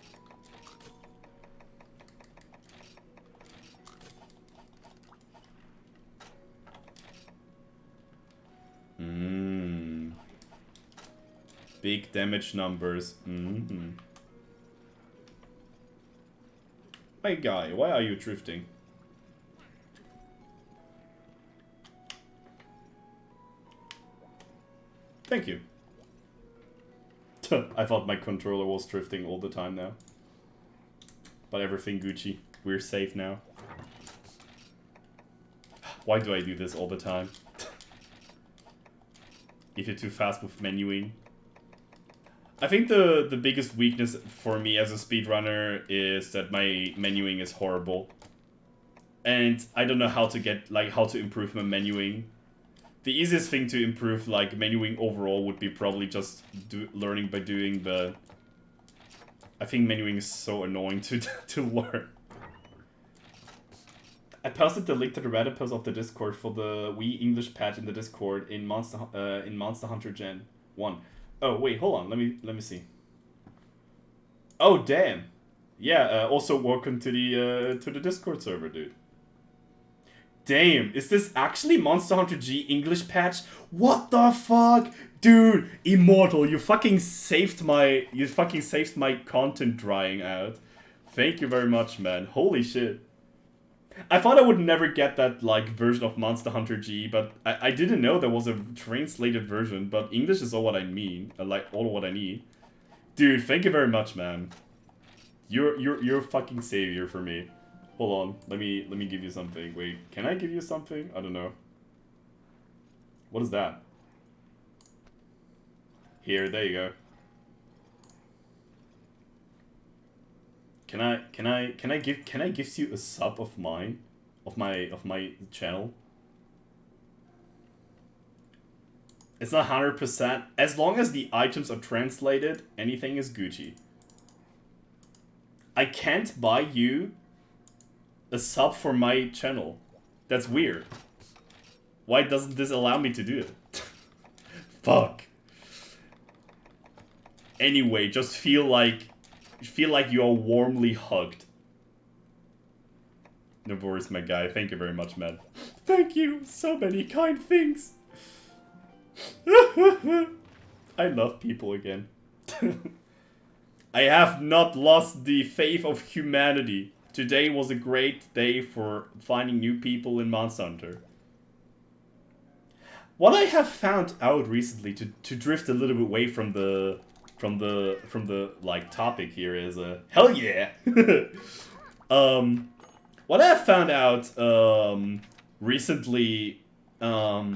Big damage numbers. Hey guy, why are you drifting? Thank you. I thought my controller was drifting all the time now. But everything Gucci. We're safe now. Why do I do this all the time? If you're too fast with menuing. I think the biggest weakness for me as a speedrunner is that my menuing is horrible. And I don't know how to get, like, how to improve my menuing. The easiest thing to improve, like, menuing overall would be probably just learning by doing, but I think menuing is so annoying to learn. I posted the link to the Reddit post of the Discord for the Wii English patch in the Discord in Monster Hunter Gen 1. Oh wait, hold on. Let me see. Oh damn. Yeah. Also, welcome to the Discord server, dude. Damn, is this actually Monster Hunter G English patch? What the fuck? Dude, Immortal, you fucking saved my content drying out. Thank you very much, man. Holy shit. I thought I would never get that, like, version of Monster Hunter G, but I didn't know there was a translated version, but English is all what I mean. Like, all what I need. Dude, thank you very much, man. You're a fucking savior for me. Hold on, let me give you something. Wait, can I give you something? I don't know. What is that? Here, there you go. Can I give you a sub of mine? Of my channel? It's not 100%. As long as the items are translated, anything is Gucci. I can't buy you a sub for my channel. That's weird. Why doesn't this allow me to do it? Fuck. Anyway, just feel like you are warmly hugged. No worries, my guy. Thank you very much, man. Thank you. So many kind things. I love people again. I have not lost the faith of humanity. Today was a great day for finding new people in Monster Hunter. What I have found out recently, to drift a little bit away from the like topic here, is hell yeah. What I have found out recently, a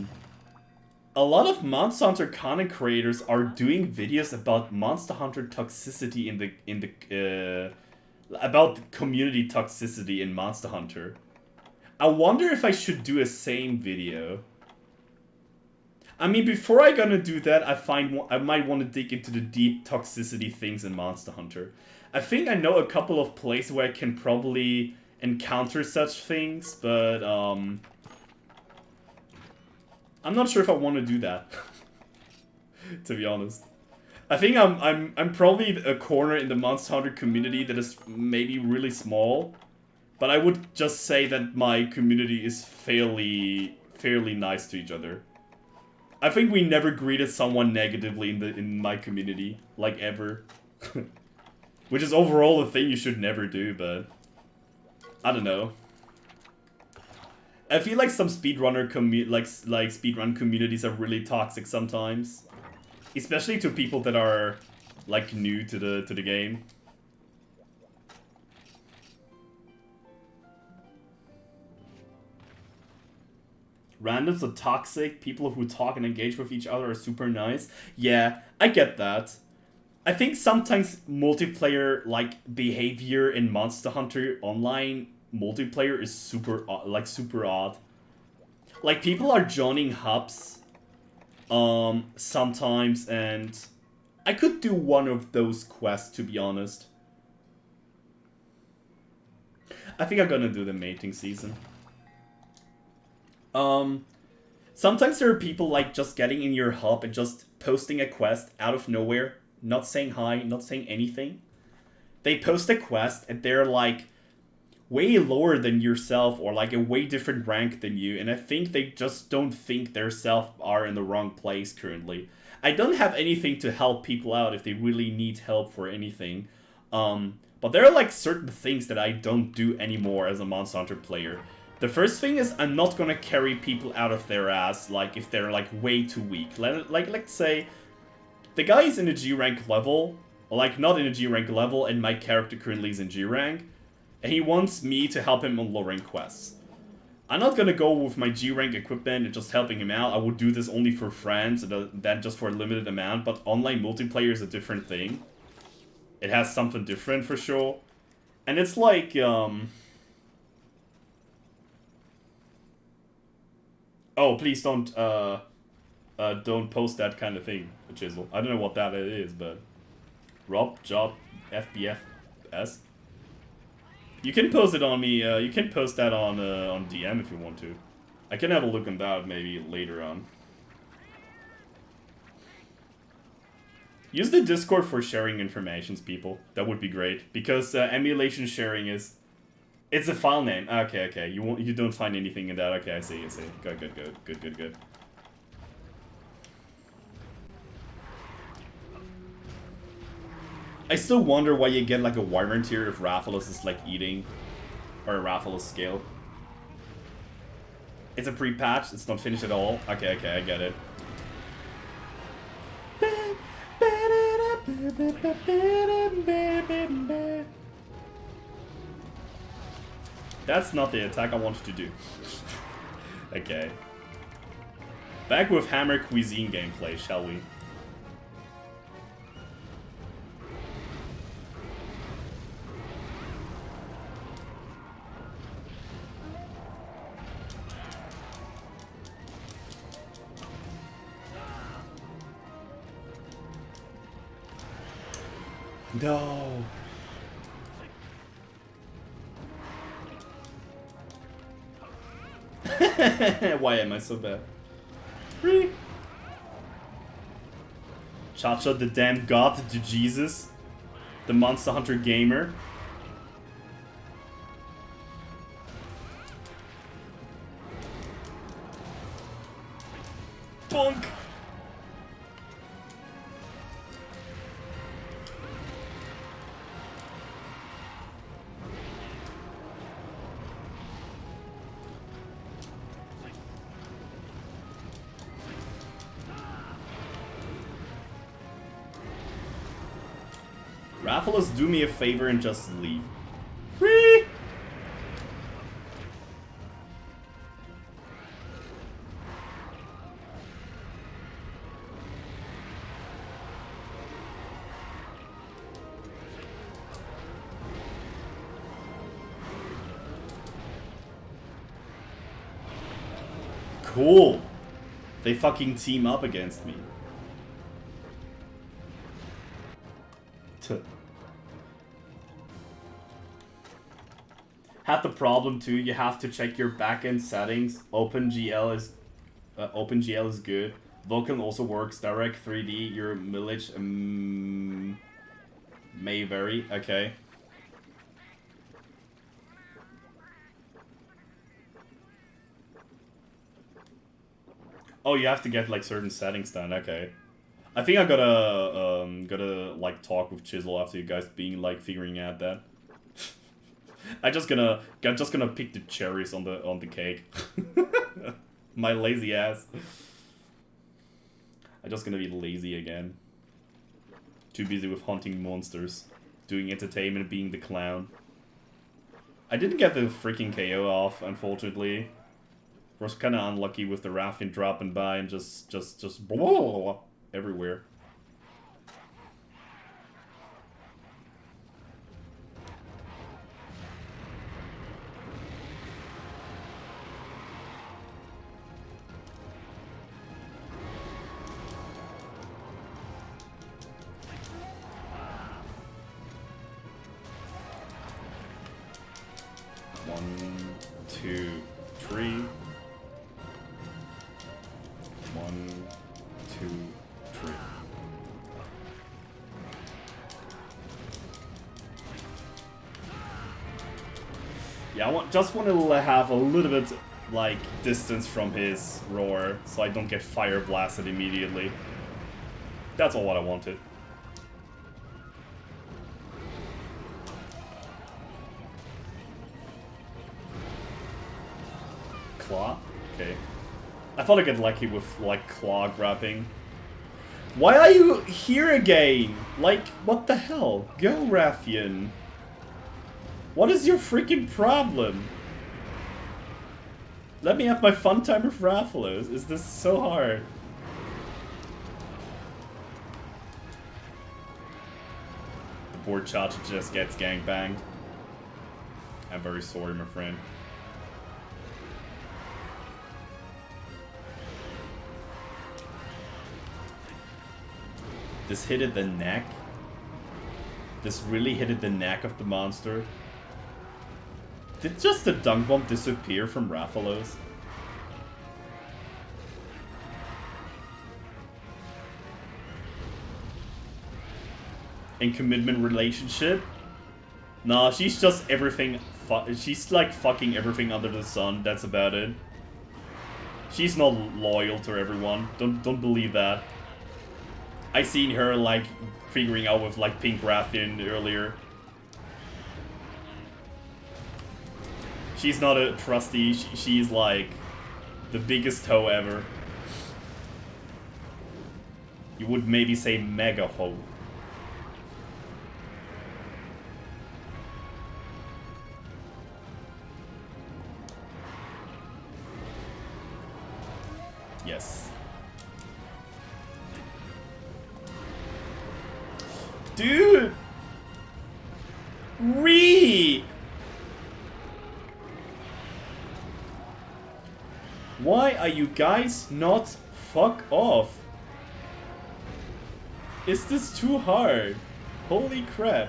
lot of Monster Hunter content creators are doing videos about Monster Hunter toxicity about community toxicity in Monster Hunter. I wonder if I should do a same video. I mean, before I gonna do that, I might want to dig into the deep toxicity things in Monster Hunter. I think I know a couple of places where I can probably encounter such things, but I'm not sure if I want to do that. To be honest. I think I'm probably a corner in the Monster Hunter community that is maybe really small, but I would just say that my community is fairly nice to each other. I think we never greeted someone negatively in my community, like ever. Which is overall a thing you should never do, but I don't know. I feel like some speedrunner speedrun communities are really toxic sometimes. Especially to people that are, like, new to the game. Randoms are toxic, people who talk and engage with each other are super nice. Yeah, I get that. I think sometimes multiplayer, like, behavior in Monster Hunter Online multiplayer is super odd. Like, people are joining hubs sometimes, and I could do one of those quests, to be honest. I think I'm gonna do the mating season. Sometimes there are people, like, just getting in your hub and just posting a quest out of nowhere, not saying hi, not saying anything. They post a quest and they're, like, way lower than yourself, or like a way different rank than you, and I think they just don't think their self are in the wrong place currently. I don't have anything to help people out if they really need help for anything, but there are like certain things that I don't do anymore as a Monster Hunter player. The first thing is I'm not gonna carry people out of their ass, like if they're like way too weak. Let's say the guy is in a G rank level, like not in a G rank level, and my character currently is in G rank. And he wants me to help him on low rank quests. I'm not gonna go with my G rank equipment and just helping him out. I would do this only for friends, and then just for a limited amount, but online multiplayer is a different thing. It has something different for sure. And it's like, oh, please don't post that kind of thing, Chisel. I don't know what that is, but Rob, Job, FBFS. You can post it on me. You can post that on DM if you want to. I can have a look on that maybe later on. Use the Discord for sharing informations, people. That would be great, because emulation sharing is It's a file name. Okay, okay. You don't find anything in that. Okay, I see, I see. Good, good, good, good, good, good. I still wonder why you get like a wyvern tier if Rathalos is like eating, or a Rathalos scale. It's a pre-patch. It's not finished at all. Okay, okay, I get it. That's not the attack I wanted to do. Okay. Back with Hammer Cuisine gameplay, shall we? No. Why am I so bad? Really? Cha-Cha, the damn god to Jesus. The Monster Hunter gamer. Bonk! Rathalos, do me a favor and just leave. Whee! Cool. They fucking team up against me. Have the problem too. You have to check your backend settings. OpenGL is good. Vulkan also works. Direct 3D. Your mileage may vary. Okay. Oh, you have to get like certain settings done. Okay. I think I gotta like talk with Chisel after you guys being like figuring out that. I'm just gonna pick the cherries on the cake. My lazy ass. I'm just gonna be lazy again. Too busy with hunting monsters, doing entertainment, being the clown. I didn't get the freaking KO off, unfortunately. Was kind of unlucky with the Raffian dropping by and just blah, blah, blah, blah, everywhere. One, two, three. 1, 2, 3. Yeah, just want to have a little bit, like, distance from his roar, so I don't get fire blasted immediately. That's all what I wanted. Claw? Okay. I thought I'd get lucky with, like, claw grabbing. Why are you here again? Like, what the hell? Go, Raffian. What is your freaking problem? Let me have my fun time with Rathalos. Is this so hard? The poor Cha-Cha just gets gangbanged. I'm very sorry, my friend. This hit at the neck? This really hit at the neck of the monster? Did just the dunk bomb disappear from Rathalos? In commitment relationship? Nah, she's just everything she's like fucking everything under the sun. That's about it. She's not loyal to everyone. Don't believe that. I seen her like figuring out with like Pink Rathian earlier. She's not a trustee. She's like the biggest hoe ever. You would maybe say mega hoe. Yes. Dude! Why are you guys not fuck off? Is this too hard? Holy crap.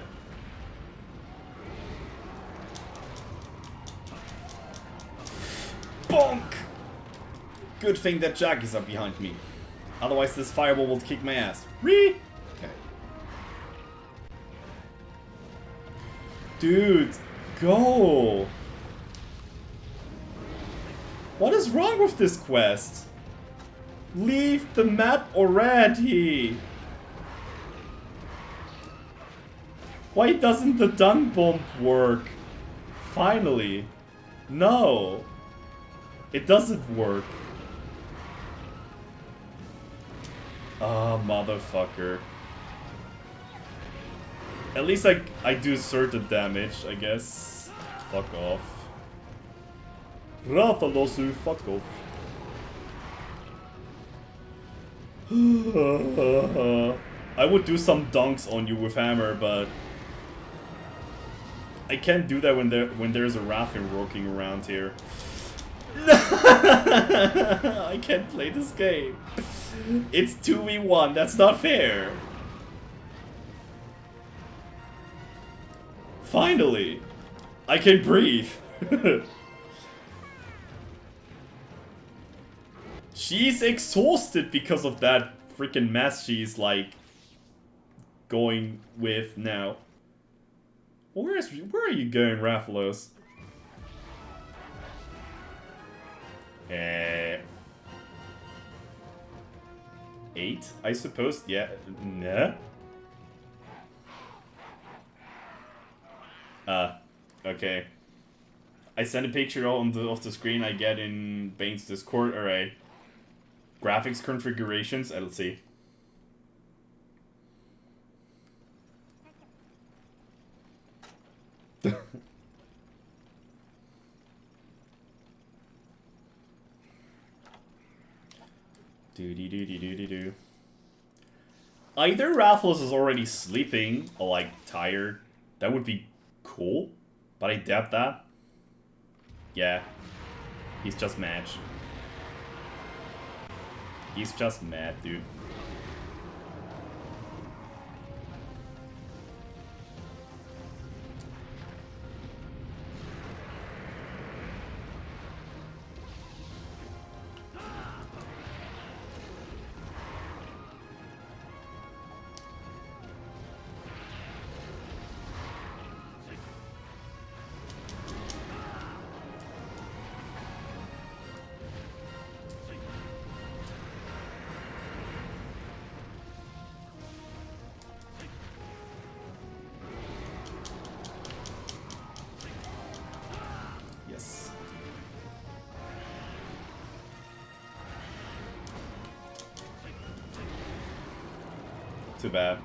Bonk! Good thing that Jackies are behind me. Otherwise this fireball will kick my ass. Okay. Dude, go! What is wrong with this quest? Leave the map already! Why doesn't the dung bomb work? Finally. No. It doesn't work. Ah, motherfucker. At least I do certain damage, I guess. Fuck off. Rathalosu, fuck off. I would do some dunks on you with hammer, but I can't do that when there's a Rathian walking around here. I can't play this game. It's 2v1, that's not fair. Finally, I can breathe. She's exhausted because of that freaking mess she's like going with now. Where are you going, Rathalos? 8, I suppose. Yeah. Nah. Okay. I sent a picture of the screen I get in Bane's Discord. Alright. Graphics configurations, let's see. Do. Either Rathalos is already sleeping or like tired. That would be cool, but I doubt that. Yeah, he's just mad. He's just mad, dude. Too bad.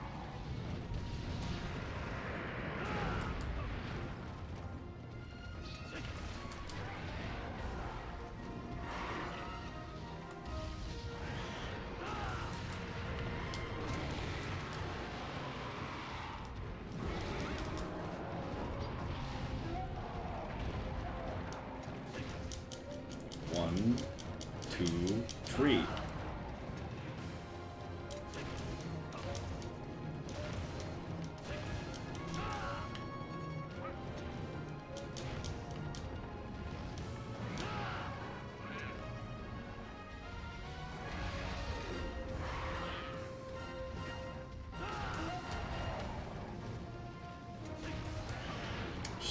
One, two, three.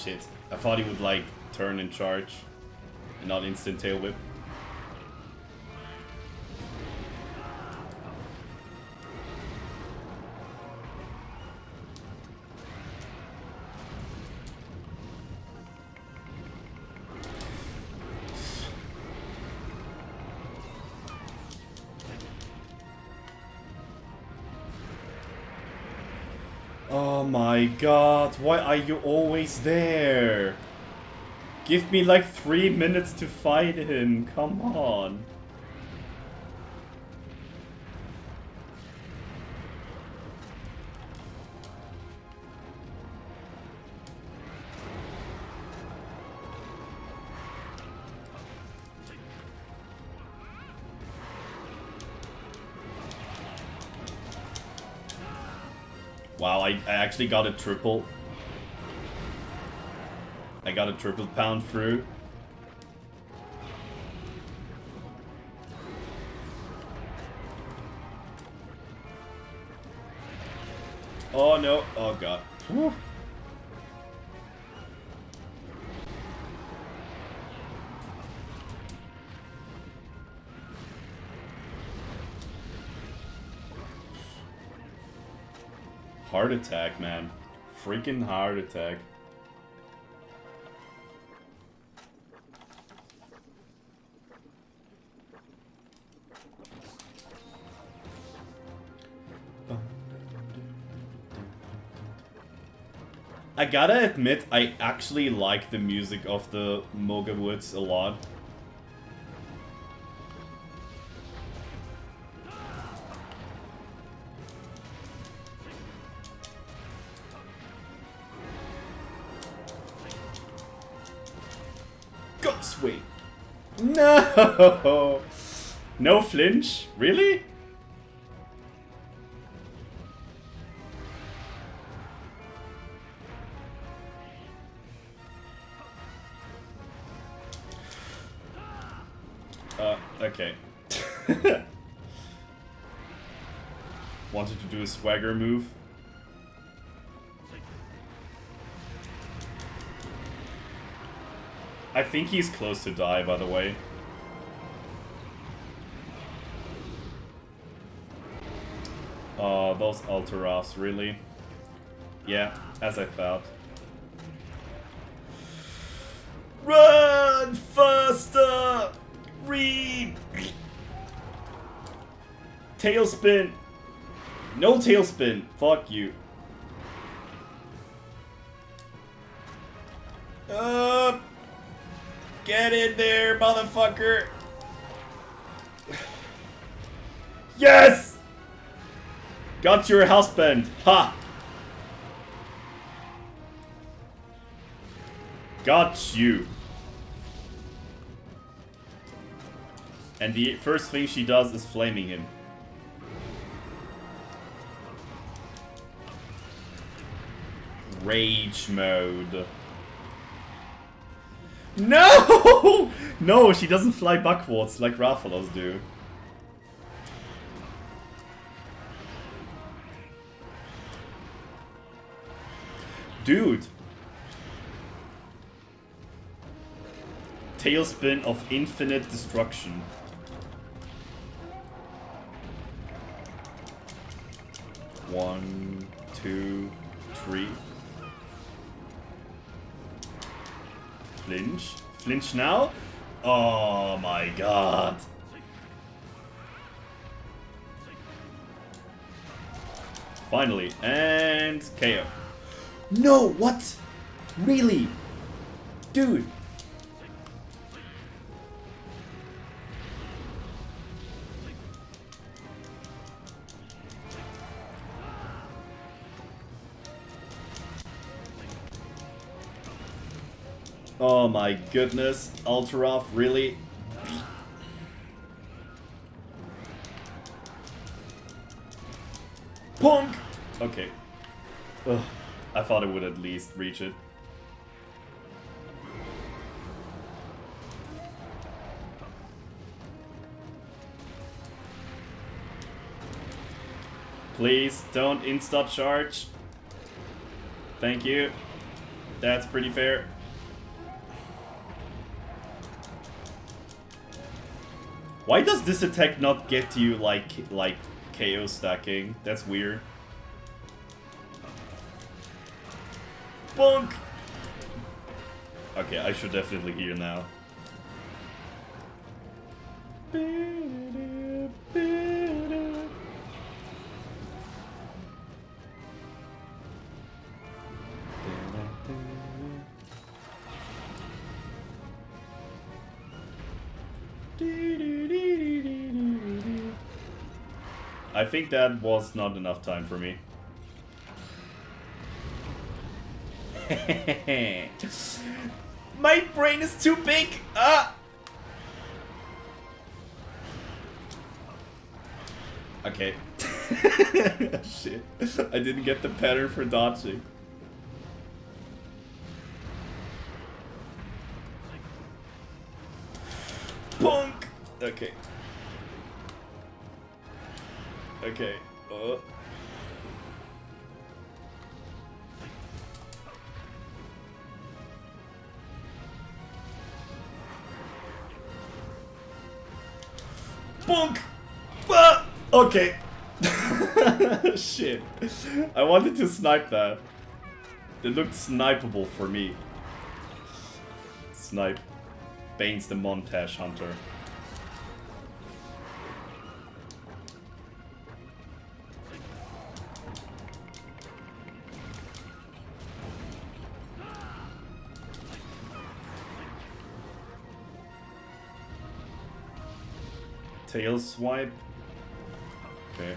shit. I thought he would like turn and charge and not instant tail whip. Oh my god, why are you always there? Give me like 3 minutes to fight him, come on. Wow, I actually got a triple. I got a triple pound through. Oh no, oh god. Whew. Heart attack, man. Freaking heart attack. I gotta admit, I actually like the music of the Moga Woods a lot. God sweet. No! No flinch? Really? Okay. Wanted to do a swagger move. I think he's close to die, by the way. Oh, those Ultaraths, really? Yeah, as I thought. Run faster! Read! Tailspin! No tailspin! Fuck you. Get in there, motherfucker! Yes! Got your husband! Ha! Got you. And the first thing she does is flaming him. Rage mode. No! No, she doesn't fly backwards like Rathalos do. Dude. Tailspin of infinite destruction. One, two, three. Flinch. Flinch now? Oh my god. Finally. And KO. No, what? Really? Dude. Oh my goodness, Ultarath, really? Punk! Okay. Ugh, I thought it would at least reach it. Please, don't insta charge. Thank you. That's pretty fair. Why does this attack not get you like KO stacking? That's weird. Bonk! Okay, I should definitely heal now. I think that was not enough time for me. My brain is too big! Ah! Okay. Shit. I didn't get the pattern for dodging. Bonk! Okay. Okay. Bonk! Ah! Okay. Shit. I wanted to snipe that. It looked snipeable for me. Snipe. Bane's the montage hunter. Tail swipe. Okay.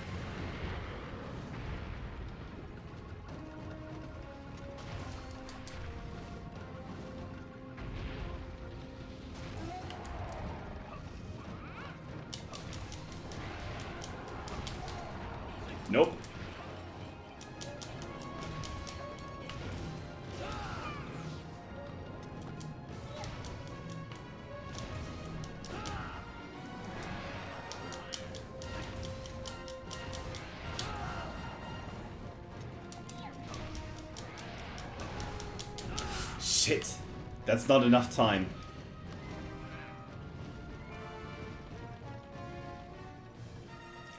Nope. Shit. That's not enough time.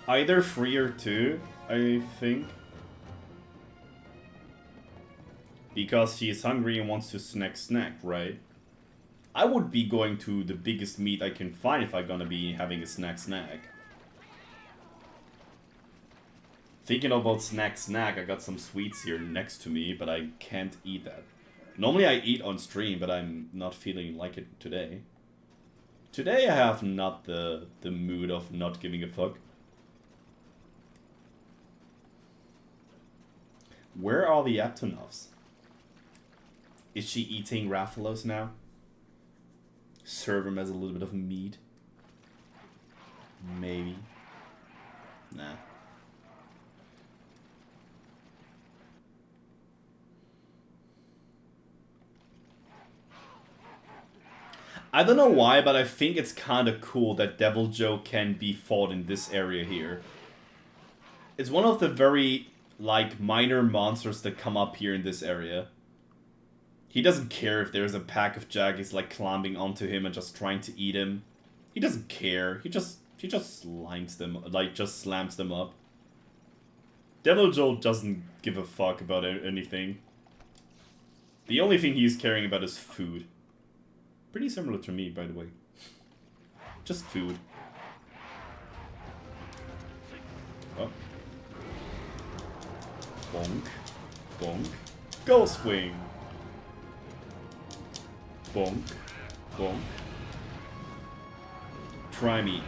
Either 3 or 2, I think. Because she is hungry and wants to snack, right? I would be going to the biggest meat I can find if I'm gonna be having a snack. Thinking about snack, I got some sweets here next to me, but I can't eat that. Normally I eat on stream, but I'm not feeling like it today. Today I have not the mood of not giving a fuck. Where are the Aptonovs? Is she eating Rathalos now? Serve him as a little bit of meat? Maybe. Nah. I don't know why, but I think it's kind of cool that Devil Joe can be fought in this area here. It's one of the very, like, minor monsters that come up here in this area. He doesn't care if there's a pack of Jaggies, like, climbing onto him and just trying to eat him. He doesn't care. He just slams them, like, just slams them up. Devil Joe doesn't give a fuck about anything. The only thing he's caring about is food. Pretty similar to me, by the way. Just food. Oh. Bonk. Bonk. Go swing. Bonk. Bonk. Try me.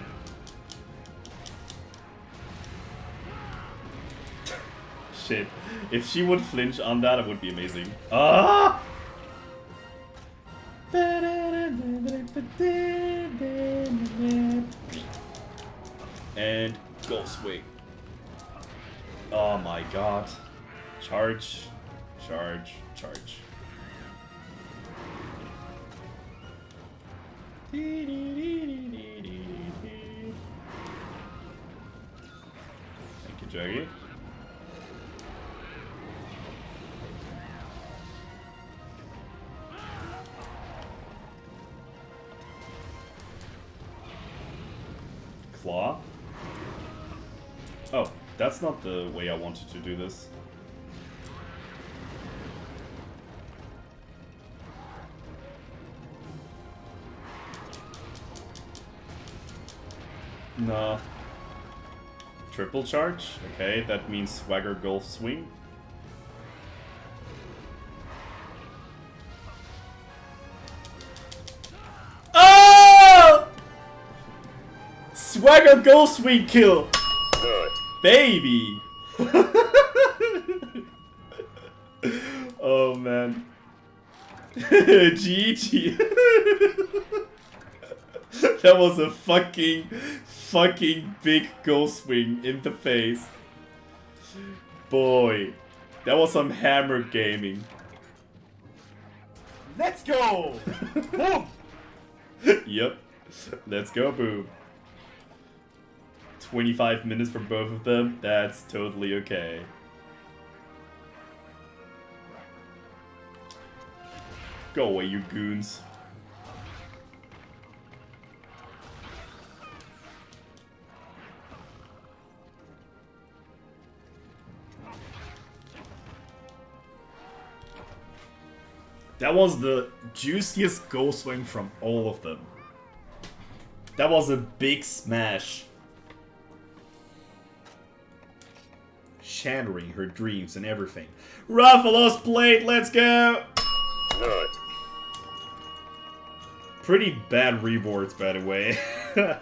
Shit. If she would flinch on that, it would be amazing. Ah! And go swing. Oh my god. Charge. Charge. Charge. Thank you, Jaggy. claw. Oh, that's not the way I wanted to do this. Nah. Triple charge? Okay, that means swagger golf swing. Oh! Swagger golf swing kill! Good. Baby! Oh man. GG. That was a fucking big goal swing in the face. Boy, that was some hammer gaming. Let's go! Boom! Yep, let's go, boom. 25 minutes for both of them, that's totally okay. Go away, you goons. That was the juiciest goal swing from all of them. That was a big smash. Shattering her dreams and everything. Raffalos plate, let's go! Good. Pretty bad rewards, by the way. I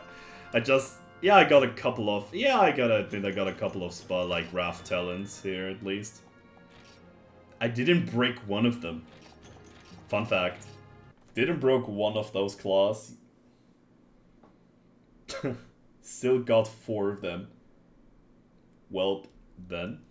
got a couple of... Yeah, I gotta admit I got a couple of spotlight Raph talents here, at least. I didn't break one of them. Fun fact. Didn't broke one of those claws. Still got 4 of them. Well, then.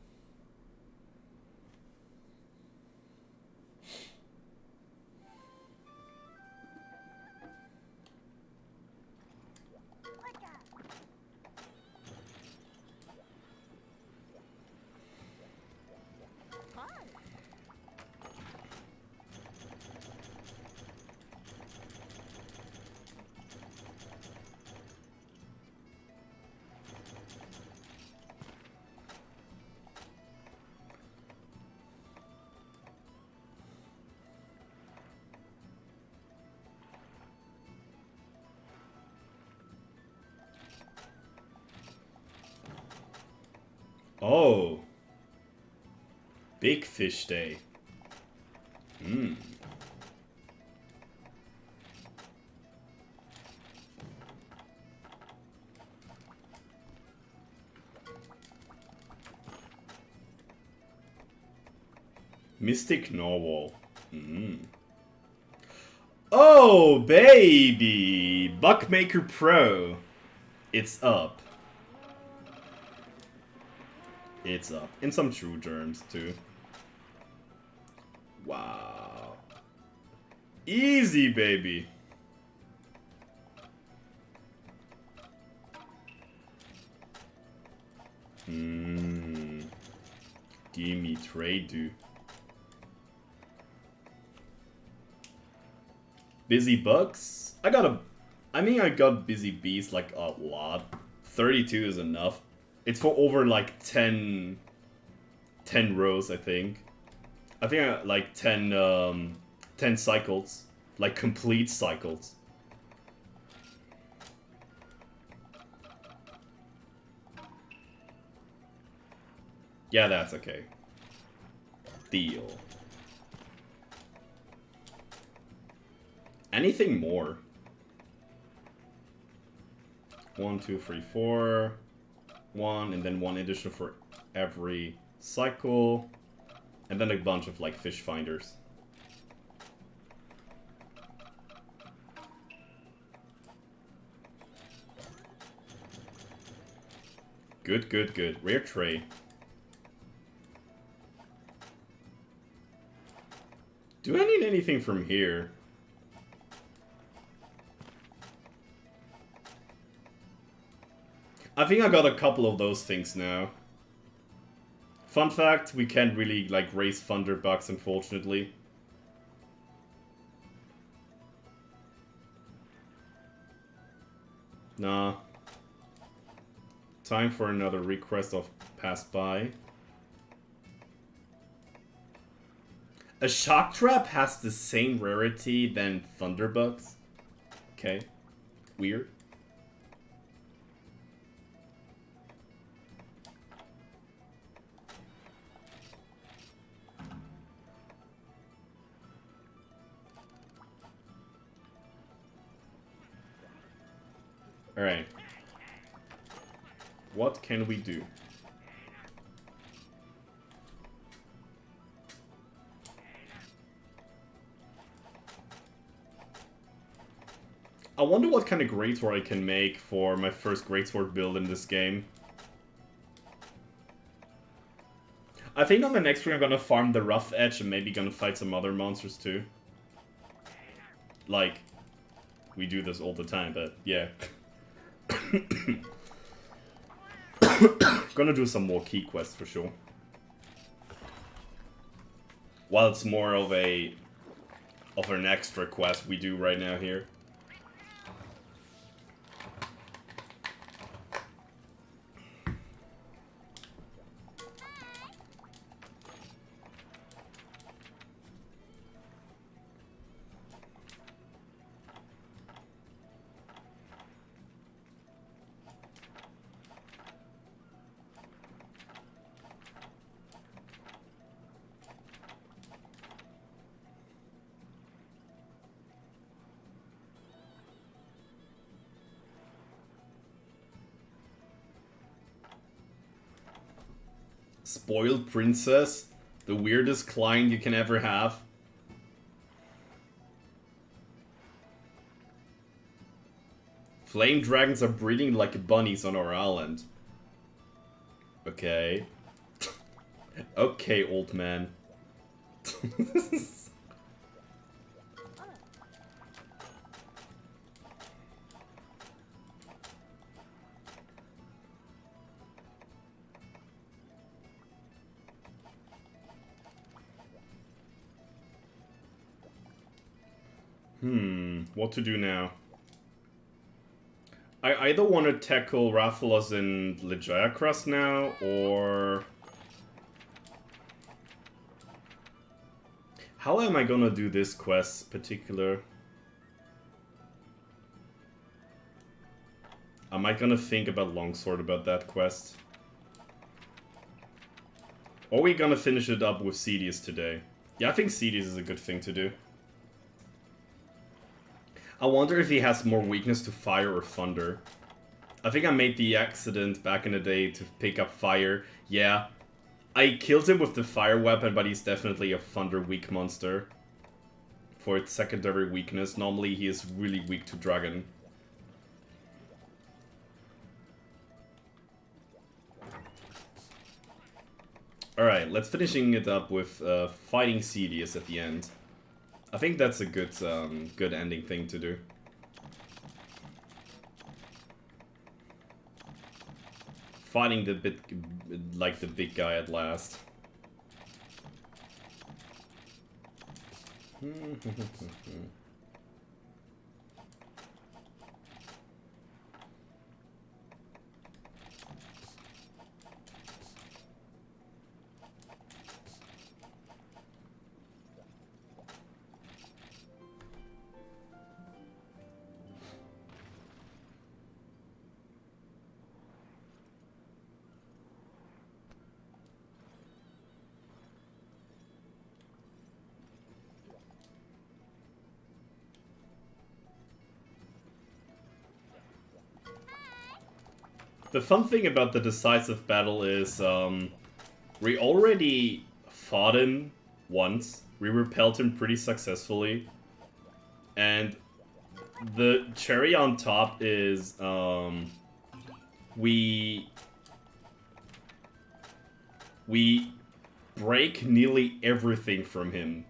Oh. Big fish day. Mmm. Mystic Narwhal. Mmm. Oh, baby! Buckmaker Pro. It's up. It's up. And some true germs, too. Wow. Easy, baby. Gimme trade, dude. Busy bucks? I got busy bees like a lot. 32 is enough. It's for over like 10 rows, I think. I think like 10 cycles. Like complete cycles. Yeah, that's okay. Deal. Anything more? 1, 2, 3, 4. 1, and then 1 additional for every cycle. And then a bunch of, like, fish finders. Good, good, good. Rare tray. Do I need anything from here? I think I got a couple of those things now. Fun fact, we can't really, like, raise Thunderbucks, unfortunately. Nah. Time for another request of pass by. A shock trap has the same rarity than thunderbugs. Okay. Weird. Alright. What can we do? I wonder what kind of greatsword I can make for my first greatsword build in this game. I think on the next stream I'm gonna farm the rough edge and maybe gonna fight some other monsters too. Like, we do this all the time, but yeah. Gonna do some more key quests for sure. While it's more of an extra quest we do right now here. Spoiled princess? The weirdest client you can ever have? Flame dragons are breeding like bunnies on our island. Okay. Okay, old man. What to do now? I either want to tackle Rathalos and Legiacrus now, or... How am I gonna do this quest particular? Am I gonna think about Longsword about that quest? Or are we gonna finish it up with Cedius today? Yeah, I think Cedius is a good thing to do. I wonder if he has more weakness to fire or thunder. I think I made the accident back in the day to pick up fire. Yeah, I killed him with the fire weapon, but he's definitely a thunder weak monster. For its secondary weakness, normally he is really weak to dragon. Alright, let's finishing it up with fighting Cedius at the end. I think that's a good good ending thing to do. Fighting the big guy at last. The fun thing about the decisive battle is, we already fought him once. We repelled him pretty successfully. And the cherry on top is, we break nearly everything from him,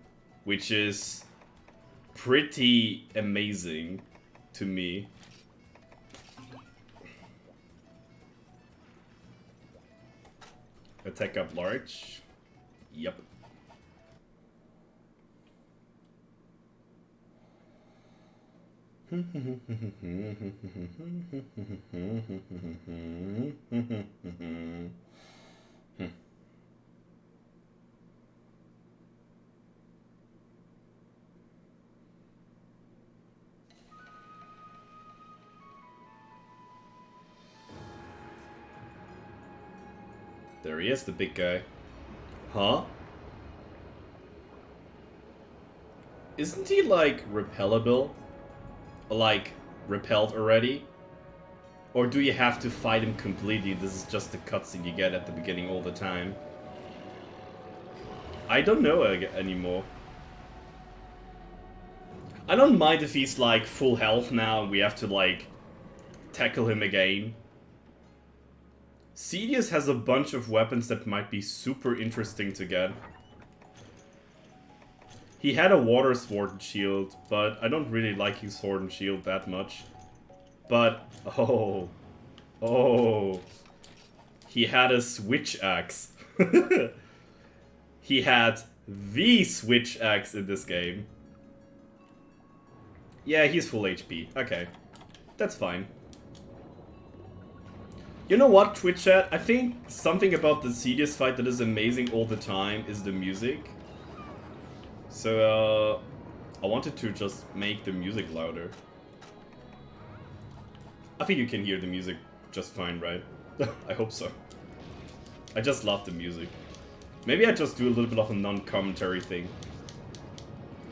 which is pretty amazing to me. Attack up large. Yep. There he is, the big guy. Huh? Isn't he, like, repellable? Like, repelled already? Or do you have to fight him completely? This is just the cutscene you get at the beginning all the time. I don't know anymore. I don't mind if he's, like, full health now and we have to, like, tackle him again. Sidious has a bunch of weapons that might be super interesting to get. He had a water sword and shield, but I don't really like his sword and shield that much. But, oh, he had a switch axe. He had the switch axe in this game. Yeah, he's full HP. Okay, that's fine. You know what, Twitch chat? I think something about the Sidious fight that is amazing all the time is the music. So, I wanted to just make the music louder. I think you can hear the music just fine, right? I hope so. I just love the music. Maybe I just do a little bit of a non-commentary thing.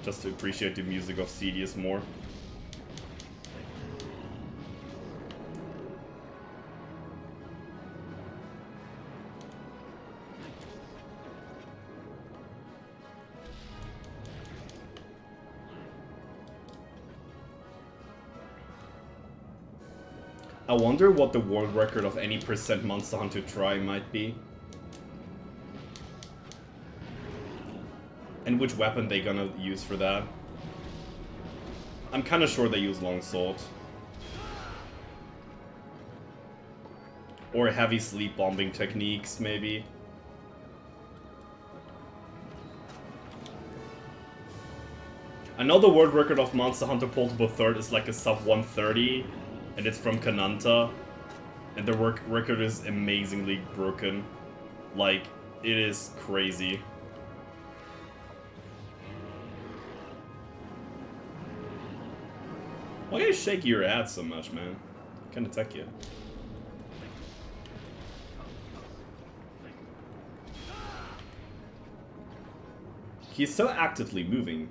Just to appreciate the music of Sidious more. I wonder what the world record of any percent Monster Hunter try might be. And which weapon they gonna use for that. I'm kinda sure they use longsword. Or heavy sleep bombing techniques, maybe. I know the world record of Monster Hunter Portable 3rd is like a sub 130. And it's from Kananta, and the record is amazingly broken. Like, it is crazy. Why are you shaking your head so much, man? Can't attack you. He's so actively moving.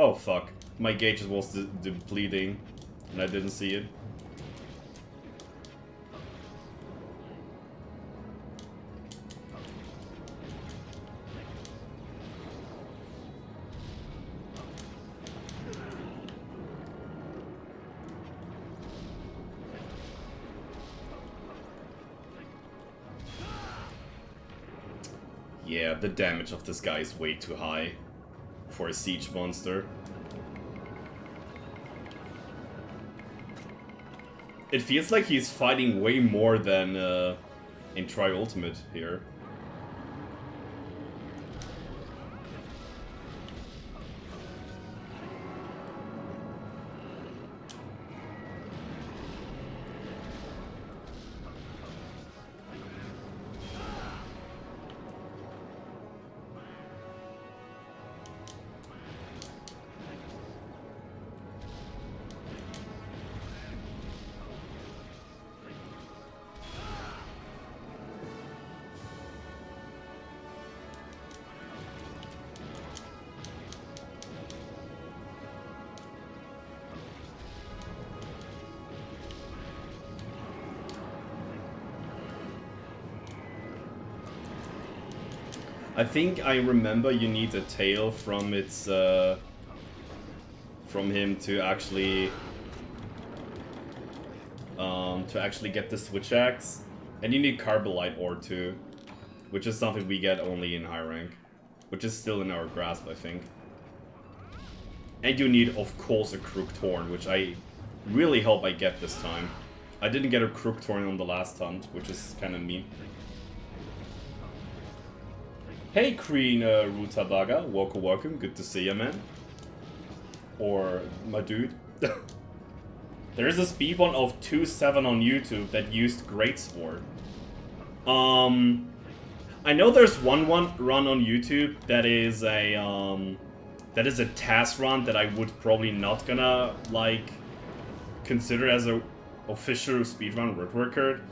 Oh fuck, my gauge was depleting, and I didn't see it. Yeah, the damage of this guy is way too high for a siege monster. It feels like he's fighting way more than in Tri Ultimate here. I think I remember you need a tail from its from him to actually get the switch axe, and you need Carbolite ore too, which is something we get only in high rank, which is still in our grasp, I think. And you need, of course, a Crooked Horn, which I really hope I get this time. I didn't get a Crooked Horn on the last hunt, which is kind of mean. Hey, Queen Rutabaga. Welcome, welcome. Good to see you, man. Or my dude. There is a speedrun of 2.7 on YouTube that used Greatsword. I know there's one run on YouTube that is a task run that I would probably not gonna like consider as a official speedrun world record.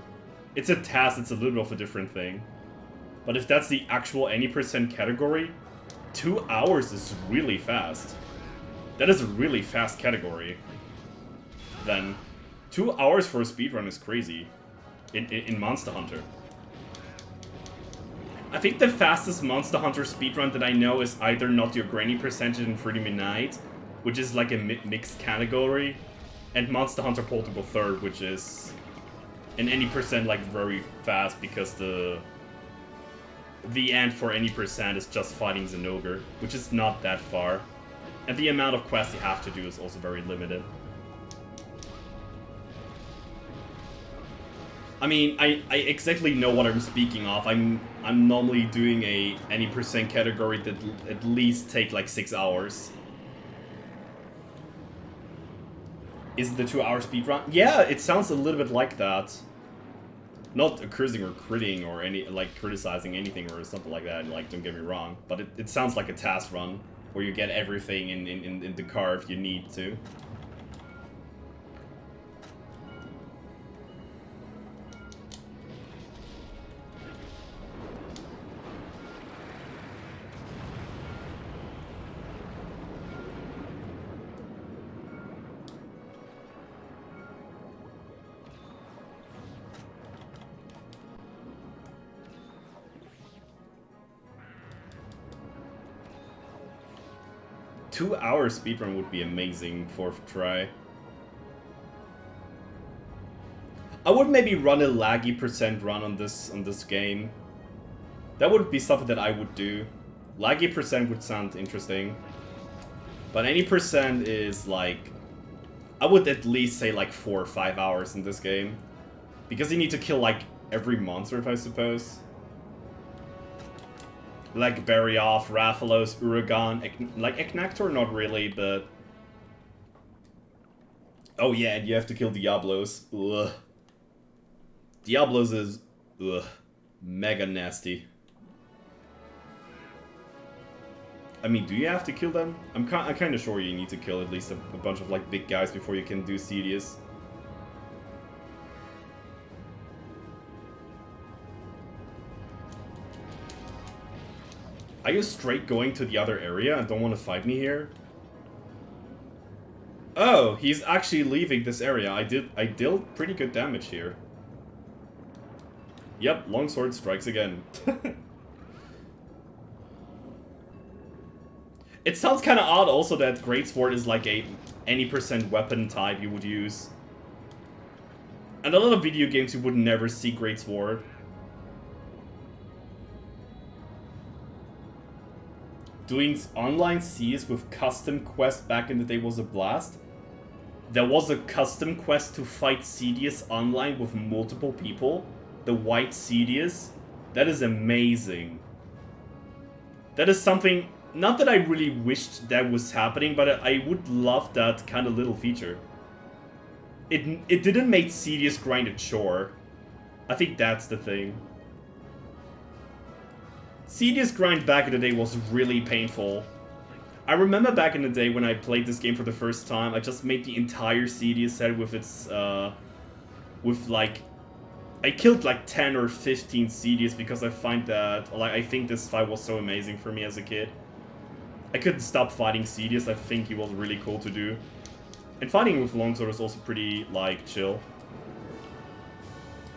It's a task, it's a little bit of a different thing. But if that's the actual any percent category, 2 hours is really fast. That is a really fast category. Then 2 hours for a speedrun is crazy in Monster Hunter. I think the fastest Monster Hunter speedrun that I know is either Not Your Granny Percentage and Pretty Midnight, which is like a mixed category, and Monster Hunter Portable Third, which is in any percent like very fast because the end for any percent is just fighting Zenogre, which is not that far. And the amount of quests you have to do is also very limited. I mean, I exactly know what I'm speaking of. I'm normally doing a any percent category that at least take like 6 hours. Is it the 2 hour speedrun? Yeah, it sounds a little bit like that. Not cursing or critting or any like criticizing anything or something like that, like don't get me wrong. But it sounds like a task run where you get everything in the car if you need to. Two-hour speedrun would be amazing, fourth try. I would maybe run a laggy percent run on this game. That would be something that I would do. Laggy percent would sound interesting. But any percent is like, I would at least say like 4 or 5 hours in this game. Because you need to kill like every monster, if I suppose. Like Barioth, Rathalos, Uragan, like Eknactor, not really, but... Oh yeah, and you have to kill Diablos. Ugh. Diablos is... ugh. Mega nasty. I mean, do you have to kill them? I'm kind of sure you need to kill at least a bunch of like big guys before you can do Cedius. Are you straight going to the other area and don't want to fight me here? Oh, he's actually leaving this area. I dealt pretty good damage here. Yep, longsword strikes again. It sounds kind of odd also that greatsword is like a any percent weapon type you would use. And a lot of video games you would never see greatsword. Doing online Cs with custom quests back in the day was a blast. There was a custom quest to fight Cedius online with multiple people. The White Cedius. That is amazing. That is something, not that I really wished that was happening, but I would love that kind of little feature. It didn't make Cedius grind a chore. I think that's the thing. Cedius grind back in the day was really painful. I remember back in the day when I played this game for the first time, I just made the entire Cedius set with its, with like, I killed like 10 or 15 Cedius because I find that, like, I think this fight was so amazing for me as a kid. I couldn't stop fighting Cedius, I think he was really cool to do. And fighting with longsword is also pretty, like, chill.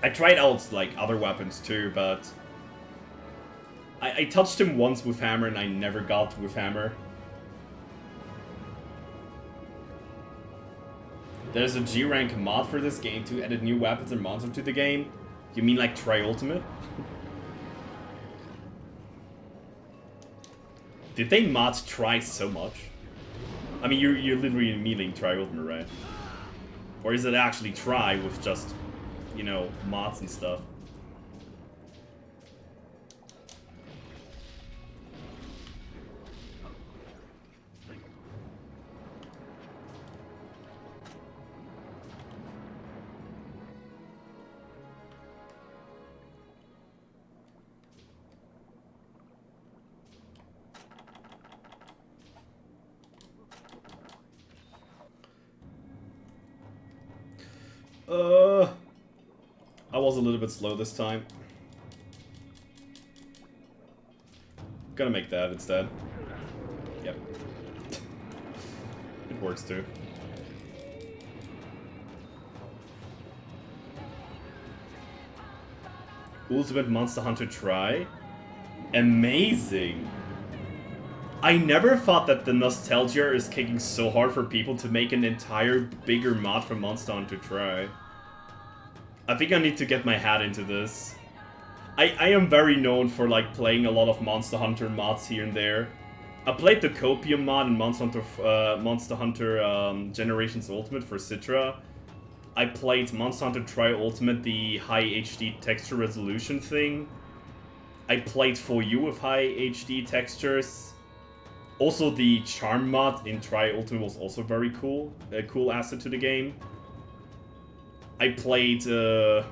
I tried out, like, other weapons too, but... I touched him once with hammer and I never got with hammer. There's a G-rank mod for this game to add new weapons and monsters to the game. You mean like Tri-Ultimate? Did they mod Tri so much? I mean, you're literally meaning Tri-Ultimate, right? Or is it actually Tri with just, you know, mods and stuff? I was a little bit slow this time. Gonna make that instead. Yep. It works too. Ultimate Monster Hunter try? Amazing! I never thought that the nostalgia is kicking so hard for people to make an entire bigger mod for Monster Hunter try. I think I need to get my hat into this. I am very known for like playing a lot of Monster Hunter mods here and there. I played the Copium mod in Monster Hunter Generations Ultimate for Citra. I played Monster Hunter Tri Ultimate, the high HD texture resolution thing. I played For You with high HD textures. Also, the Charm mod in Tri Ultimate was also very cool. A cool asset to the game. I played a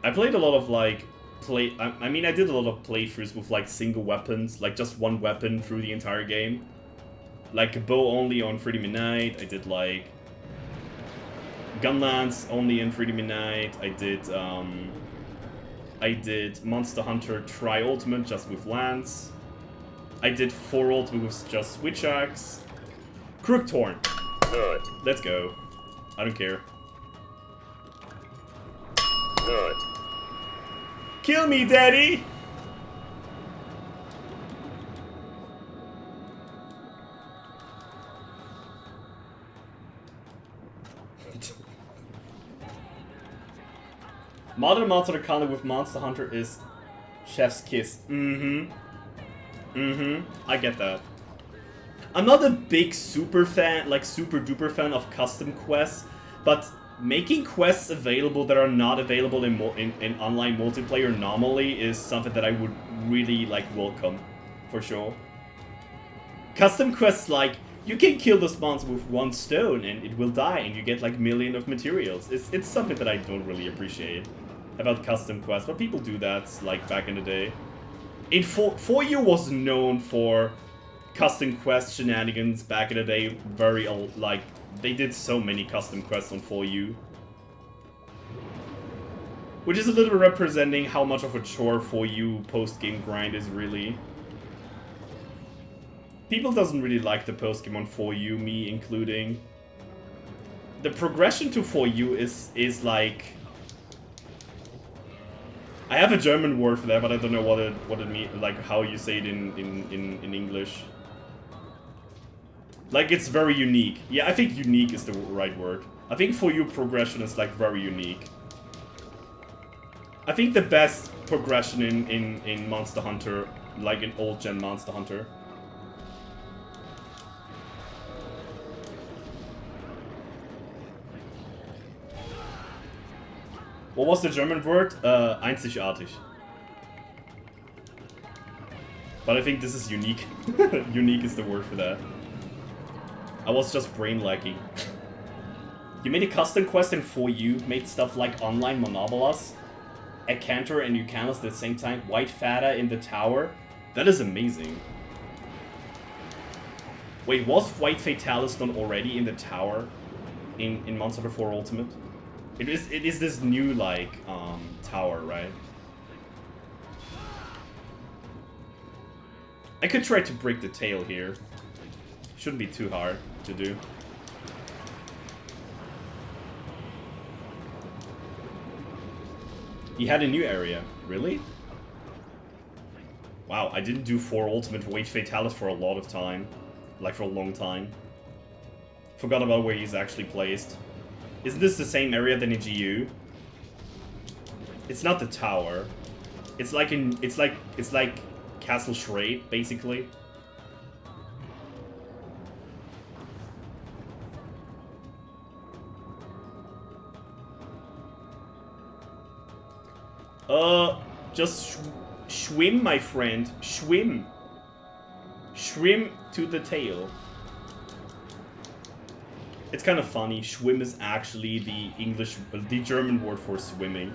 lot of like I mean, I did a lot of playthroughs with like single weapons, like just one weapon through the entire game. Like a bow only on Freedom Unite. I did like Gunlance only in Freedom Unite. I did Monster Hunter Tri Ultimate just with Lance. I did 4 Ultimate with just Switch Axe. Crooktorn. Good. Let's go. I don't care. Good. Kill me, daddy! Modern Monster Hunter with Monster Hunter is chef's kiss. I get that. I'm not a big super duper fan of custom quests, but making quests available that are not available in online multiplayer normally is something that I would really like welcome, for sure. Custom quests like, you can kill this monster with 1 stone and it will die and you get like million of materials. It's something that I don't really appreciate about custom quests, but people do that like back in the day. In 4U was known for custom quest shenanigans back in the day, very like they did so many custom quests on 4U. Which is a little bit representing how much of a chore 4U post-game grind is really. People doesn't really like the post-game on 4U, me including. The progression to 4U is like... I have a German word for that, but I don't know what it means, like how you say it in English. Like, it's very unique. Yeah, I think unique is the right word. I think 4U progression is like very unique. I think the best progression in Monster Hunter, like in old gen Monster Hunter. What was the German word? Einzigartig. But I think this is unique. Unique is the word for that. I was just brain lacking. You made a custom quest in 4U, made stuff like online Monobolas, a Cantor and Eucanis at the same time, White Fada in the tower. That is amazing. Wait, was White Fatalis not already in the tower in Monster Hunter 4 Ultimate? It is this new like tower, right? I could try to break the tail here. Shouldn't be too hard to do. He had a new area. Really? Wow, I didn't do 4 Ultimate White Fatalis for a lot of time. Like, for a long time. Forgot about where he's actually placed. Isn't this the same area than in GU? It's not the tower. It's like Castle Shrade, basically. Just swim, my friend. Swim. Swim to the tail. It's kind of funny. Schwimm is actually the German word for swimming.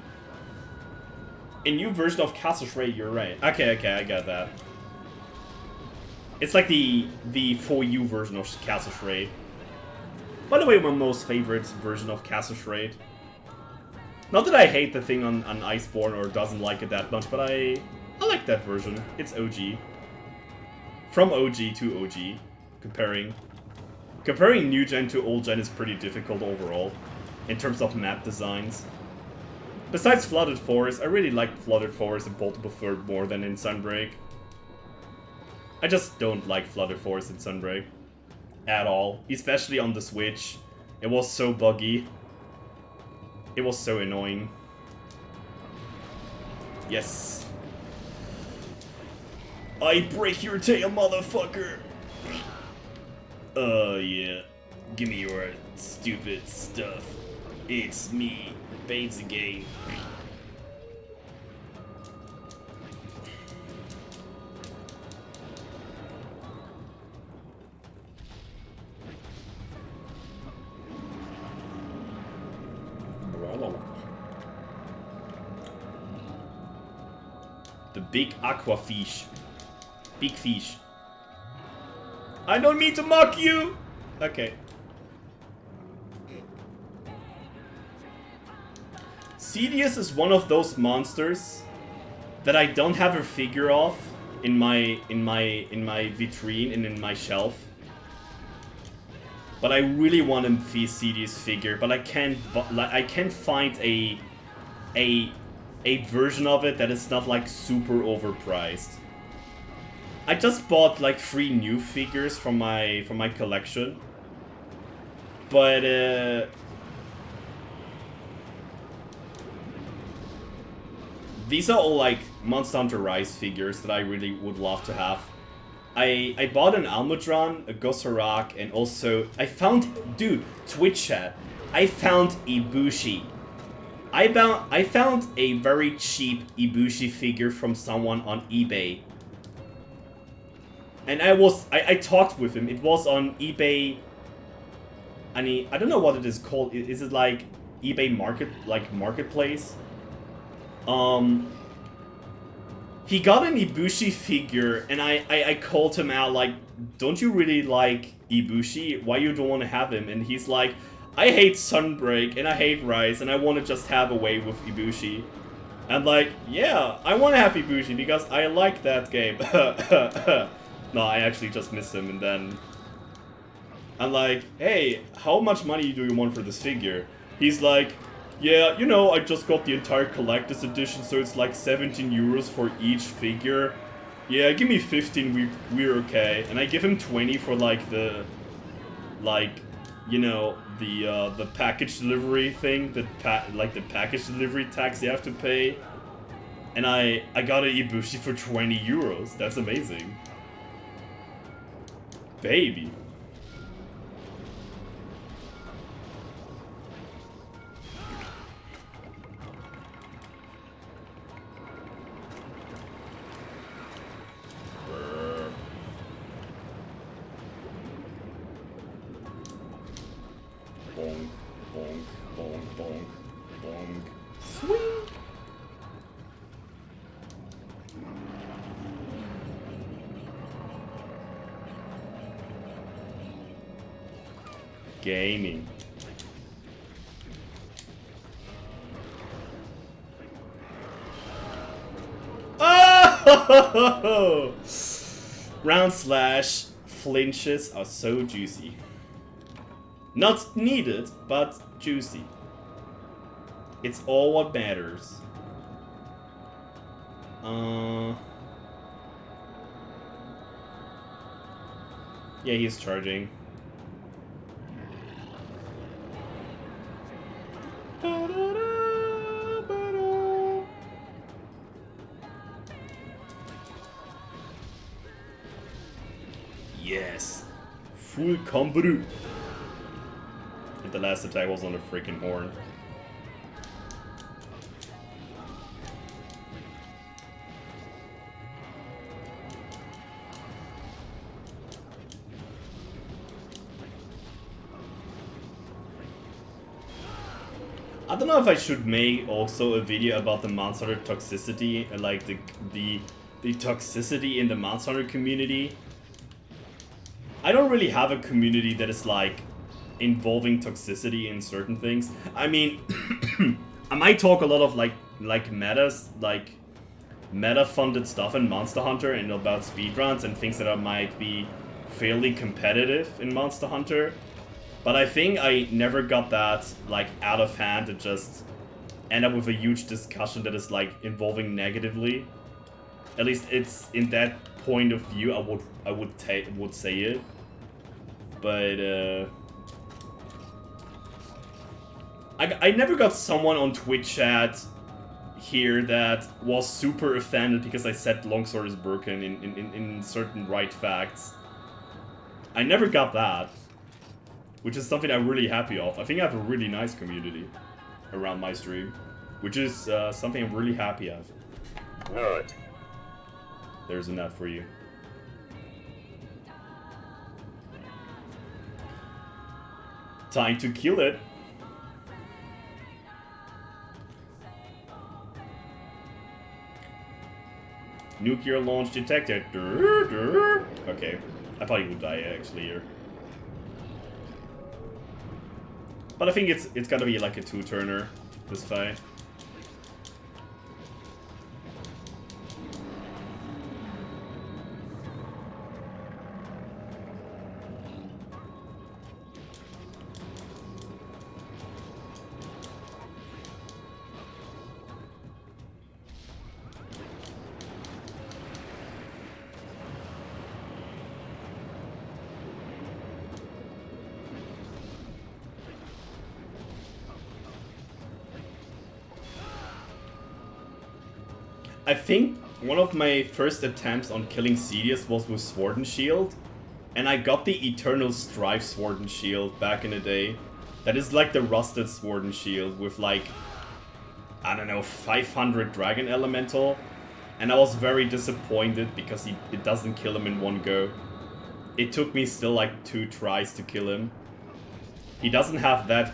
A new version of Castle Shrade, you're right. Okay, I got that. It's like the 4U version of Castle Shrade. By the way, my most favorite version of Castle Raid. Not that I hate the thing on Iceborne or doesn't like it that much, but I like that version. It's OG. From OG to OG. Comparing new gen to old gen is pretty difficult overall, in terms of map designs. Besides Flooded Forest, I really liked Flooded Forest in Portable Third more than in Sunbreak. I just don't like Flooded Forest in Sunbreak. At all. Especially on the Switch. It was so buggy. It was so annoying. Yes. I break your tail, motherfucker! Yeah. Give me your stupid stuff. It's me, Baines again. The big aqua fish. Big fish. I don't mean to mock you! Okay. Cedius is one of those monsters that I don't have a figure of in my vitrine and in my shelf. But I really want a Cedius figure, but I can't find a version of it that is not like super overpriced. I just bought like 3 new figures from my collection, but these are all like Monster Hunter Rise figures that I really would love to have. I bought an Almudron, a Gossarak, and also I found, dude, Twitch chat, I found Ibushi. I found a very cheap Ibushi figure from someone on eBay. And I talked with him. It was on eBay. I don't know what it is called. Is it like eBay marketplace? He got an Ibushi figure, and I called him out like, don't you really like Ibushi? Why you don't want to have him? And he's like, I hate Sunbreak and I hate Rise, and I want to just have a way with Ibushi. And like, yeah, I want to have Ibushi because I like that game. No, I actually just missed him, and then I'm like, hey, how much money do you want for this figure? He's like, yeah, you know, I just got the entire collector's edition, so it's like 17 euros for each figure. Yeah, give me 15, we're okay. And I give him 20 for like the, you know, the package delivery thing, the package delivery tax you have to pay. And I got a Ibushi for 20 euros. That's amazing. Baby. Bonk, bonk, bonk, bonk, bonk. Swing! Gaming. Oh! Round slash flinches are so juicy. Not needed, but juicy. It's all what matters. Yeah, he's charging. Yes. Full combo. And the last attack was on a freaking horn. I don't know if I should make also a video about the Monster Hunter toxicity and like the toxicity in the Monster Hunter community. I don't really have a community that is like involving toxicity in certain things. I mean, I might talk a lot of like metas, like meta-funded stuff in Monster Hunter and about speedruns and things that might be fairly competitive in Monster Hunter. But I think I never got that like out of hand to just end up with a huge discussion that is like involving negatively. At least it's in that point of view I would say it. But I never got someone on Twitch chat here that was super offended because I said Longsword is broken in certain right facts. I never got that, which is something I'm really happy of. I think I have a really nice community around my stream, which is something I'm really happy of. Nut. There's a nut for you. Time to kill it. Nuclear launch detected. Okay, I thought he would die actually here. But I think it's gotta be like a two-turner, this fight. I think one of my first attempts on killing Sidious was with Sword and Shield, and I got the Eternal Strife Sword and Shield back in the day. That is like the rusted Sword and Shield with like, I don't know, 500 Dragon Elemental, and I was very disappointed because it doesn't kill him in one go. It took me still like 2 tries to kill him. He doesn't have that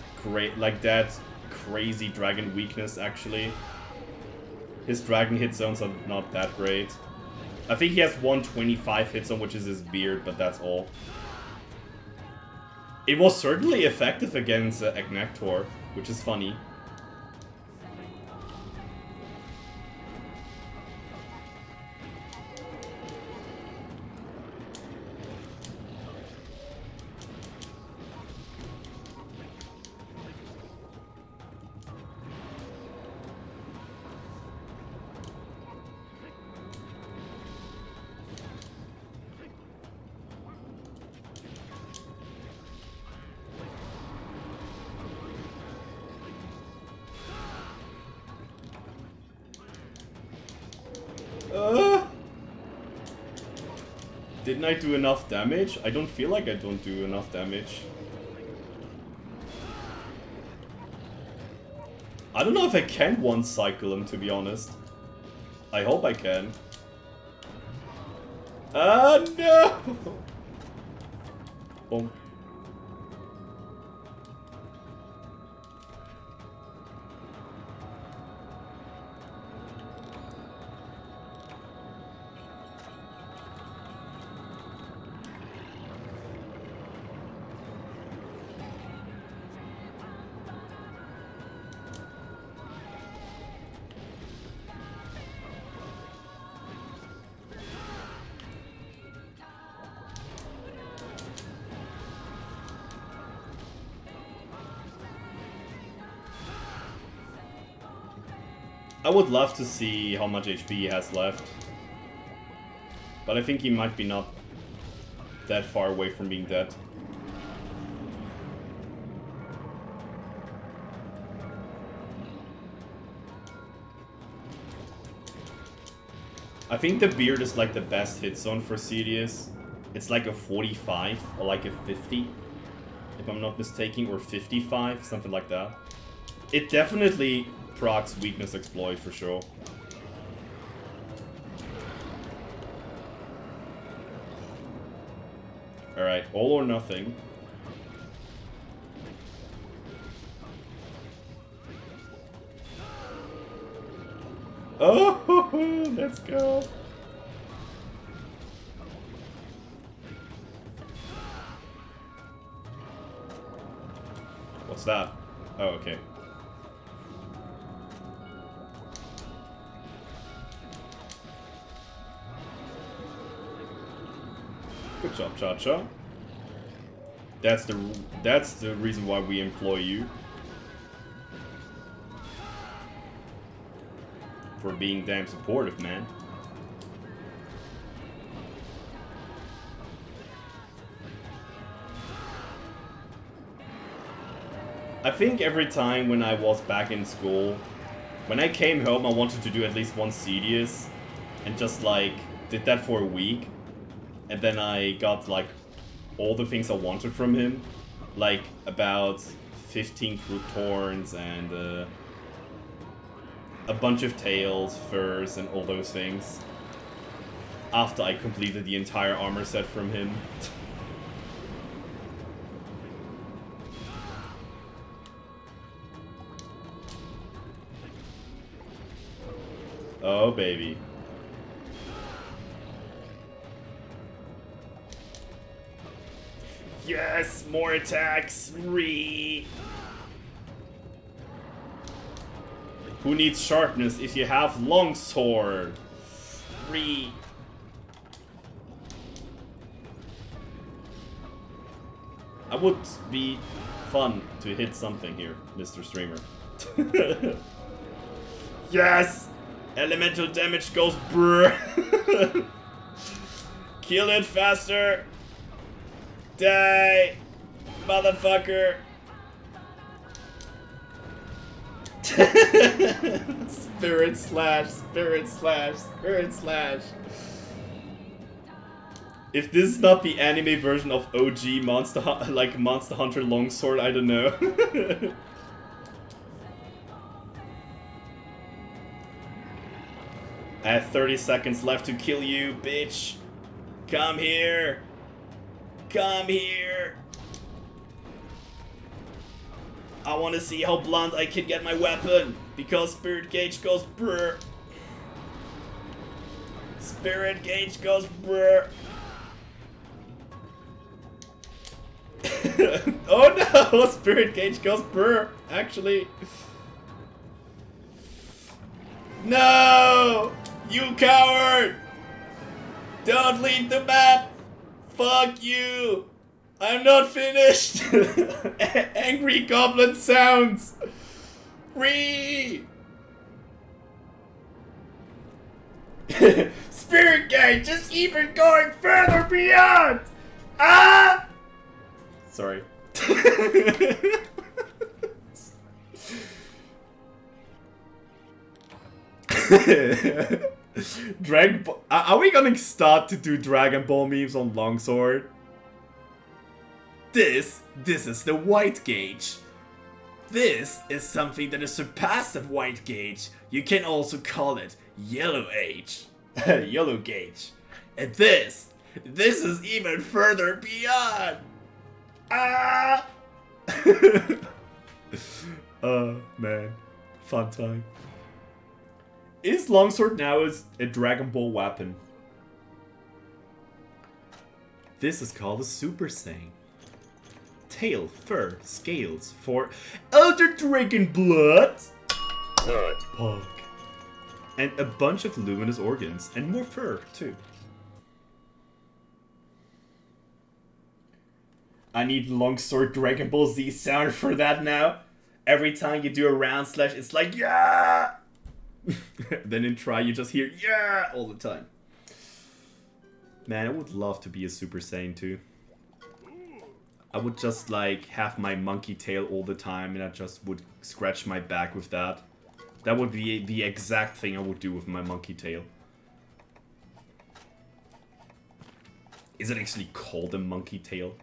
that crazy dragon weakness actually. His dragon hit zones are not that great. I think he has 125 hit zone, which is his beard, but that's all. It was certainly effective against Agnactor, which is funny. Didn't I do enough damage? I don't feel like I don't do enough damage. I don't know if I can one-cycle him, to be honest. I hope I can. Ah, no! Bonk. I would love to see how much HP he has left. But I think he might be not that far away from being dead. I think the beard is like the best hit zone for Sidious. It's like a 45 or like a 50, if I'm not mistaken, or 55, something like that. It definitely procs weakness exploit for sure. Alright, all or nothing. Oh, let's go. What's that? Oh, okay. Good job, Cha-Cha. That's the reason why we employ you. For being damn supportive, man. I think every time when I was back in school, when I came home, I wanted to do at least one Cedius, and just like did that for a week, and then I got like all the things I wanted from him, like about 15 crooked horns and a bunch of tails, furs, and all those things. After I completed the entire armor set from him. Oh, baby. Yes, more attacks. Who needs sharpness if you have longsword? I would be fun to hit something here, Mr. Streamer. Yes! Elemental damage goes brr. Kill it faster. Die, motherfucker. Spirit slash, spirit slash, spirit slash. If this is not the anime version of OG Monster Hunter Longsword, I don't know. I have 30 seconds left to kill you, bitch. Come here. Come here. I want to see how blunt I can get my weapon, because Spirit Gauge goes brr. Spirit Gauge goes brr. Oh no! Spirit Gauge goes brr, actually. No! You coward! Don't leave the map! Fuck you! I'm not finished! Angry goblin sounds! Spirit Gauge is even going further beyond! Ah! Sorry. Dragon Ball. Are we gonna start to do Dragon Ball memes on Longsword? This is the white gauge. This is something that is surpassed of white gauge. You can also call it yellow age. Yellow gauge. And this is even further beyond. Ah! Man. Fun time. Is Longsword now a Dragon Ball weapon? This is called a Super Saiyan. Tail, fur, scales for Elder Dragon blood. Good. Pog. And a bunch of luminous organs and more fur too. I need Longsword Dragon Ball Z sound for that now. Every time you do a round slash, it's like yeah. Then in Try you just hear yeah all the time. Man, I would love to be a Super Saiyan too. I would just like have my monkey tail all the time and I just would scratch my back with that. That would be the exact thing I would do with my monkey tail. Is it actually called a monkey tail?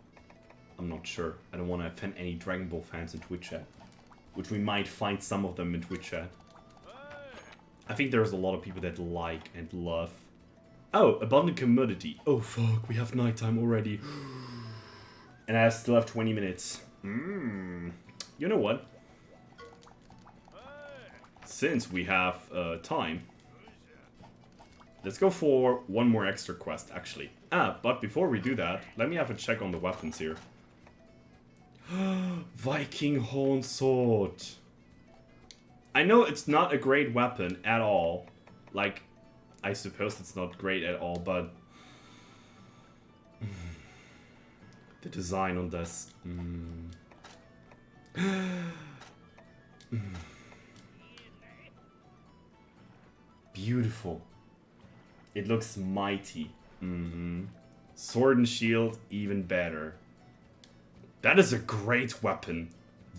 I'm not sure. I don't want to offend any Dragon Ball fans in Twitch chat. Which we might find some of them in Twitch chat. I think there's a lot of people that like and love. Oh, abundant commodity. Oh fuck, we have nighttime already. And I still have 20 minutes. You know what? Since we have time, let's go for one more extra quest, actually. But before we do that, let me have a check on the weapons here. Viking horn sword. I know it's not a great weapon at all. Like, I suppose it's not great at all, but the design on this. Beautiful. It looks mighty. Sword and shield, even better. That is a great weapon.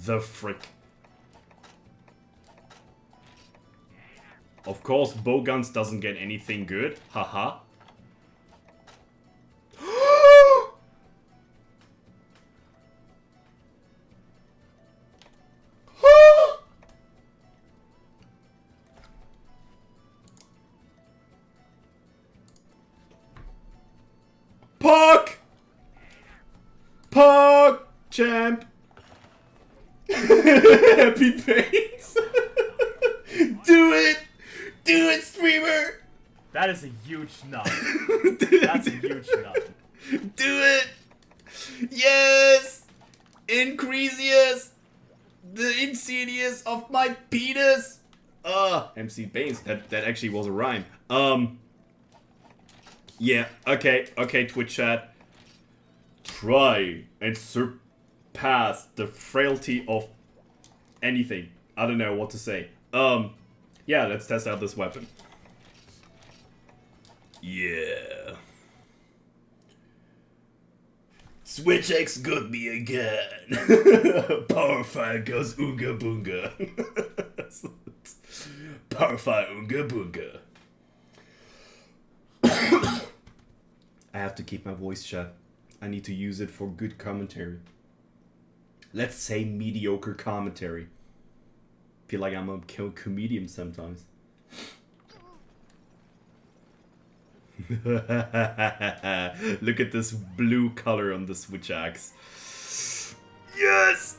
The frick. Of course, bowguns doesn't get anything good. Haha. Puck! Puck! Champ! Happy face! Do it! Do it, streamer! That is a huge nut. That's a huge nut. Do it! Yes! Increasius! The insidious of my penis! MC Baines, that actually was a rhyme. Yeah, okay, Twitch chat. Try and surpass the frailty of anything. I don't know what to say. Yeah, let's test out this weapon. Yeah. Switch X got me again. Power Fire goes Ooga Boonga. Power Fire Ooga Boonga. I have to keep my voice shut. I need to use it for good commentary. Let's say mediocre commentary. Feel like I'm a comedian sometimes. Look at this blue color on the switch axe. Yes!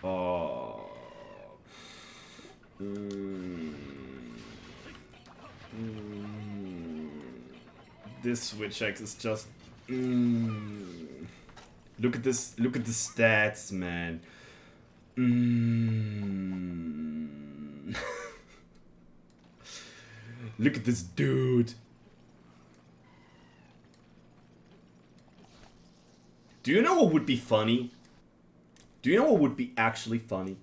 Oh. This switch axe is just. Look at this. Look at the stats, man. Look at this dude. Do you know what would be funny? Do you know what would be actually funny?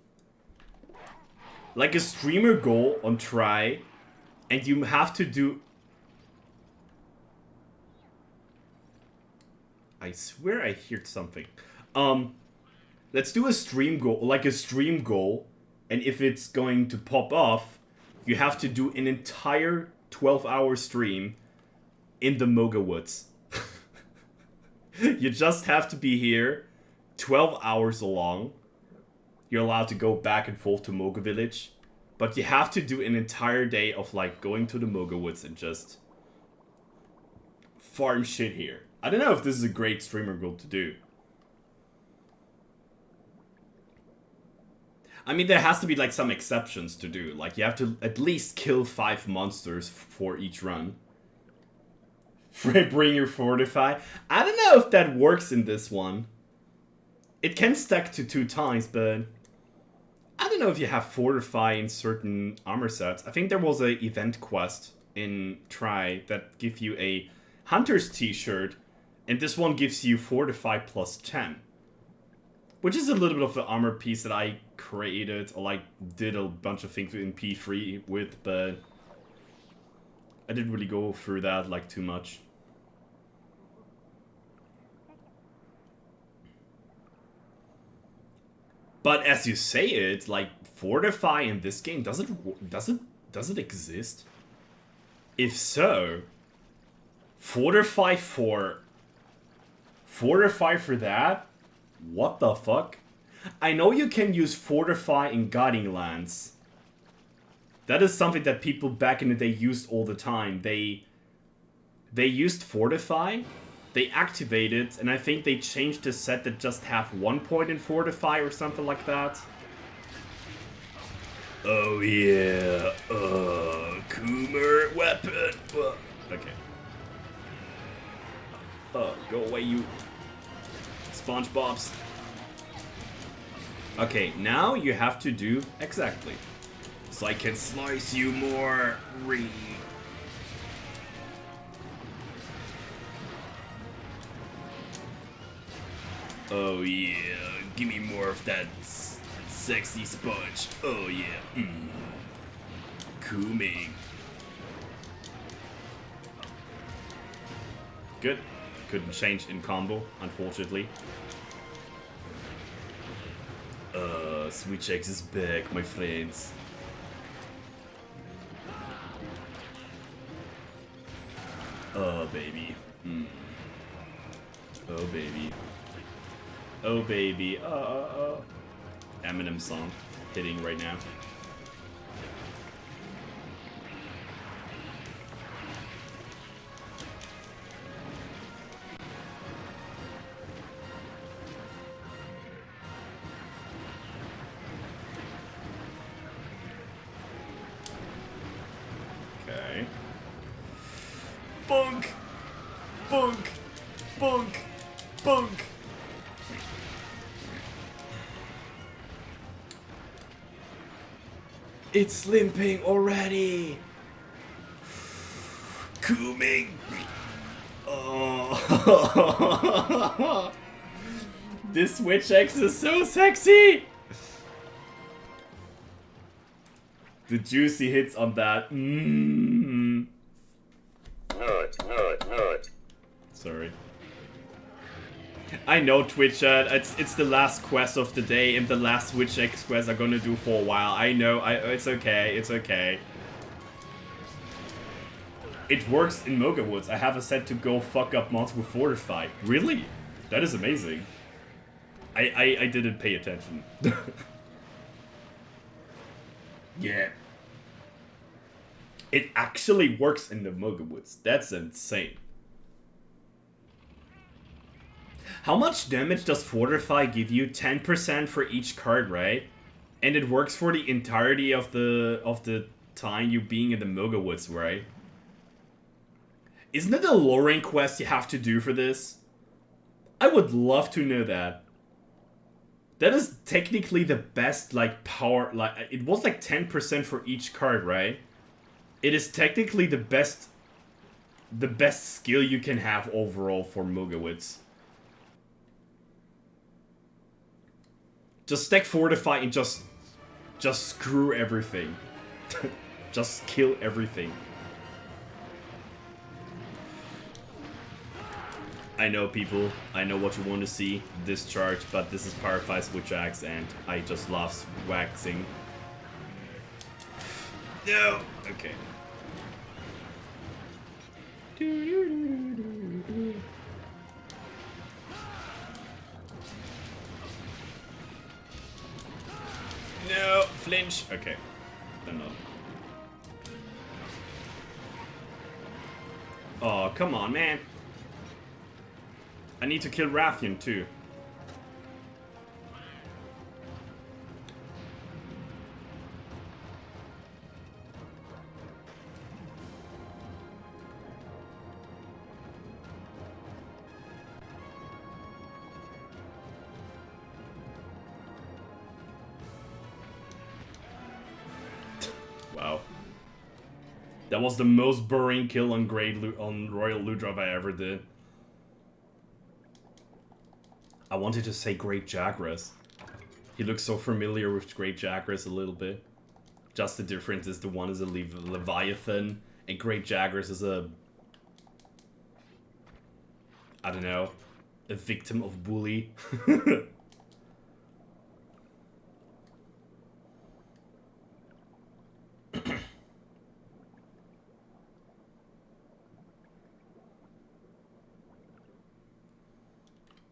Like a streamer goal on try, and you have to do... I swear I heard something. Let's do a stream goal, like a stream goal, and if it's going to pop off, you have to do an entire 12-hour stream in the Moga Woods. You just have to be here 12 hours long. You're allowed to go back and forth to Moga Village. But you have to do an entire day of like going to the Moga Woods and just farm shit here. I don't know if this is a great streamer goal to do. I mean, there has to be like some exceptions to do. Like you have to at least kill 5 monsters for each run. Bring your fortify. I don't know if that works in this one. It can stack to 2 times, but I don't know if you have fortify in certain armor sets. I think there was a event quest in Try that give you a hunter's t-shirt, and this one gives you fortify plus 10. Which is a little bit of the armor piece that I created, or like did a bunch of things in P3 with, but I didn't really go through that like too much. But as you say it, like fortify in this game, does it exist? If so, fortify for that? What the fuck? I know you can use fortify in guiding lands. That is something that people back in the day used all the time. They used fortify. They activated, and I think they changed the set that just have 1 point in fortify or something like that. Oh yeah, Coomer weapon. Okay. Go away, you SpongeBobs. Okay, now you have to do exactly. So I can slice you more. Oh yeah, give me more of that sexy sponge. Oh yeah, Cooming. Good. Couldn't change in combo, unfortunately. Switch X is back, my friends. Oh baby. Oh baby. Oh baby. Eminem song hitting right now. Okay. Bunk! Bunk! Bunk! Bunk! It's limping already! Cooming! Oh! This Switch X is so sexy! The juicy hits on that. Not. Sorry. I know Twitch chat. It's the last quest of the day and the last Switch X quest I'm gonna do for a while. I know. It's okay. It's okay. It works in Moga Woods. I have a set to go fuck up monster with Fortify. Really? That is amazing. I didn't pay attention. Yeah. It actually works in the Moga Woods. That's insane. How much damage does Fortify give you? 10% for each card, right? And it works for the entirety of the time you being in the Moga Woods, right? Isn't it a lowering quest you have to do for this? I would love to know that. That is technically the best, like, power, like, it was like 10% for each card, right? It is technically the best skill you can have overall for Mogawitz. Just stack Fortify and just screw everything. Just kill everything. I know, people. I know what you want to see. Discharge, but this is Powerfly Switch Axe, and I just love waxing. No! Okay. No! Flinch! Okay. Then no. Oh, come on, man. I need to kill Rathian too. Wow. That was the most boring kill on Royal Ludrov I ever did. I wanted to say Great Jagras. He looks so familiar with Great Jagras a little bit. Just the difference is the one is a Leviathan and Great Jagras is a... I don't know. A victim of bully.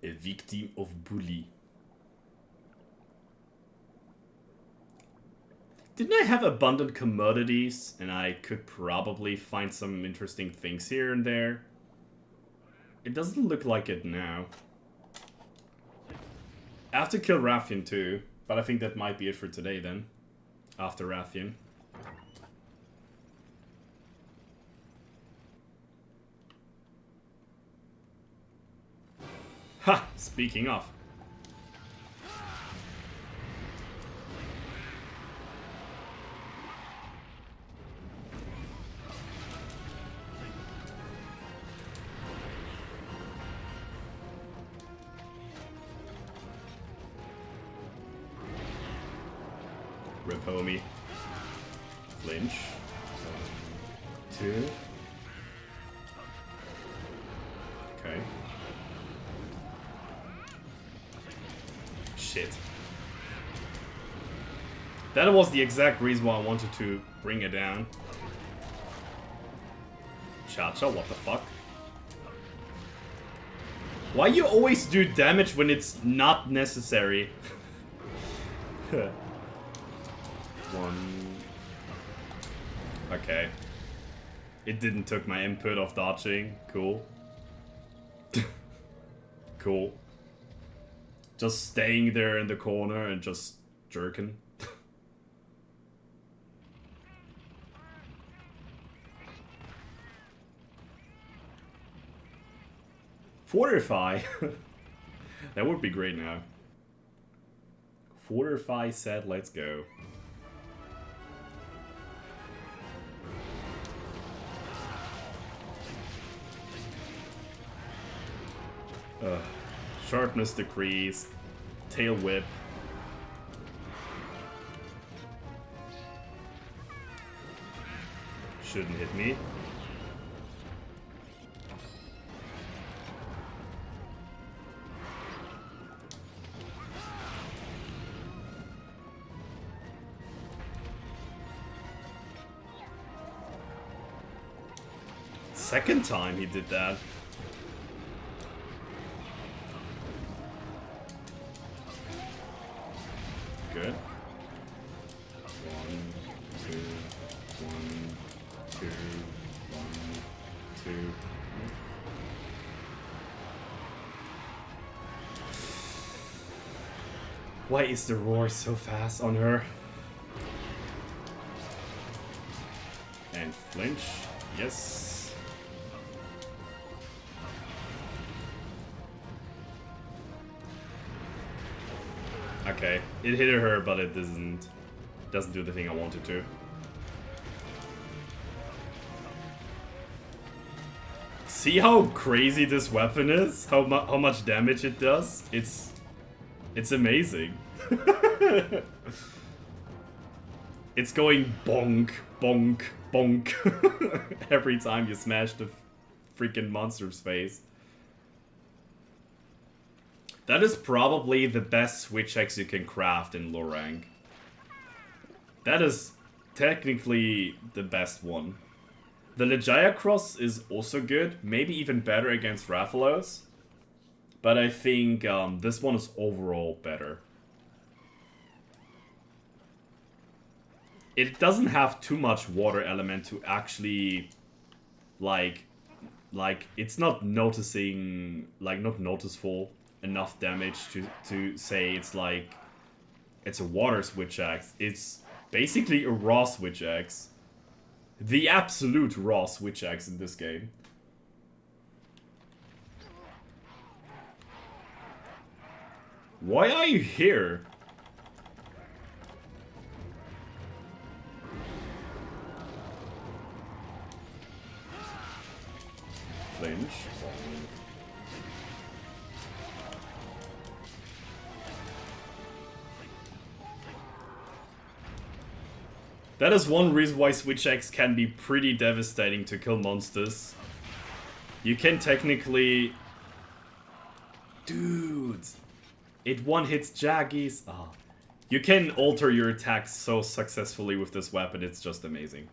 A victim of bully. Didn't I have abundant commodities? And I could probably find some interesting things here and there. It doesn't look like it now. I have to kill Rathian too, but I think that might be it for today then. after Rathian. Ha! Speaking of. Rip homie. Flinch. 1, 2. Okay. Shit. That was the exact reason why I wanted to bring it down. Cha-cha, what the fuck? Why you always do damage when it's not necessary? 1. Okay. It didn't took my input of dodging. Cool. Cool. Just staying there in the corner and just jerking. Fortify. That would be great now. Fortify said, let's go. Sharpness decrease. Tail whip. Shouldn't hit me. Second time he did that. Good. 1, 2, 1, 2, 1, 2. Why is the roar so fast on her? And flinch. Yes. Okay, it hit her, but it doesn't do the thing I wanted to. See how crazy this weapon is? How much damage it does? It's amazing. It's going bonk, bonk, bonk every time you smash the freaking monster's face. That is probably the best switch axe you can craft in low rank. That is technically the best one. The Legiah Cross is also good, maybe even better against Rathalos. But I think this one is overall better. It doesn't have too much water element to actually, like it's not noticeable enough damage to say it's like it's a water switch axe. It's basically a raw switch axe. The absolute raw switch axe in this game. Why are you here? Flinch. That is one reason why switch axe can be pretty devastating to kill monsters. You can technically... Dudes! It one-hits Jaggies. Ah. You can alter your attacks so successfully with this weapon, it's just amazing.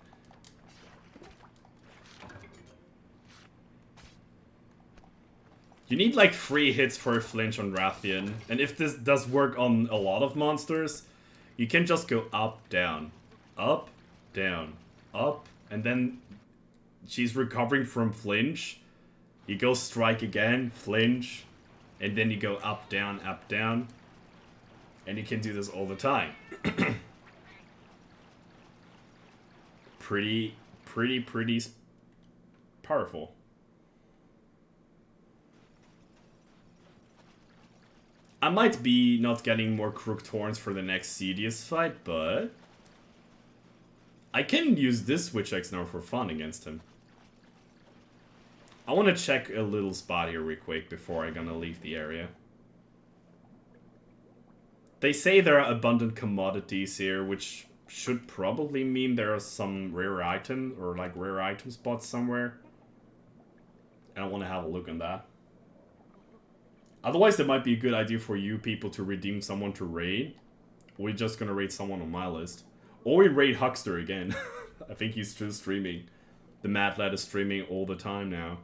You need like 3 hits for a flinch on Rathian, and if this does work on a lot of monsters, you can just go up, down, up, down, up, and then she's recovering from flinch. You go strike again, flinch, and then you go up, down, and you can do this all the time. pretty powerful. I might be not getting more crooked horns for the next Sidious fight, but I can use this Witch Axe now for fun against him. I want to check a little spot here real quick before I'm gonna leave the area. They say there are abundant commodities here, which should probably mean there are some rare items, or like rare item spots somewhere. And I want to have a look on that. Otherwise, there might be a good idea for you people to redeem someone to raid. We're just gonna raid someone on my list. Or we raid Huckster again. I think he's still streaming. The Mad Lad is streaming all the time now.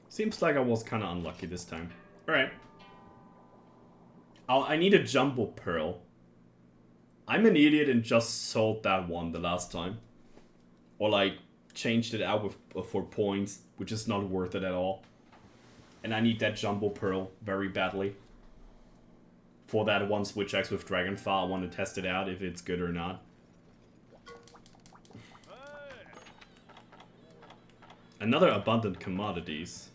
Seems like I was kind of unlucky this time. Alright. I need a Jumbo Pearl. I'm an idiot and just sold that one the last time. Or like, changed it out with, for points, which is not worth it at all. And I need that Jumbo Pearl very badly. For that one Switch Axe with Dragonfire, I want to test it out if it's good or not. Another abundant commodities.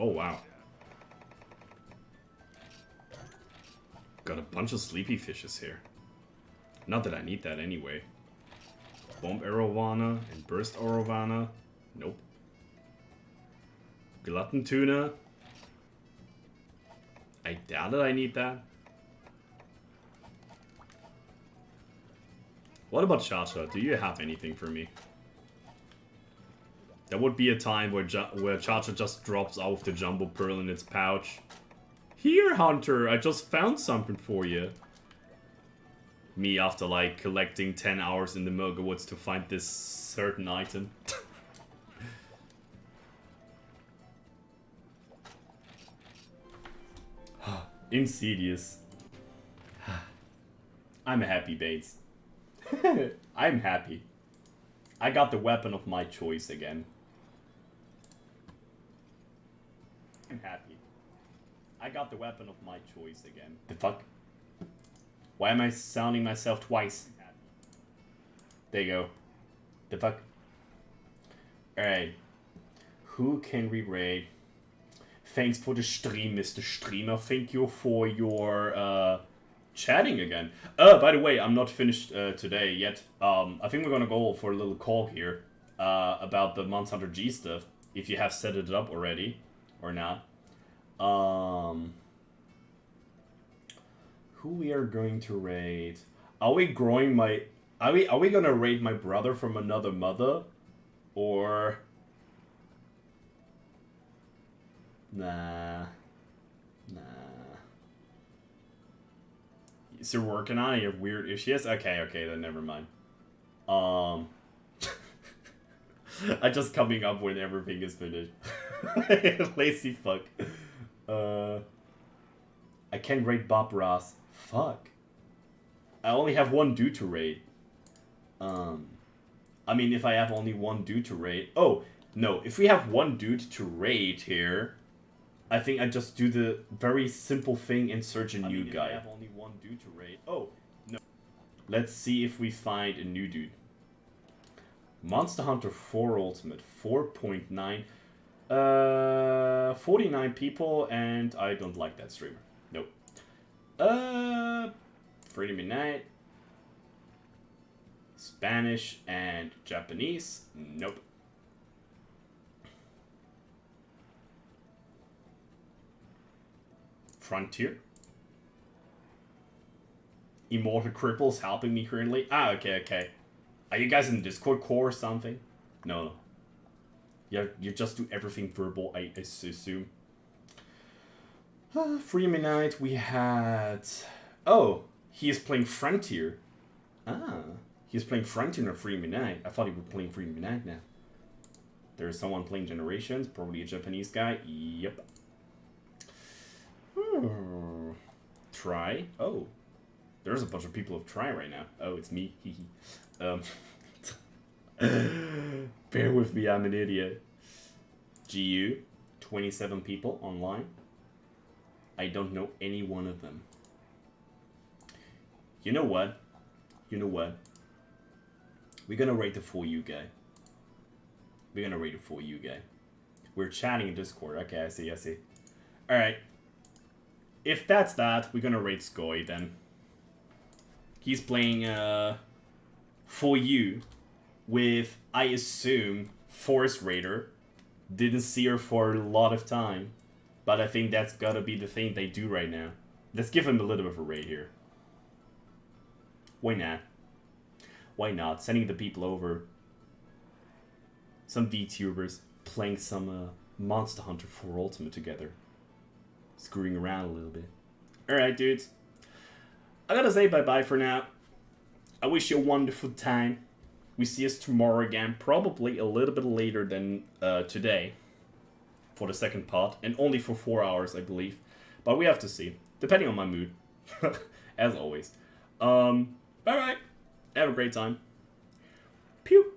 Oh, wow. Got a bunch of sleepy fishes here. Not that I need that anyway. Bomb Arowana and Burst Arowana. Nope. Glutton Tuna. I doubt that I need that. What about Chacha? Do you have anything for me? There would be a time where Chacha just drops off the Jumbo Pearl in its pouch. Here, Hunter, I just found something for you. Me after, like, collecting 10 hours in the Moga Woods to find this certain item. Insidious. I'm happy, Bates. I'm happy. I got the weapon of my choice again. I'm happy. I got the weapon of my choice again. The fuck? Why am I sounding myself twice? There you go. The fuck? Alright. Who can we raid? Thanks for the stream, Mr. Streamer. Thank you for your, chatting again. By the way, I'm not finished, today yet. I think we're gonna go for a little call here, about the Monster Hunter G stuff. If you have set it up already, or not. Who we are going to raid? Are we growing my... Are we gonna raid my brother from another mother? Or... Nah. Is he working on it? You have weird issues? Okay, then never mind. I just coming up when everything is finished. Lazy fuck. I can't raid Bob Ross. Fuck. I only have one dude to raid. I mean, if I have only one dude to raid... Oh, no. If we have one dude to raid here, I think I just do the very simple thing and search a new guy. If I have only one dude to raid... Oh, no. Let's see if we find a new dude. Monster Hunter 4 Ultimate, 4.9. 49 people, and I don't like that streamer. Nope. Freedom Midnight. Spanish and Japanese. Nope. Frontier. Immortal Cripples helping me currently. Ah, okay. Are you guys in the Discord core or something? No. You just do everything verbal, I assume. Free Midnight, we had... Oh, he is playing Frontier. Ah, he's playing Frontier or Free Midnight. I thought he was playing Free Midnight now. There's someone playing Generations, probably a Japanese guy. Yep. Try. Oh. There's a bunch of people of Try right now. Oh, it's me. Bear with me, I'm an idiot. GU. 27 people online. I don't know any one of them. You know what? You know what? We're gonna rate the For You guy. We're gonna rate it For You guy. We're chatting in Discord. Okay, I see, I see. Alright. If that's that, we're gonna rate Skoy then. He's playing For You with, I assume, Forest Raider. Didn't see her for a lot of time. But I think that's gotta be the thing they do right now. Let's give him a little bit of a rate here. Why not? Why not? Sending the people over. Some VTubers playing some Monster Hunter 4 Ultimate together. Screwing around a little bit. Alright, dudes. I gotta say bye-bye for now. I wish you a wonderful time. We see us tomorrow again. Probably a little bit later than today. For the second part. And only for 4 hours, I believe. But we have to see. Depending on my mood. As always. Bye-bye. Have a great time. Pew.